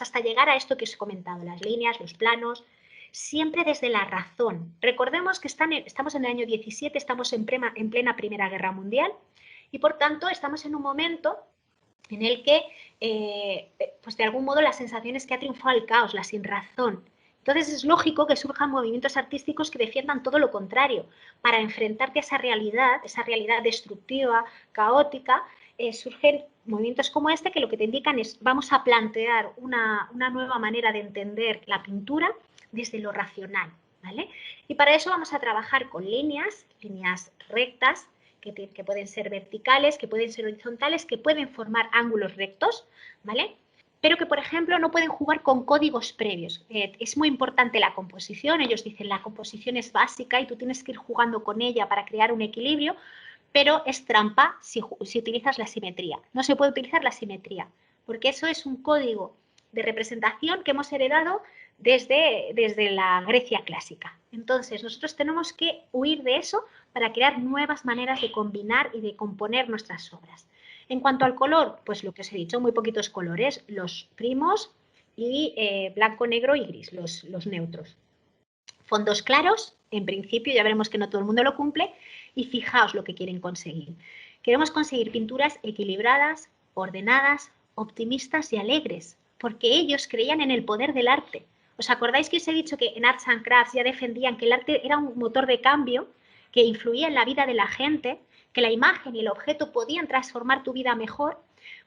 hasta llegar a esto que os he comentado, las líneas, los planos, siempre desde la razón. Recordemos que estamos en el año 17, estamos en plena Primera Guerra Mundial y por tanto estamos en un momento en el que, pues de algún modo la sensación es que ha triunfado el caos, la sinrazón. Entonces es lógico que surjan movimientos artísticos que defiendan todo lo contrario, para enfrentarte a esa realidad destructiva, caótica. Surgen movimientos como este que lo que te indican es vamos a plantear una nueva manera de entender la pintura desde lo racional, ¿vale? Y para eso vamos a trabajar con líneas rectas, que pueden ser verticales, que pueden ser horizontales, que pueden formar ángulos rectos, ¿vale? Pero que, por ejemplo, no pueden jugar con códigos previos. Es muy importante la composición, ellos dicen la composición es básica y tú tienes que ir jugando con ella para crear un equilibrio, pero es trampa si utilizas la simetría. No se puede utilizar la simetría, porque eso es un código de representación que hemos heredado desde la Grecia clásica. Entonces, nosotros tenemos que huir de eso para crear nuevas maneras de combinar y de componer nuestras obras. En cuanto al color, pues lo que os he dicho, muy poquitos colores, los primos y blanco, negro y gris, los neutros. Fondos claros, en principio ya veremos que no todo el mundo lo cumple, y fijaos lo que quieren conseguir. Queremos conseguir pinturas equilibradas, ordenadas, optimistas y alegres, porque ellos creían en el poder del arte. ¿Os acordáis que os he dicho que en Arts and Crafts ya defendían que el arte era un motor de cambio que influía en la vida de la gente, que la imagen y el objeto podían transformar tu vida mejor?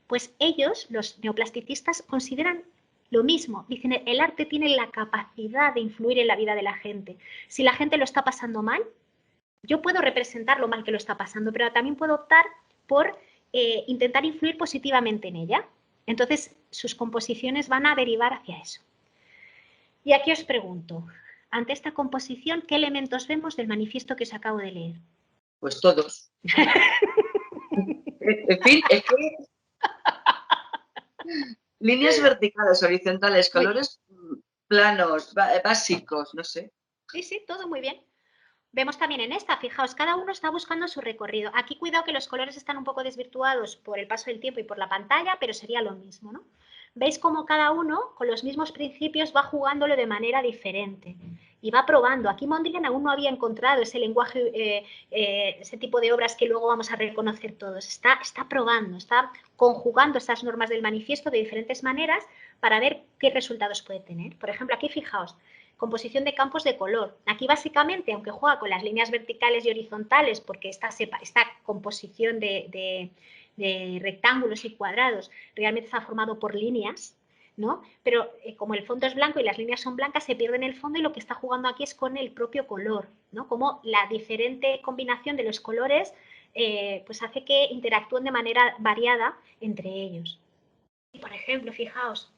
Pues ellos, los neoplasticistas, consideran lo mismo. Dicen, el arte tiene la capacidad de influir en la vida de la gente. Si la gente lo está pasando mal, yo puedo representar lo mal que lo está pasando, pero también puedo optar por intentar influir positivamente en ella. Entonces, sus composiciones van a derivar hacia eso. Y aquí os pregunto, ante esta composición, ¿qué elementos vemos del manifiesto que os acabo de leer? Pues todos. En fin, es que líneas verticales, horizontales, colores planos, básicos, no sé. Sí, sí, todo muy bien. Vemos también en esta, fijaos, cada uno está buscando su recorrido. Aquí cuidado que los colores están un poco desvirtuados por el paso del tiempo y por la pantalla, pero sería lo mismo, ¿no? Veis cómo cada uno, con los mismos principios, va jugándolo de manera diferente y va probando. Aquí Mondrian aún no había encontrado ese lenguaje, ese tipo de obras que luego vamos a reconocer todos. Está probando, está conjugando esas normas del manifiesto de diferentes maneras para ver qué resultados puede tener. Por ejemplo, aquí fijaos, composición de campos de color. Aquí básicamente, aunque juega con las líneas verticales y horizontales, porque esta composición de rectángulos y cuadrados realmente está formado por líneas, ¿no? Pero como el fondo es blanco y las líneas son blancas, se pierde en el fondo y lo que está jugando aquí es con el propio color, ¿no? Como la diferente combinación de los colores pues hace que interactúen de manera variada entre ellos. Por ejemplo, fijaos,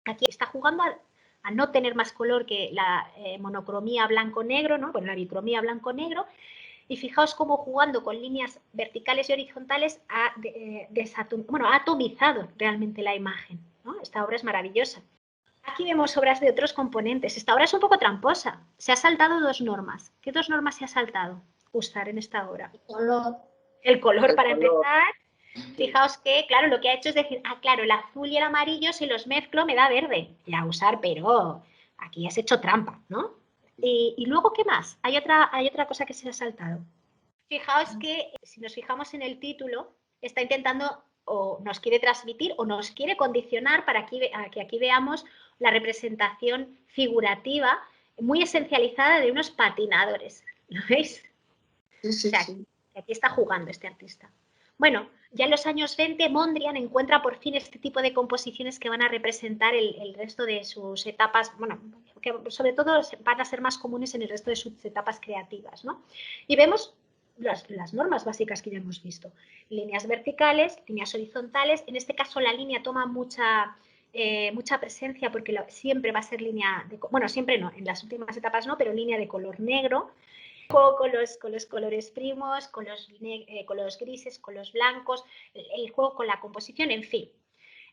aquí está jugando a no tener más color que la monocromía blanco-negro, ¿no? Bueno, la bicromía blanco-negro. Y fijaos cómo jugando con líneas verticales y horizontales ha atomizado realmente la imagen, ¿no? Esta obra es maravillosa. Aquí vemos obras de otros componentes. Esta obra es un poco tramposa. Se ha saltado dos normas. ¿Qué dos normas se ha saltado usar en esta obra? El color para empezar. Fijaos que, claro, lo que ha hecho es decir, claro, el azul y el amarillo, si los mezclo, me da verde. Ya usar, pero aquí has hecho trampa, ¿no? Y luego, ¿qué más? Hay otra cosa que se ha saltado. Fijaos que, si nos fijamos en el título, está intentando o nos quiere transmitir o nos quiere condicionar para que aquí veamos la representación figurativa muy esencializada de unos patinadores. ¿Lo veis? Sí, sí, o sea, sí. Aquí está jugando este artista. Bueno, ya en los años 20 Mondrian encuentra por fin este tipo de composiciones que van a representar el resto de sus etapas, bueno, que sobre todo van a ser más comunes en el resto de sus etapas creativas, ¿no? Y vemos las normas básicas que ya hemos visto. Líneas verticales, líneas horizontales, en este caso la línea toma mucha presencia porque siempre va a ser línea, bueno, siempre no, en las últimas etapas no, pero línea de color negro. Juego con los colores primos, con los grises, con los blancos, el juego con la composición, en fin.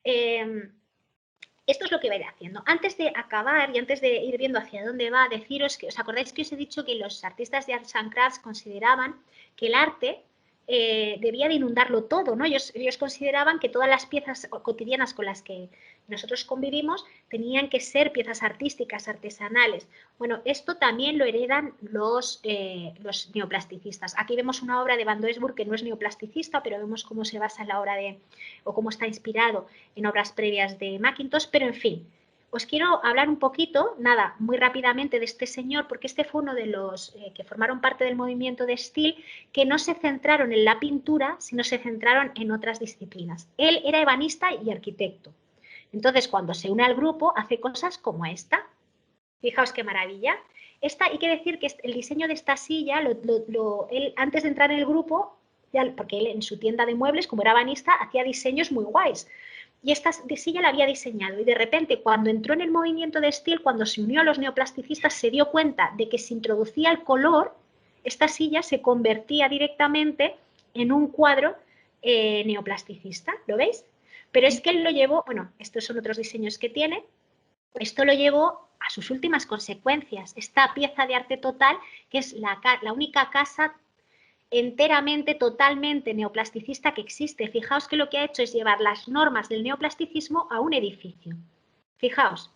Esto es lo que va a ir haciendo. Antes de acabar y antes de ir viendo hacia dónde va, deciros que, ¿os acordáis que os he dicho que los artistas de Arts and Crafts consideraban que el arte debía de inundarlo todo, ¿no? Ellos consideraban que todas las piezas cotidianas con las que nosotros convivimos tenían que ser piezas artísticas, artesanales. Bueno, esto también lo heredan los neoplasticistas. Aquí vemos una obra de Van Doesburg que no es neoplasticista, pero vemos cómo se basa en la obra o cómo está inspirado en obras previas de Mackintosh, pero en fin. Os quiero hablar un poquito, muy rápidamente de este señor, porque este fue uno de los que formaron parte del movimiento de Still, que no se centraron en la pintura, sino se centraron en otras disciplinas. Él era ebanista y arquitecto. Entonces, cuando se une al grupo, hace cosas como esta. Fijaos qué maravilla. Hay que decir que el diseño de esta silla, él antes de entrar en el grupo, porque él en su tienda de muebles, como era ebanista, hacía diseños muy guays. Y esta silla la había diseñado y de repente cuando entró en el movimiento de Still, cuando se unió a los neoplasticistas, se dio cuenta de que si introducía el color, esta silla se convertía directamente en un cuadro neoplasticista, ¿lo veis? Pero es que él lo llevó, bueno, estos son otros diseños que tiene, esto lo llevó a sus últimas consecuencias. Esta pieza de arte total, que es la única casa enteramente, totalmente neoplasticista que existe. Fijaos que lo que ha hecho es llevar las normas del neoplasticismo a un edificio. Fijaos,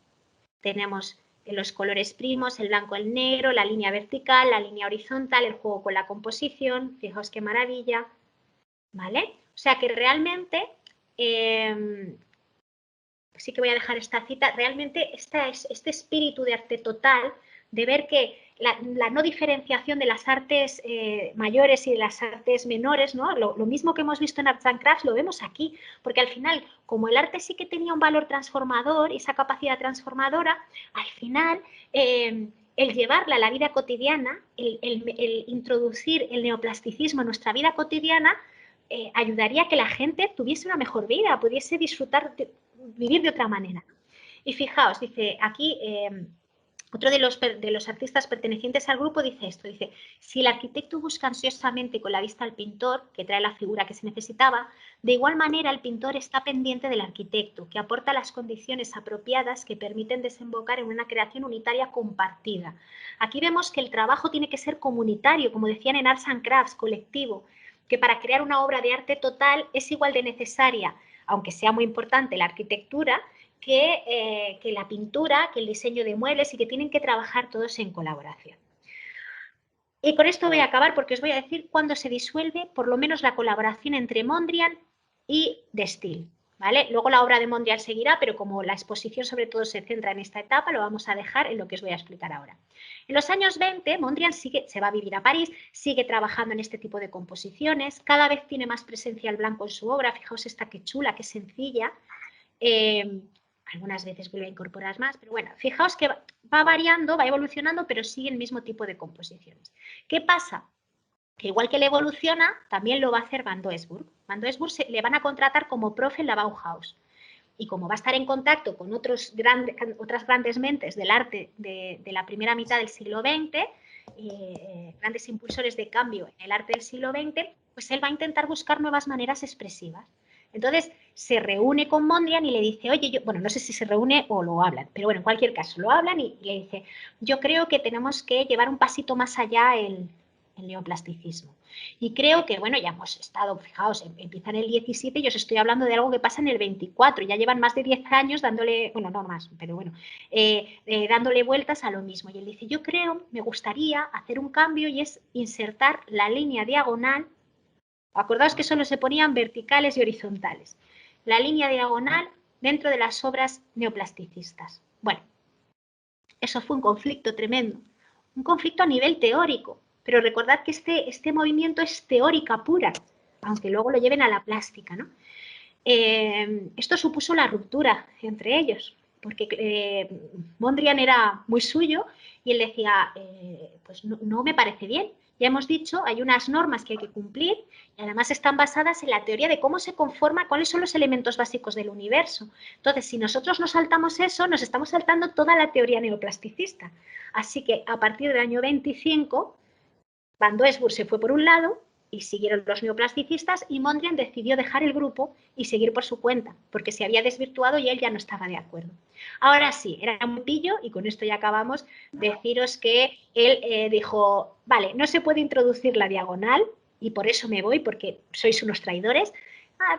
tenemos los colores primos, el blanco, el negro, la línea vertical, la línea horizontal, el juego con la composición. Fijaos qué maravilla, ¿vale? O sea que realmente, sí que voy a dejar esta cita, realmente este espíritu de arte total, de ver que la no diferenciación de las artes mayores y de las artes menores, ¿no? Lo mismo que hemos visto en Arts and Crafts lo vemos aquí, porque al final, como el arte sí que tenía un valor transformador y esa capacidad transformadora, al final el llevarla a la vida cotidiana, el introducir el neoplasticismo en nuestra vida cotidiana, ayudaría a que la gente tuviese una mejor vida, pudiese disfrutar, vivir de otra manera. Y fijaos, dice aquí, Otro de los artistas pertenecientes al grupo dice esto, dice, si el arquitecto busca ansiosamente con la vista al pintor, que trae la figura que se necesitaba, de igual manera el pintor está pendiente del arquitecto, que aporta las condiciones apropiadas que permiten desembocar en una creación unitaria compartida. Aquí vemos que el trabajo tiene que ser comunitario, como decían en Arts and Crafts, colectivo, que para crear una obra de arte total es igual de necesaria, aunque sea muy importante la arquitectura, que la pintura, que el diseño de muebles y que tienen que trabajar todos en colaboración. Y con esto voy a acabar porque os voy a decir cuándo se disuelve por lo menos la colaboración entre Mondrian y De Stijl, ¿vale? Luego la obra de Mondrian seguirá, pero como la exposición sobre todo se centra en esta etapa, lo vamos a dejar en lo que os voy a explicar ahora. En los años 20, Mondrian se va a vivir a París, sigue trabajando en este tipo de composiciones, cada vez tiene más presencia el blanco en su obra, fijaos esta que chula, que sencilla. Algunas veces vuelve a incorporar más, pero bueno, fijaos que va variando, va evolucionando, pero sigue el mismo tipo de composiciones. ¿Qué pasa? Que igual que le evoluciona, también lo va a hacer Van Doesburg. Van Doesburg le van a contratar como profe en la Bauhaus. Y como va a estar en contacto con otras grandes mentes del arte de la primera mitad del siglo XX, grandes impulsores de cambio en el arte del siglo XX, pues él va a intentar buscar nuevas maneras expresivas. Entonces, se reúne con Mondrian y le dice, oye, bueno, no sé si se reúne o lo hablan, pero bueno, en cualquier caso, lo hablan y le dice, yo creo que tenemos que llevar un pasito más allá el neoplasticismo. Y creo que, bueno, ya hemos estado, fijaos, empieza en el 17 y os estoy hablando de algo que pasa en el 24, ya llevan más de 10 años dándole, bueno, no más, pero bueno, dándole vueltas a lo mismo. Y él dice, yo creo, me gustaría hacer un cambio y es insertar la línea diagonal. Acordaos que solo se ponían verticales y horizontales. La línea diagonal dentro de las obras neoplasticistas. Bueno, eso fue un conflicto tremendo. Un conflicto a nivel teórico. Pero recordad que este movimiento es teórica pura, aunque luego lo lleven a la plástica, ¿no? Esto supuso la ruptura entre ellos, porque Mondrian era muy suyo y él decía, pues no me parece bien. Ya hemos dicho, hay unas normas que hay que cumplir y además están basadas en la teoría de cómo se conforma, cuáles son los elementos básicos del universo. Entonces, si nosotros nos saltamos eso, nos estamos saltando toda la teoría neoplasticista. Así que a partir del año 25, Van Doesburg se fue por un lado y siguieron los neoplasticistas y Mondrian decidió dejar el grupo y seguir por su cuenta, porque se había desvirtuado y él ya no estaba de acuerdo. Ahora sí, era un pillo, y con esto ya acabamos, deciros que él dijo, vale, no se puede introducir la diagonal y por eso me voy, porque sois unos traidores,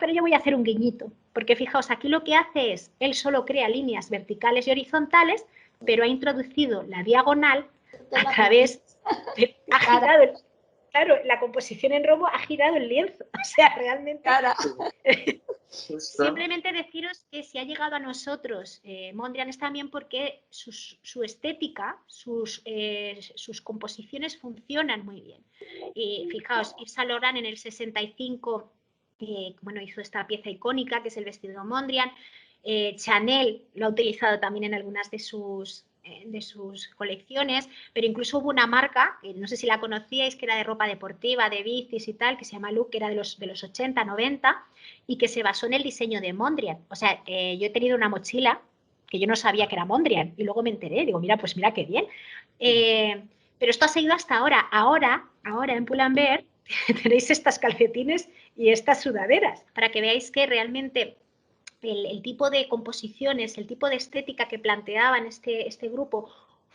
pero yo voy a hacer un guiñito, porque fijaos, aquí lo que hace es, él solo crea líneas verticales y horizontales, pero ha introducido la diagonal a través de... Claro, la composición en rombo ha girado el lienzo, o sea, realmente... Simplemente deciros que si ha llegado a nosotros Mondrian es también porque su estética, sus composiciones funcionan muy bien. Y fijaos, Yves Saint Laurent en el 65 bueno, hizo esta pieza icónica que es el vestido Mondrian. Chanel lo ha utilizado también en algunas de sus colecciones, pero incluso hubo una marca, que no sé si la conocíais, que era de ropa deportiva, de bicis y tal, que se llama Look, que era de los 80, 90, y que se basó en el diseño de Mondrian. O sea, yo he tenido una mochila que yo no sabía que era Mondrian, y luego me enteré, digo, mira, pues mira qué bien. Pero esto ha seguido hasta ahora. Ahora en Pull&Bear tenéis estas calcetines y estas sudaderas, para que veáis que realmente... El tipo de composiciones, el tipo de estética que planteaban este grupo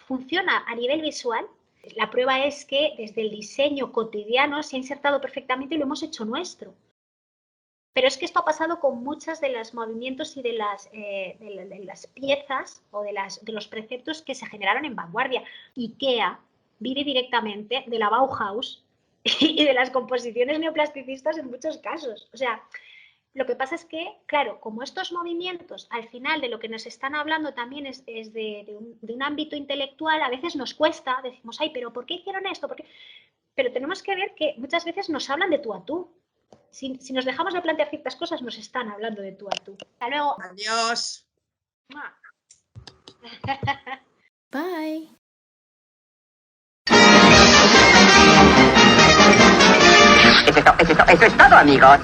funciona a nivel visual. La prueba es que desde el diseño cotidiano se ha insertado perfectamente y lo hemos hecho nuestro. Pero es que esto ha pasado con muchos de los movimientos y de las piezas o de los preceptos que se generaron en vanguardia. IKEA vive directamente de la Bauhaus y de las composiciones neoplasticistas en muchos casos. O sea... Lo que pasa es que, claro, como estos movimientos, al final de lo que nos están hablando también es de un ámbito intelectual, a veces nos cuesta, decimos, ay, pero ¿por qué hicieron esto? ¿Por qué? Pero tenemos que ver que muchas veces nos hablan de tú a tú. Si nos dejamos de plantear ciertas cosas, nos están hablando de tú a tú. Hasta luego. Adiós. Bye. Eso es todo, amigos.